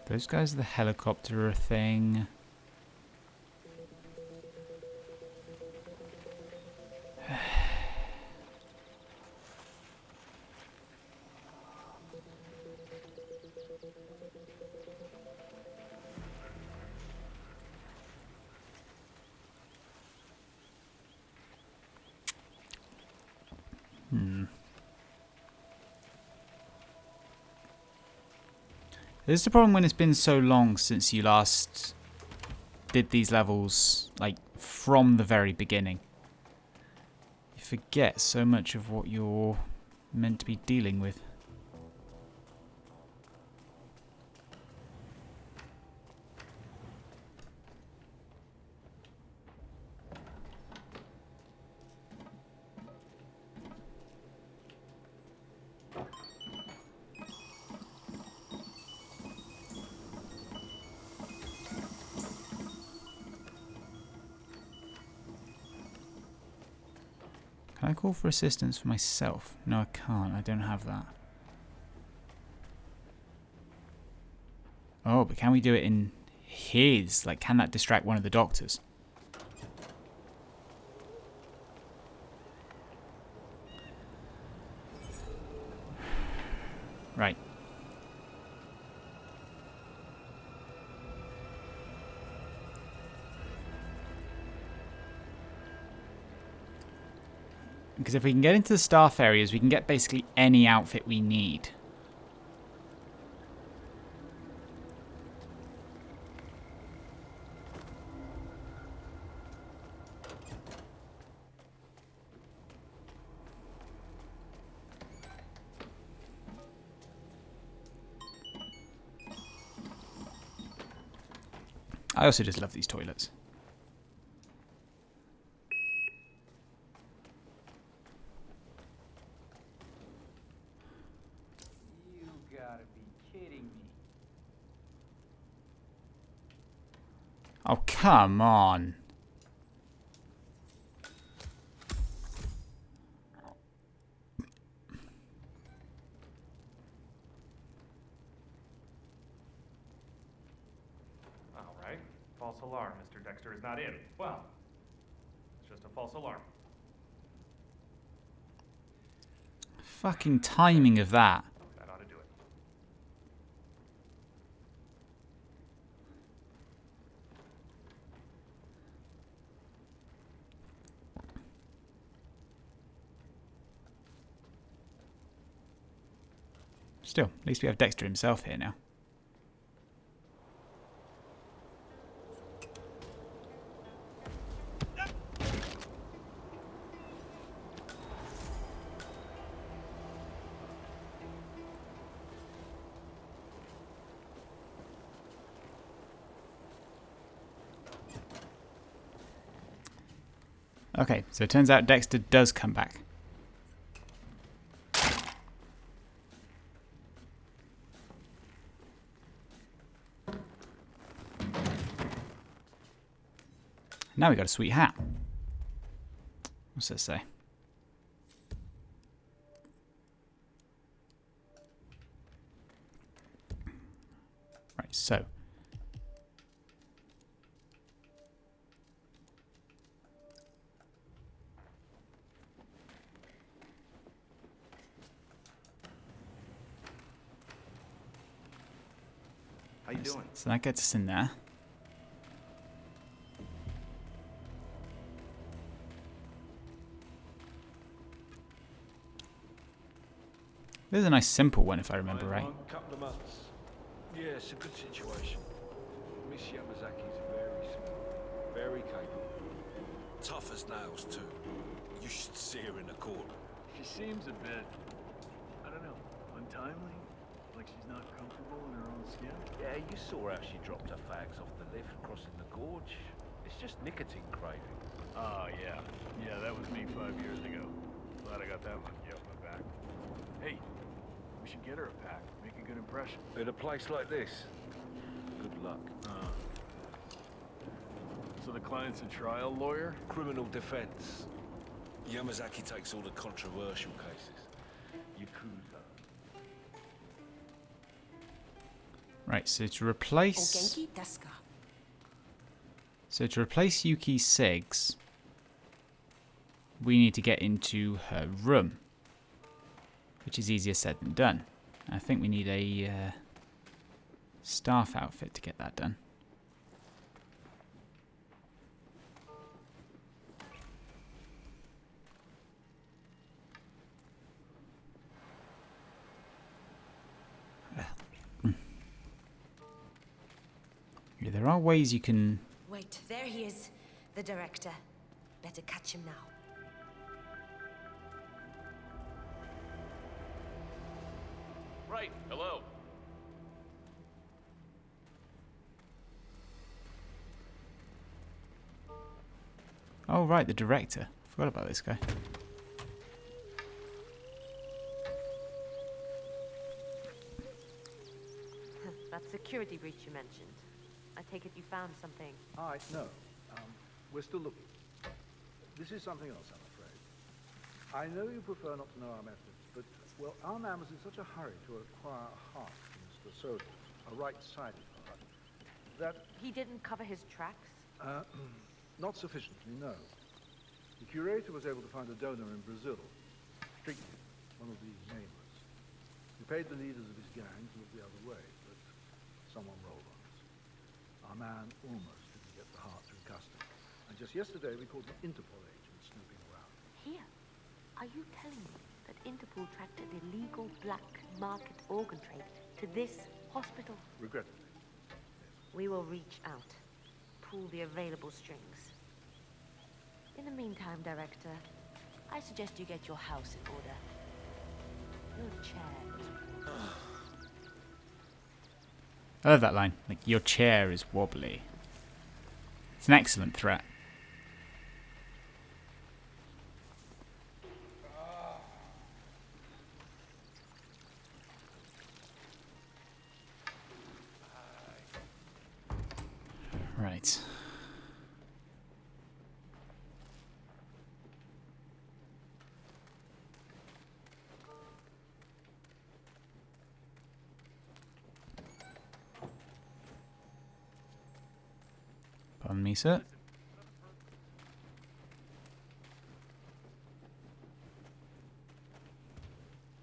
[SPEAKER 1] Those guys are the helicopter thing. This is the problem when it's been so long since you last did these levels, like, from the very beginning. You forget so much of what you're meant to be dealing with. Can I call for assistance for myself? No, I can't. I don't have that. Oh, but can we do it in his? Like, can that distract one of the doctors? Right. Because if we can get into the staff areas, we can get basically any outfit we need. I also just love these toilets. Oh, come on.
[SPEAKER 15] All right. False alarm. Mr. Dexter is not in. Well, it's just a false alarm.
[SPEAKER 1] Fucking timing of that.
[SPEAKER 15] That ought to do it.
[SPEAKER 1] Still, at least we have Dexter himself here now. Okay, so it turns out Dexter does come back. Now we got a sweet hat. What's this say? Right, so.
[SPEAKER 8] you doing?
[SPEAKER 1] So that gets us in there. This is a nice simple one if I remember right.
[SPEAKER 4] Couple of months. Yeah, it's a good situation. Miss Yamazaki's very smart, very capable.
[SPEAKER 13] Tough as nails, too. You should see her in the court.
[SPEAKER 18] She seems a bit, I don't know, untimely? Like she's not comfortable in her own skin?
[SPEAKER 12] Yeah, you saw how she dropped her fags off the lift crossing the gorge. It's just nicotine craving.
[SPEAKER 18] Oh, yeah. Yeah, that was me 5 years ago. Glad I got that monkey off my back. Hey, we should get her a pack. Make a good impression.
[SPEAKER 12] In a place like this, good luck.
[SPEAKER 18] So the client's a trial lawyer?
[SPEAKER 12] Criminal defense.
[SPEAKER 13] Yamazaki takes all the controversial cases.
[SPEAKER 12] Yakuza.
[SPEAKER 1] Right, so to replace... So to replace Yuki's SIGs, we need to get into her room, which is easier said than done. I think we need a staff outfit to get that done. Yeah, there are ways you can...
[SPEAKER 7] Wait, there he is. The director. Better catch him now.
[SPEAKER 11] Right, hello.
[SPEAKER 1] Oh, right, the director. Forgot about this guy.
[SPEAKER 20] That security breach you mentioned. I take it you found something.
[SPEAKER 4] No. We're still looking. This is something else, I'm afraid. I know you prefer not to know our methods, but, well, our man was in such a hurry to acquire a heart from Mr. Soldiers, a right-sided heart, that...
[SPEAKER 20] He didn't cover his tracks?
[SPEAKER 4] Not sufficiently, no. The curator was able to find a donor in Brazil, Streetman, one of the nameless. We paid the leaders of his gang to look the other way, but someone rolled on us. Our man almost didn't get the heart through customs. And just yesterday, we caught an Interpol agent snooping around.
[SPEAKER 20] Here? Are you telling me that Interpol tracked an illegal black market organ trade to this hospital?
[SPEAKER 4] Regrettably.
[SPEAKER 20] We will reach out, pull the available strings. In the meantime, Director, I suggest you get your house in order. Your chair is...
[SPEAKER 1] I love that line. Like, your chair is wobbly. It's an excellent threat. Right. Pardon me, sir.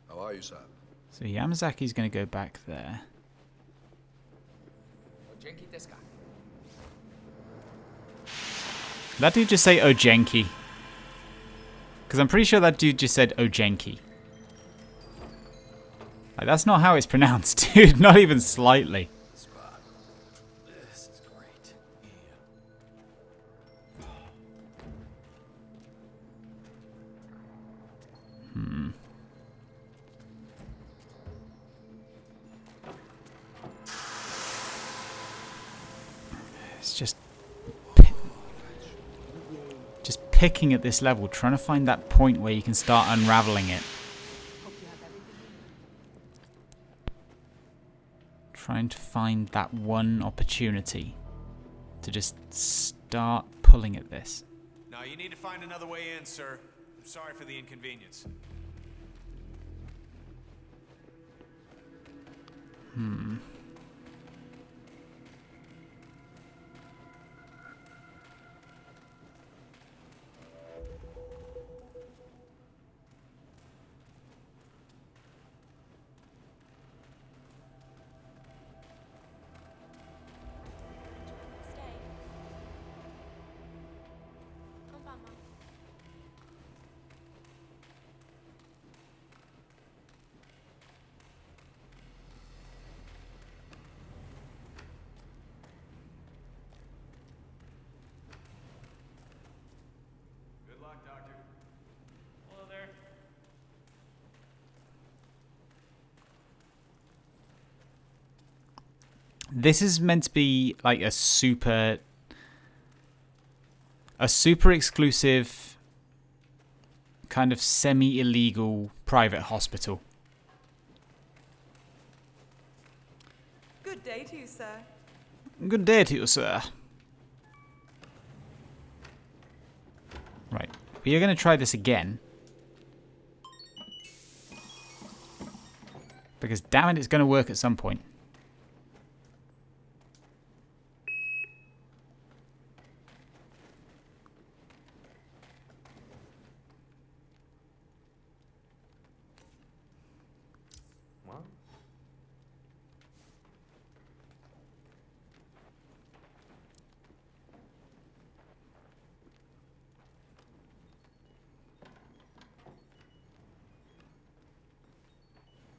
[SPEAKER 13] How are you, sir?
[SPEAKER 1] So Yamazaki's going to go back there. That dude just say Ojenki? Because I'm pretty sure that dude just said Ojenki. Like, that's not how it's pronounced, dude. Not even slightly.
[SPEAKER 5] This is great.
[SPEAKER 1] It's just picking at this level, trying to find that point where you can start unraveling it. Trying to find that one opportunity to just start pulling at this.
[SPEAKER 16] No, you need to find another way in, sir. I'm sorry for the inconvenience.
[SPEAKER 1] This is meant to be like a super exclusive kind of semi-illegal private hospital.
[SPEAKER 10] Good day to you, sir.
[SPEAKER 1] Good day to you, sir. Right, we are going to try this again. Because damn it, it's going to work at some point.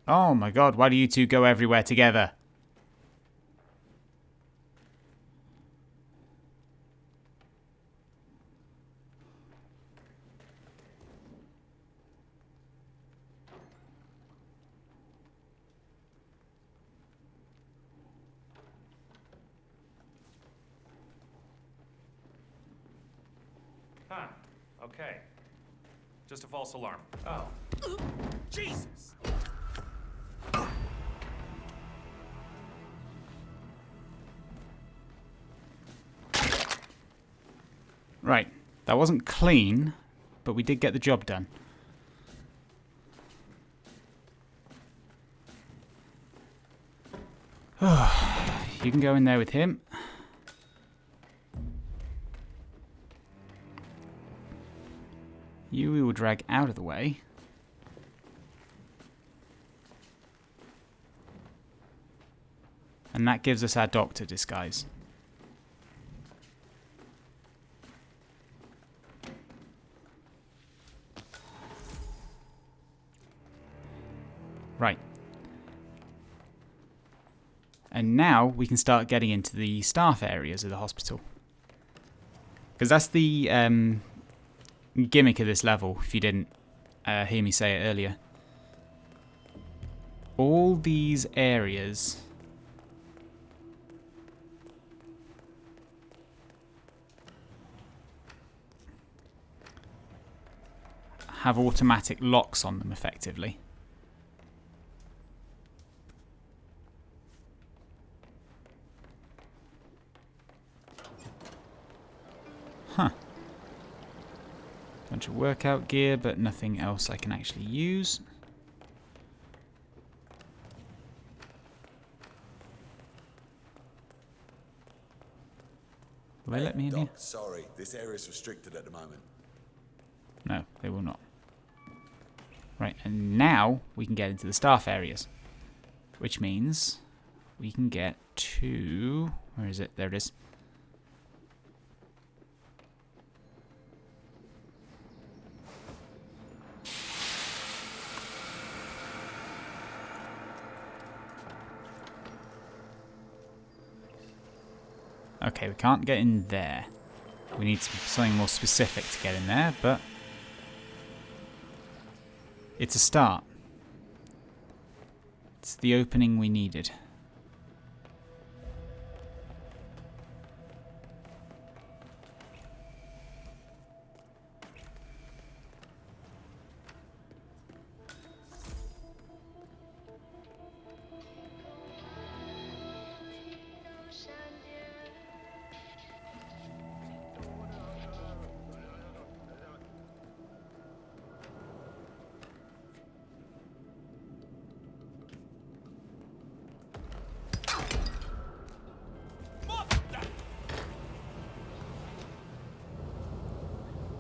[SPEAKER 1] Oh my god, why do you two go everywhere together?
[SPEAKER 15] Huh. Okay. Just a false alarm. Oh. Jesus!
[SPEAKER 1] Right, that wasn't clean, but we did get the job done. You can go in there with him. You we will drag out of the way. And that gives us our doctor disguise. Right. And now we can start getting into the staff areas of the hospital. Because that's the gimmick of this level, if you didn't hear me say it earlier. All these areas have automatic locks on them, effectively. Huh. Bunch of workout gear, but nothing else I can actually use. Will they let me in here?
[SPEAKER 17] Sorry, this area is restricted at the moment.
[SPEAKER 1] No, they will not. Right, and now we can get into the staff areas. Which means we can get to... Where is it? There it is. Okay, we can't get in there. We need something more specific to get in there, but it's a start. It's the opening we needed.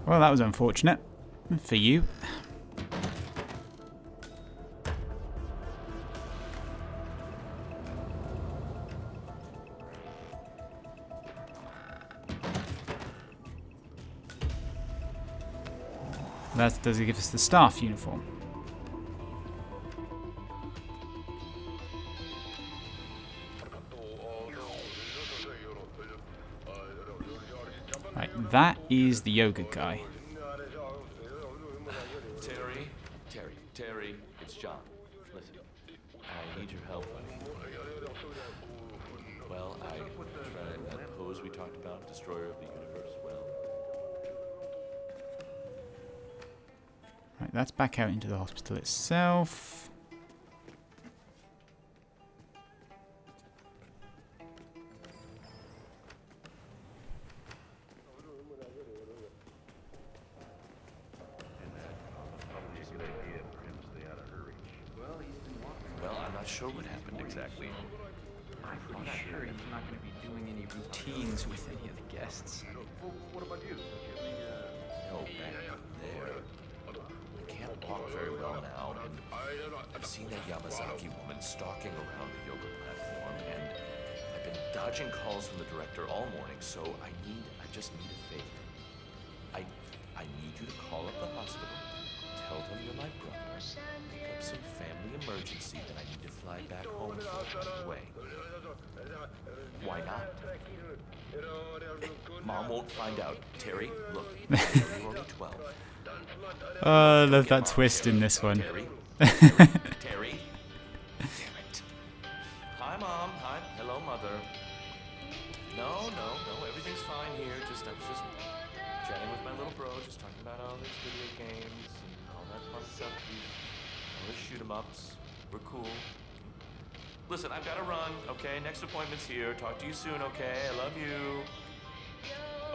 [SPEAKER 1] Well, that was unfortunate. For you. That does give us the staff uniform. Right, that is the yoga guy.
[SPEAKER 11] Terry, it's John. Listen, I need your help, buddy. Well, I tried that pose we talked about, Destroyer of the Universe. Well,
[SPEAKER 1] Right, that's back out into the hospital itself.
[SPEAKER 11] well, I'm not sure what happened exactly.
[SPEAKER 9] I'm pretty sure he's not going to be doing any routines with any of the guests.
[SPEAKER 4] What about you?
[SPEAKER 11] No, back there. I can't walk very well now, and I've seen that Yamazaki woman stalking around the yoga platform, and I've been dodging calls from the director all morning, so I just need a favor. I need you to call up the hospital, tell them you're my brother, make up some family emergency that I need to fly back home for right away. Why not? Mom won't find out. Terry, look, you're only 12.
[SPEAKER 1] Oh, I love that twist in this one.
[SPEAKER 11] Terry? Terry? Damn it. Hi, Mom. Hi. Hello, Mother. No, everything's fine here. I was just chatting with my little bro, just talking about all these video games and all that fun stuff. All the shoot 'em ups. We're cool. Listen, I've got to run, okay? Next appointment's here. Talk to you soon, okay? I love you.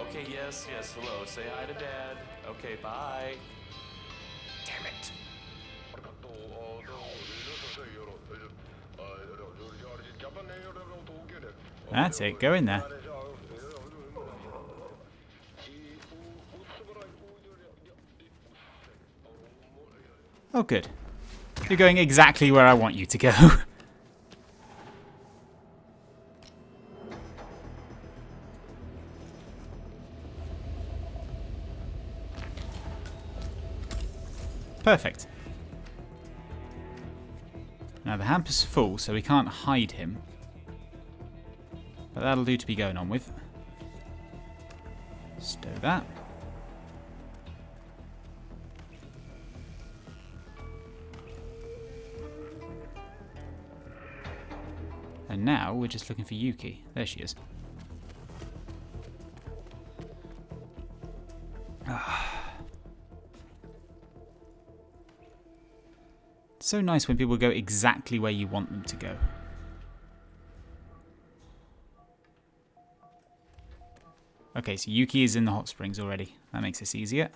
[SPEAKER 11] Okay, yes, hello. Say hi to Dad. Okay, bye. Damn it.
[SPEAKER 1] That's it, go in there. Oh, good. You're going exactly where I want you to go. Perfect. Now the hamper's full, so we can't hide him. But that'll do to be going on with. Stow that. And now we're just looking for Yuki. There she is. It's so nice when people go exactly where you want them to go. Okay, so Yuki is in the hot springs already. That makes this easier.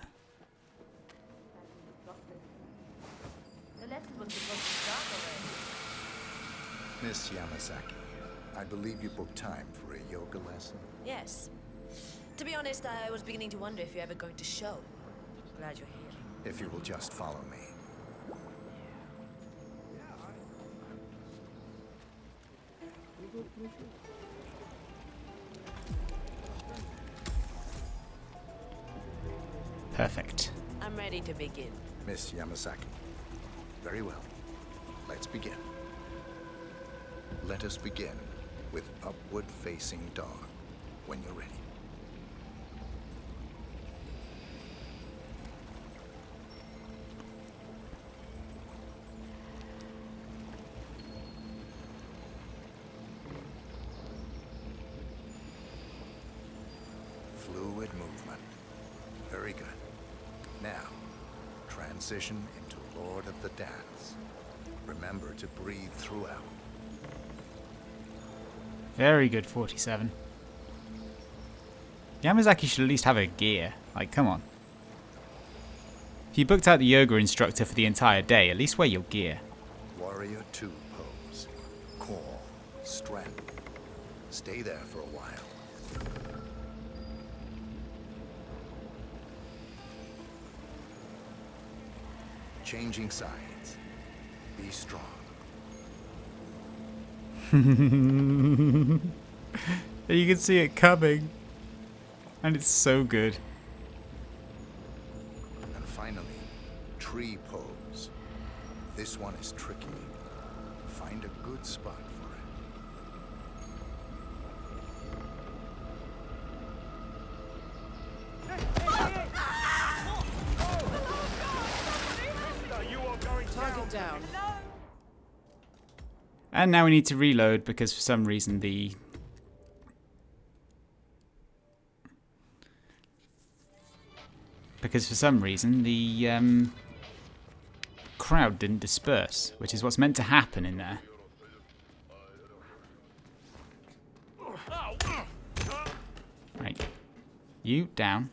[SPEAKER 3] Miss Yamazaki, I believe you booked time for a yoga lesson.
[SPEAKER 10] Yes. To be honest, I was beginning to wonder if you're ever going to show. Glad you're here.
[SPEAKER 3] If you will just follow me.
[SPEAKER 1] Perfect.
[SPEAKER 10] I'm ready to begin.
[SPEAKER 3] Miss Yamazaki. Very well. Let's begin. Let us begin with Upward Facing Dog when you're ready. Fluid movement. Very good. Now, transition into Lord of the Dance. Remember to breathe throughout.
[SPEAKER 1] Very good, 47. Yamazaki should at least have a gear. Like, come on. If you booked out the yoga instructor for the entire day, at least wear your gear.
[SPEAKER 3] Warrior 2 pose. Core. Strength. Stay there for a while. Changing sides. Be strong.
[SPEAKER 1] You can see it coming. And it's so good.
[SPEAKER 3] And finally, tree pose. This one is tricky. Find a good spot for
[SPEAKER 2] Target down.
[SPEAKER 1] And now we need to reload because for some reason the because for some reason the crowd didn't disperse, which is what's meant to happen in there. Right. You, down.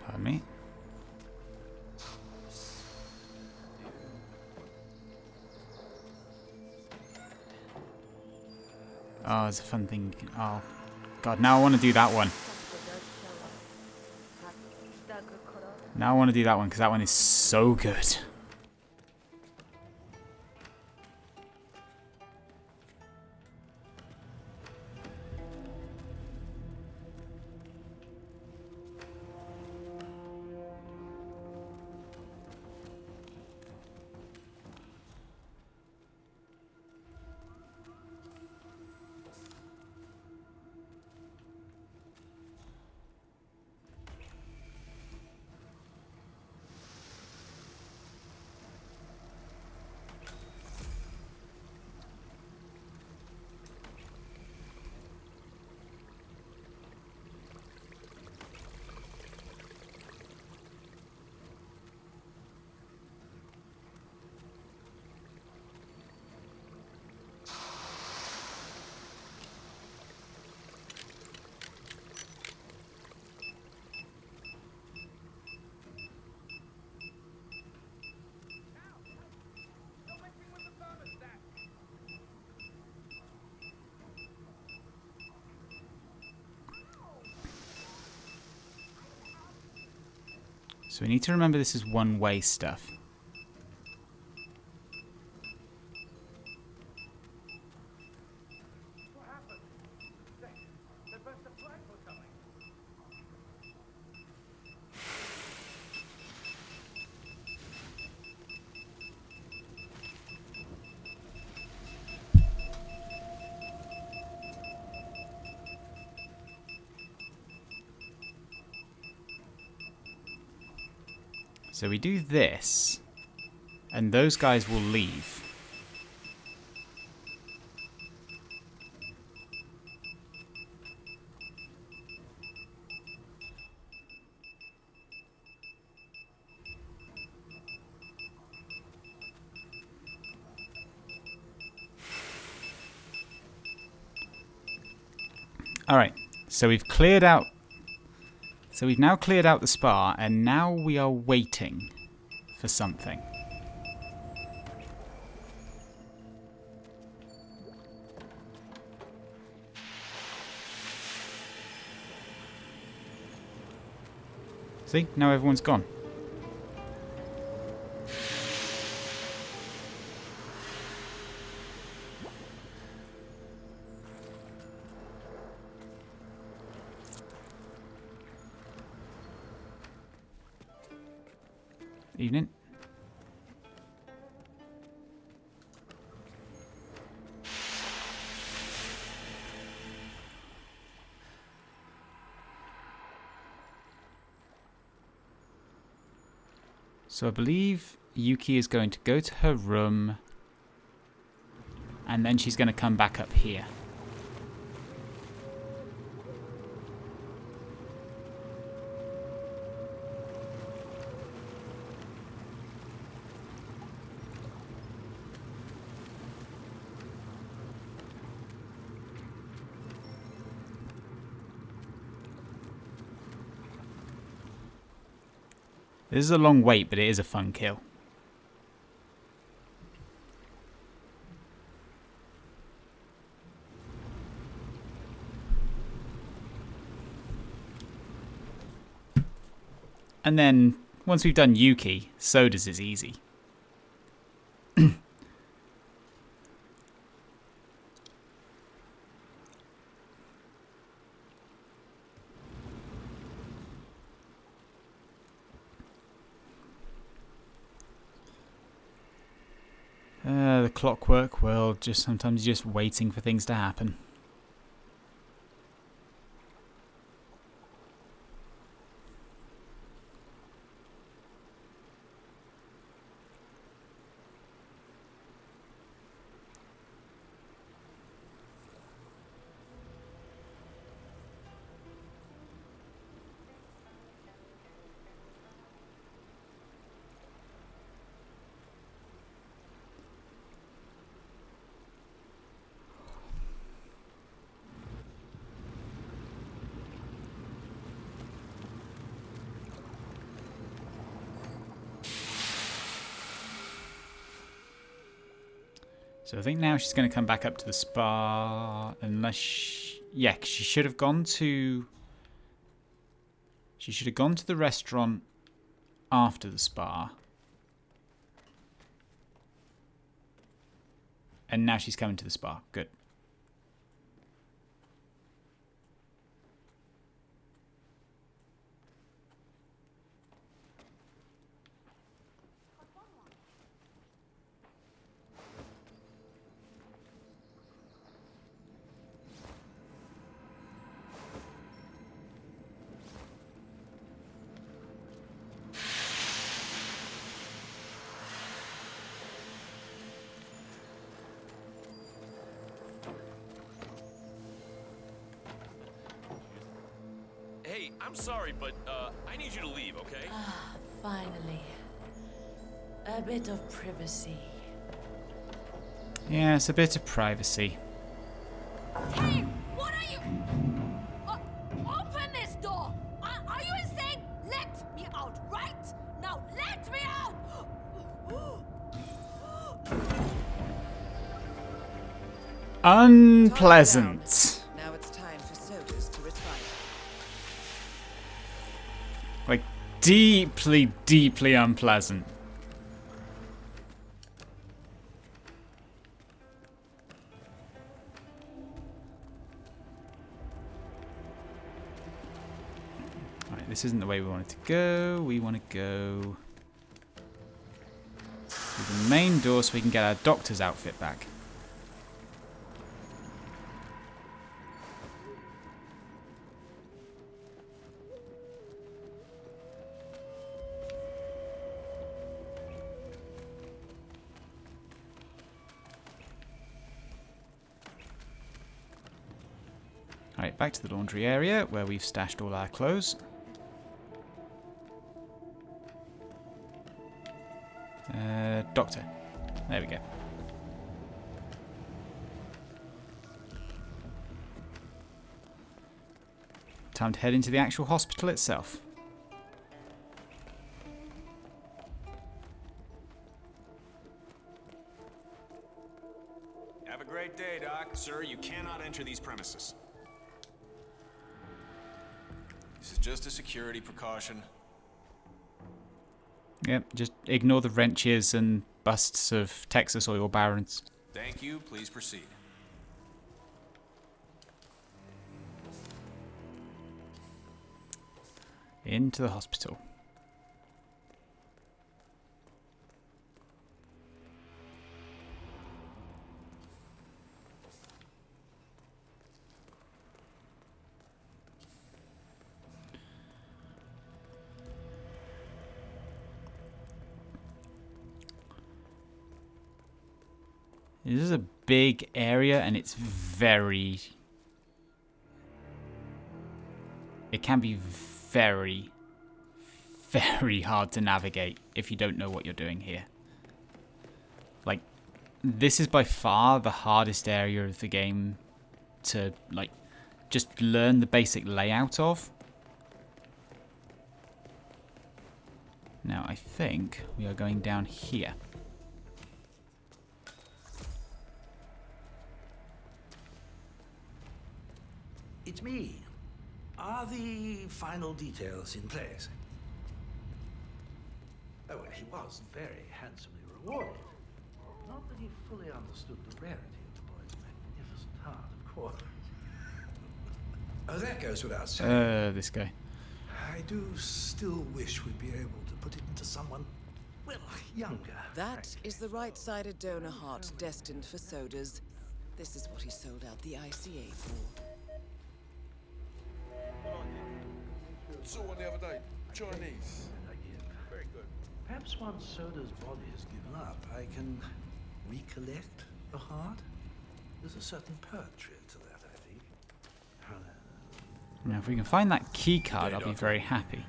[SPEAKER 1] Pardon me. Oh, it's a fun thing. Oh, God, now I want to do that one. Now I want to do that one because that one is so good. So we need to remember this is one-way stuff. So we do this, and those guys will leave. Alright, so we've cleared out. So we've now cleared out the spa, and now we are waiting for something. See, now everyone's gone. Evening. So I believe Yuki is going to go to her room and then she's going to come back up here. This is a long wait, but it is a fun kill. And then, once we've done Yuki, Soda's is easy. The clockwork world, just sometimes just waiting for things to happen. So I think now she's going to come back up to the spa, unless yeah, she should have gone to... She should have gone to the restaurant after the spa. And now she's coming to the spa. Good.
[SPEAKER 11] Hey, I'm sorry, but I need you to leave, okay?
[SPEAKER 10] Ah, finally. A bit of privacy.
[SPEAKER 1] Yeah, it's a bit of privacy.
[SPEAKER 6] Hey, what are you? Open this door! Are you insane? Let me out, right? Now let me out!
[SPEAKER 1] Unpleasant.
[SPEAKER 2] Now it's time for Sodas to retire.
[SPEAKER 1] Like, deeply, deeply unpleasant. Alright, this isn't the way we wanted to go. We want to go through the main door so we can get our doctor's outfit back. Alright, back to the laundry area where we've stashed all our clothes. Doctor. There we go. Time to head into the actual hospital itself.
[SPEAKER 23] Have a great day, Doc. Sir, you cannot enter these premises. This is just a security precaution.
[SPEAKER 1] Yep, just ignore the wrenches and busts of Texas oil barons.
[SPEAKER 23] Thank you. Please proceed.
[SPEAKER 1] Into the hospital. This is a big area and it's very... It can be very, very hard to navigate if you don't know what you're doing here. Like, this is by far the hardest area of the game to, like, just learn the basic layout of. Now, I think we are going down here.
[SPEAKER 19] It's me. Are the final details in place?
[SPEAKER 4] Oh, well, he was very handsomely rewarded. Not that he fully understood the rarity of the boy's magnificent heart, of course. Oh, that goes without saying.
[SPEAKER 1] This guy.
[SPEAKER 4] I do still wish we'd be able to put it into someone, well, younger.
[SPEAKER 2] That is the right-sided donor heart destined for sodas. This is what he sold out the ICA for.
[SPEAKER 17] Saw one the other day. Chinese.
[SPEAKER 4] Very good. Perhaps once Soda's body is given up, I can recollect the heart. There's a certain poetry to that, I think.
[SPEAKER 1] Now, if we can find that key card, I'll be very happy.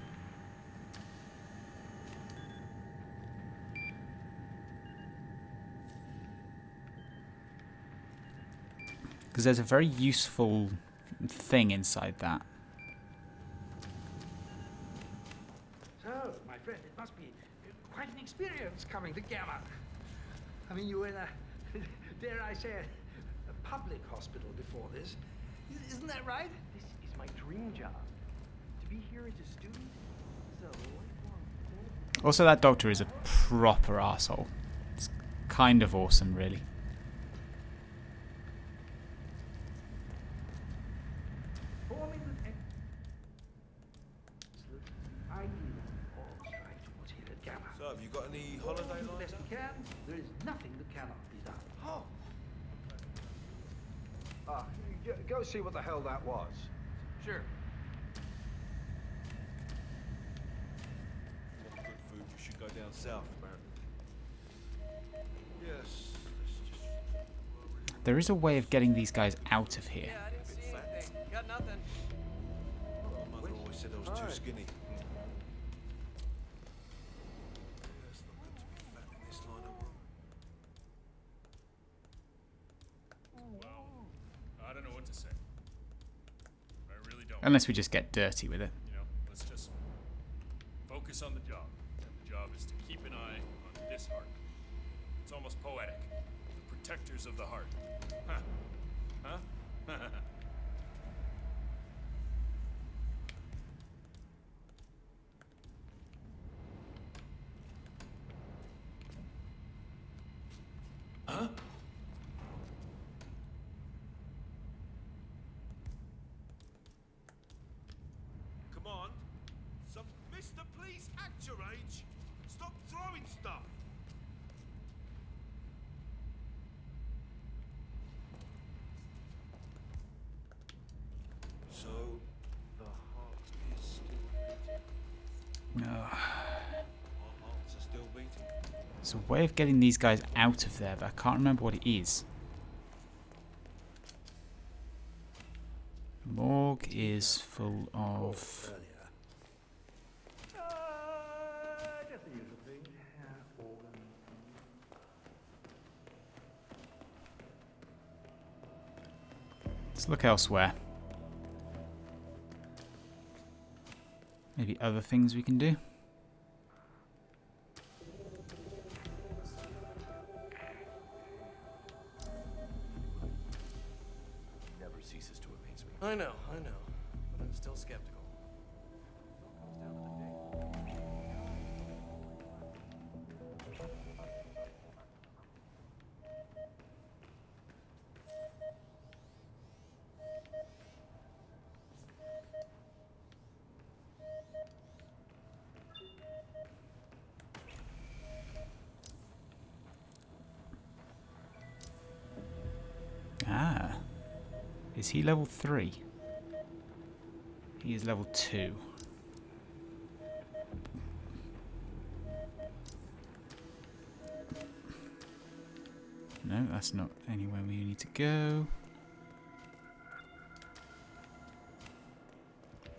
[SPEAKER 1] Because there's a very useful thing inside that.
[SPEAKER 4] So, my friend, it must be quite an experience coming to Gamma. I mean, you were in a, dare I say, a public hospital before this. Isn't that right?
[SPEAKER 8] This is my dream job. To be here as a student is a lifelong.
[SPEAKER 1] Also, that doctor is a proper arsehole. It's kind of awesome, really.
[SPEAKER 17] So, have you got any holiday
[SPEAKER 4] Do the
[SPEAKER 17] lines?
[SPEAKER 4] best we can. There is nothing that cannot be done.
[SPEAKER 17] Oh.
[SPEAKER 13] Go see what the hell that was.
[SPEAKER 16] Sure.
[SPEAKER 17] Want good food, you should go down south, apparently. Yes.
[SPEAKER 1] There is a way of getting these guys out of here.
[SPEAKER 16] Yeah, I didn't see anything. Got nothing.
[SPEAKER 17] My mother always said I was too skinny. It's not good to be fat in this line of work.
[SPEAKER 18] Well, I don't know what to say. I really don't.
[SPEAKER 1] Unless we just get dirty with it.
[SPEAKER 18] You know, let's just focus on the job. And the job is to keep an eye on this heart. It's almost poetic. The protectors of the heart. Huh? Huh?
[SPEAKER 17] Huh? Come on. Some Mr. Please act your age. Stop throwing stuff. So, the heart is still beating.
[SPEAKER 1] No.
[SPEAKER 17] Our hearts are still beating.
[SPEAKER 1] There's a way of getting these guys out of there, but I can't remember what it is. The morgue is full of...
[SPEAKER 4] Just the usual thing. Organ.
[SPEAKER 1] Let's look elsewhere. Maybe other things we can do.
[SPEAKER 11] Never ceases to amaze me.
[SPEAKER 16] I know, but I'm still skeptical.
[SPEAKER 1] Ah. Is he level 3? He is level 2. No, that's not anywhere we need to go.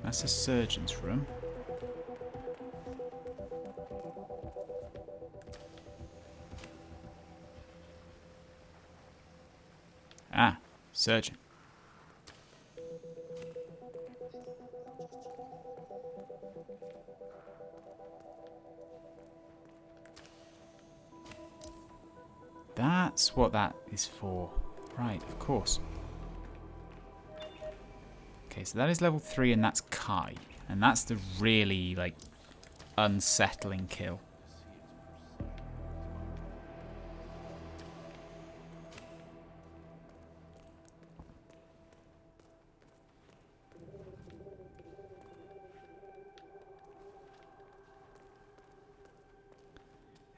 [SPEAKER 1] That's a surgeon's room. Ah, surgeon. That's what that is for. Right, of course. Okay, so that is level 3 and that's Kai. And that's the really, like, unsettling kill.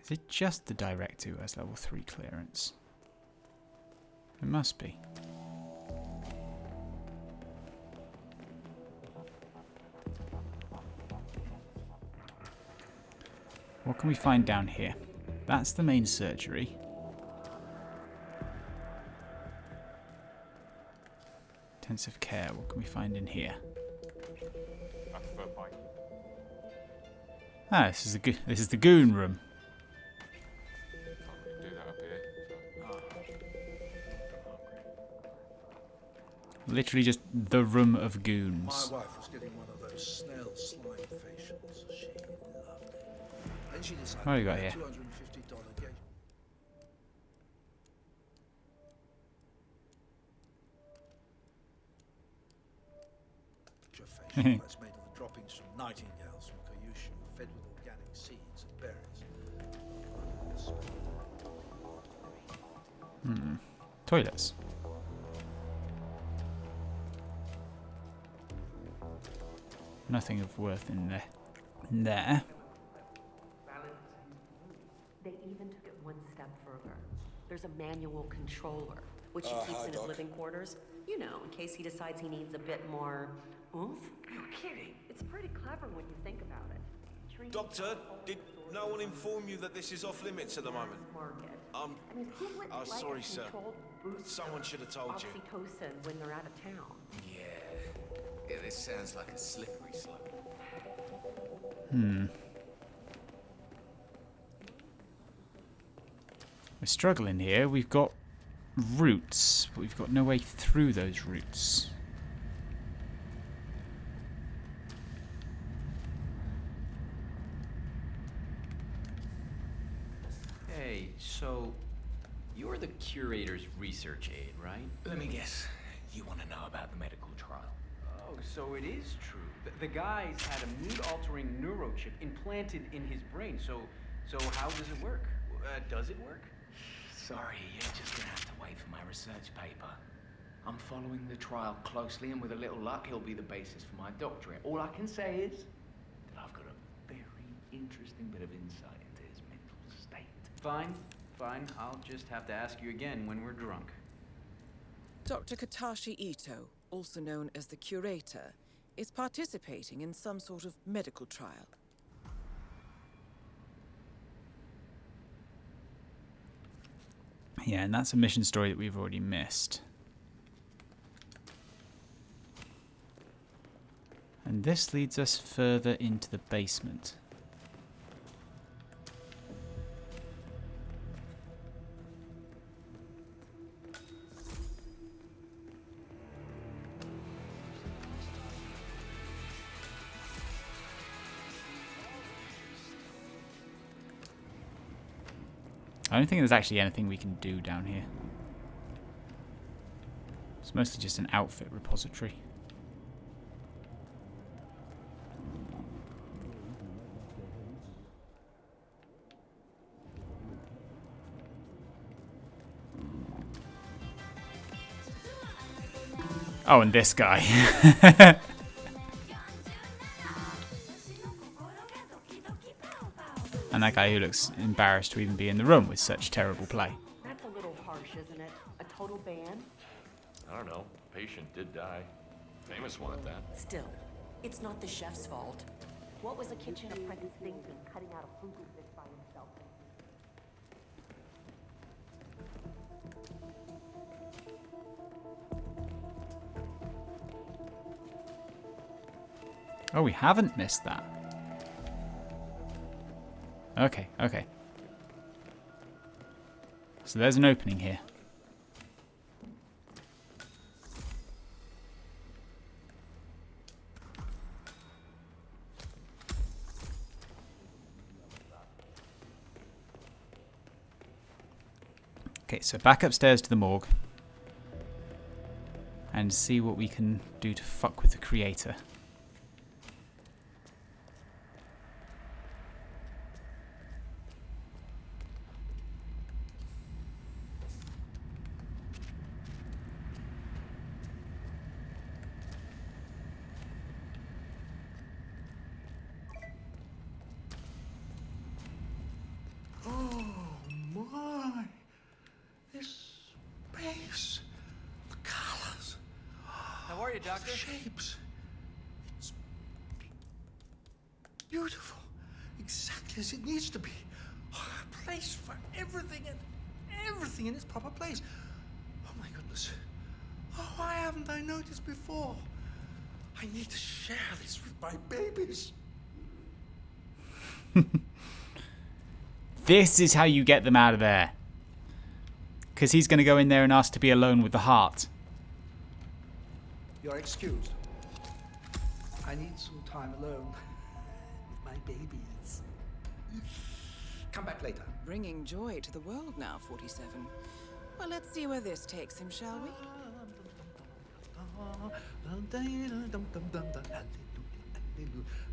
[SPEAKER 1] Is it just the director who has level 3 clearance? It must be. What can we find down here? That's the main surgery. Intensive care. What can we find in here? Ah, this is the goon room. Literally just the room of goons.
[SPEAKER 4] My wife was getting one of those snail slime facials. She loved it. And she decided
[SPEAKER 1] What do we got here?
[SPEAKER 4] $250 facial that's made of the droppings from nightingales from Kyushu, fed with organic seeds and berries.
[SPEAKER 1] Toilets. Nothing of worth in there.
[SPEAKER 19] They even took it one step further. There's a manual controller, which he keeps in his living quarters. You know, in case he decides he needs a bit more oomph.
[SPEAKER 16] You're kidding.
[SPEAKER 19] It's pretty clever when you think about it.
[SPEAKER 17] Doctor, did no one inform you that this is off limits at the moment? Sorry, sir. Someone should have told you.
[SPEAKER 19] Oxytocin when they're out of town.
[SPEAKER 14] Yeah, this sounds like a slippery slope.
[SPEAKER 1] We're struggling here. We've got routes, but we've got no way through those routes.
[SPEAKER 9] Hey, so you're the curator's research aide, right?
[SPEAKER 14] Let me guess. You want to know about the medical trial?
[SPEAKER 9] Oh, so it is true. The guy's had a mood-altering neurochip implanted in his brain. So how does it work? Does it work?
[SPEAKER 14] Sorry, you're just gonna have to wait for my research paper. I'm following the trial closely, and with a little luck, it'll be the basis for my doctorate. All I can say is that I've got a very interesting bit of insight into his mental state.
[SPEAKER 9] Fine. I'll just have to ask you again when we're drunk.
[SPEAKER 2] Dr. Katashi Ito, also known as the Curator, is participating in some sort of medical trial.
[SPEAKER 1] Yeah, and that's a mission story that we've already missed. And this leads us further into the basement. I don't think there's actually anything we can do down here. It's mostly just an outfit repository. Oh, and this guy. And that guy who looks embarrassed to even be in the room with such terrible play.
[SPEAKER 19] That's a little harsh, isn't it? A total ban?
[SPEAKER 11] I don't know. Patient did die. Famous one at that.
[SPEAKER 19] Still, it's not the chef's fault. What was a kitchen apprentice thinking, cutting out a fugu fish by himself?
[SPEAKER 1] Oh, we haven't missed that. Okay. So there's an opening here. Okay, so back upstairs to the morgue. And see what we can do to fuck with the creator.
[SPEAKER 4] this. The colors.
[SPEAKER 16] How are you, Doctor?
[SPEAKER 4] The shapes. It's beautiful. Exactly as it needs to be. A place for everything and everything in its proper place. Oh my goodness. Oh, why haven't I noticed before? I need to share this with my babies.
[SPEAKER 1] This is how you get them out of there. Because he's going to go in there and ask to be alone with the heart.
[SPEAKER 4] You're excused. I need some time alone with my babies. Come back later.
[SPEAKER 2] Bringing joy to the world now, 47. Well, let's see where this takes him, shall we?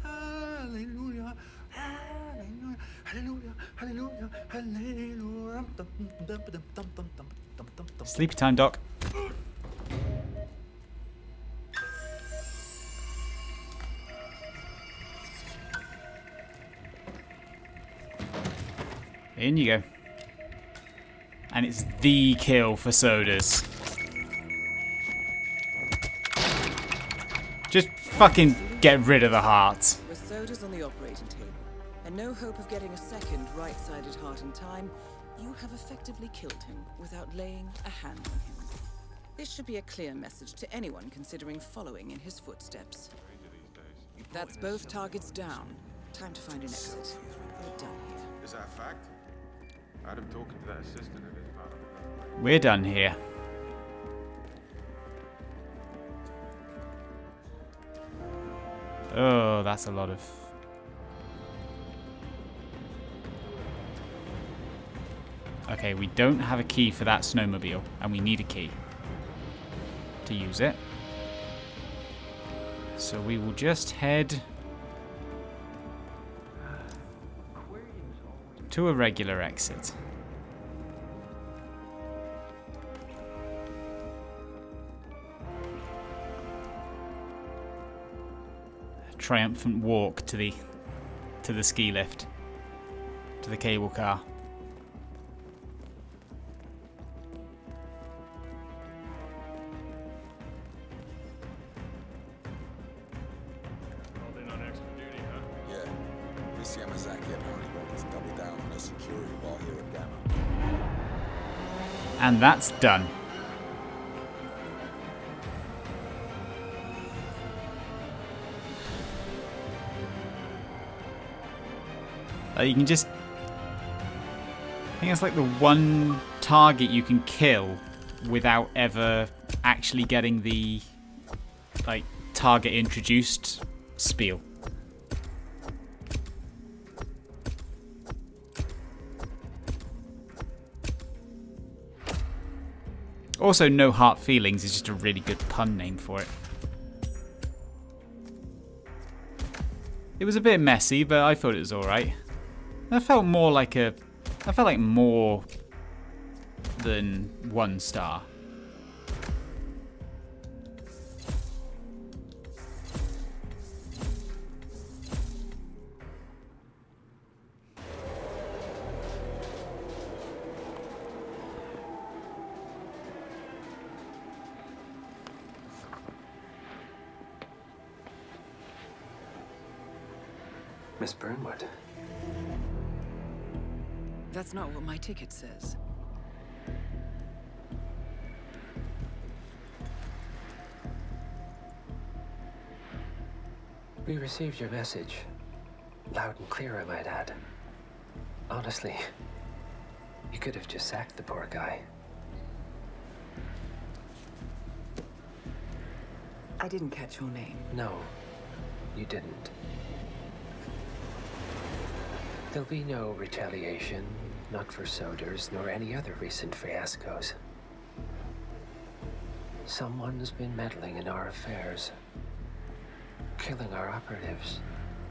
[SPEAKER 4] Hallelujah, hallelujah, hallelujah, hallelujah, hallelujah.
[SPEAKER 1] Sleepy time, Doc. In you go. And it's the kill for sodas. Just fucking get rid of the heart.
[SPEAKER 2] With sodas on the operating table, and no hope of getting a second right-sided heart in time, you have effectively killed him without laying a hand on him. This should be a clear message to anyone considering following in his footsteps. That's both targets down. Time to find an exit. We're done here.
[SPEAKER 17] Is that a fact? Adam talking to that assistant of his part of the
[SPEAKER 1] We're done here. Oh, that's a lot of... Okay, we don't have a key for that snowmobile, and we need a key to use it. So we will just head to a regular exit. Triumphant walk to the ski lift, to the cable car.
[SPEAKER 17] Called in on extra duty, huh?
[SPEAKER 12] Yeah. This Yamazaki apparently wanted to double down on her security while here at Gamma.
[SPEAKER 1] And that's done. You can just... I think it's like the one target you can kill without ever actually getting the like target introduced spiel. Also, No Hard Feelings is just a really good pun name for it. It was a bit messy, but I thought it was alright. I felt more like a... I felt like more than 1 star.
[SPEAKER 21] Miss Burnwood.
[SPEAKER 2] That's not what my ticket says.
[SPEAKER 21] We received your message. Loud and clear, I might add. Honestly, you could have just sacked the poor guy.
[SPEAKER 2] I didn't catch your name.
[SPEAKER 21] No, you didn't. There'll be no retaliation, not for Soders, nor any other recent fiascos. Someone's been meddling in our affairs, killing our operatives,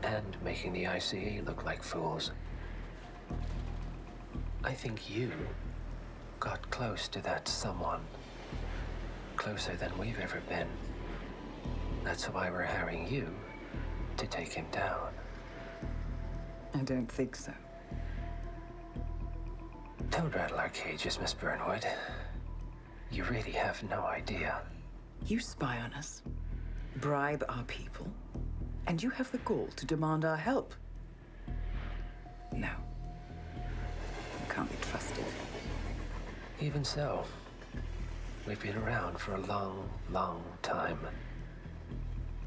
[SPEAKER 21] and making the ICA look like fools. I think you got close to that someone. Closer than we've ever been. That's why we're hiring you to take him down.
[SPEAKER 2] I don't think so.
[SPEAKER 21] Don't rattle our cages, Miss Burnwood. You really have no idea.
[SPEAKER 2] You spy on us, bribe our people, and you have the gall to demand our help. No. You can't be trusted.
[SPEAKER 21] Even so, we've been around for a long, long time.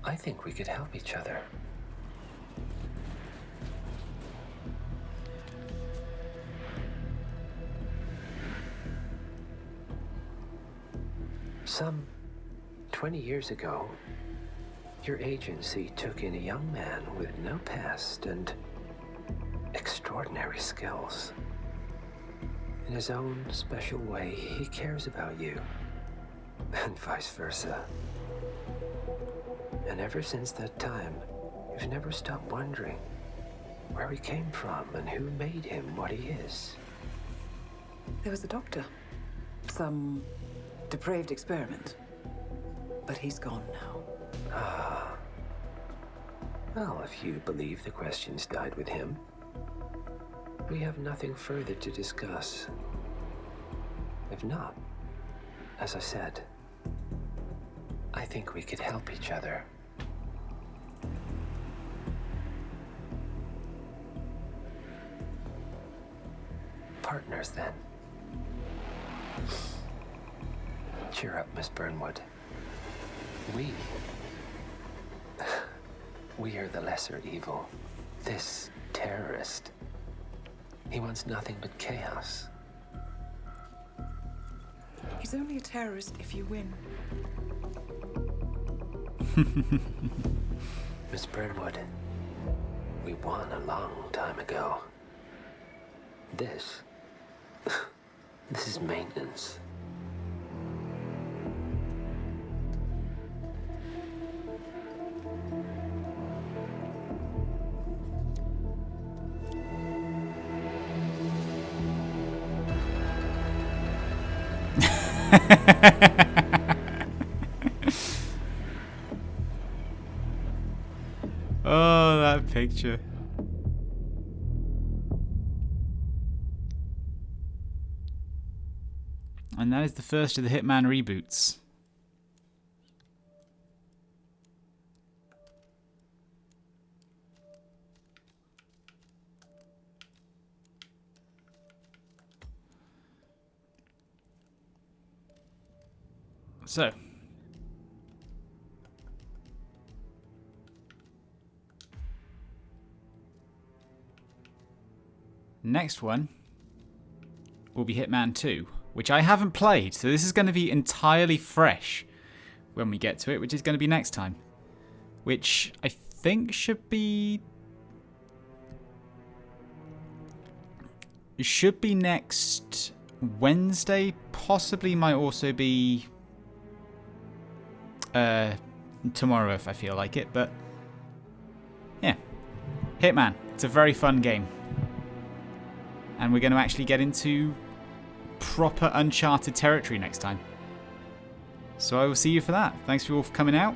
[SPEAKER 21] I think we could help each other. Some 20 years ago, your agency took in a young man with no past and extraordinary skills. In his own special way, he cares about you, and vice versa. And ever since that time, you've never stopped wondering where he came from and who made him what he is.
[SPEAKER 2] There was a doctor. Some depraved experiment. But he's gone now.
[SPEAKER 21] Ah. Well, if you believe the questions died with him, we have nothing further to discuss. If not, as I said, I think we could help each other. Partners, then. Cheer up, Miss Burnwood. We are the lesser evil. This terrorist, he wants nothing but chaos.
[SPEAKER 2] He's only a terrorist if you win.
[SPEAKER 21] Miss Burnwood, we won a long time ago. This is maintenance.
[SPEAKER 1] Oh, that picture. And that is the first of the Hitman reboots. So, next one will be Hitman 2, which I haven't played, so this is going to be entirely fresh when we get to it, which is going to be next time. Which I think should be next Wednesday, possibly might also be tomorrow if I feel like it, but yeah. Hitman, it's a very fun game. And we're going to actually get into proper uncharted territory next time. So I will see you for that. Thanks for all for coming out.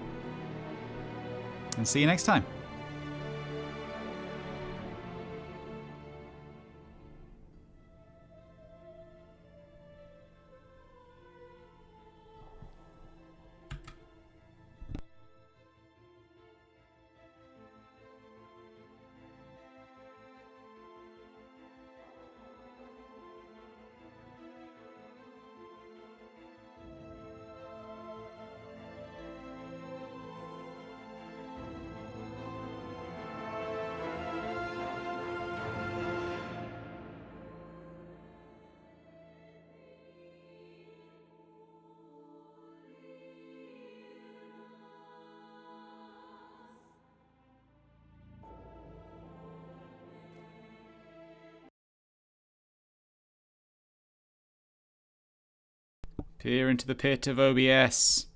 [SPEAKER 1] And see you next time. Peer into the pit of OBS.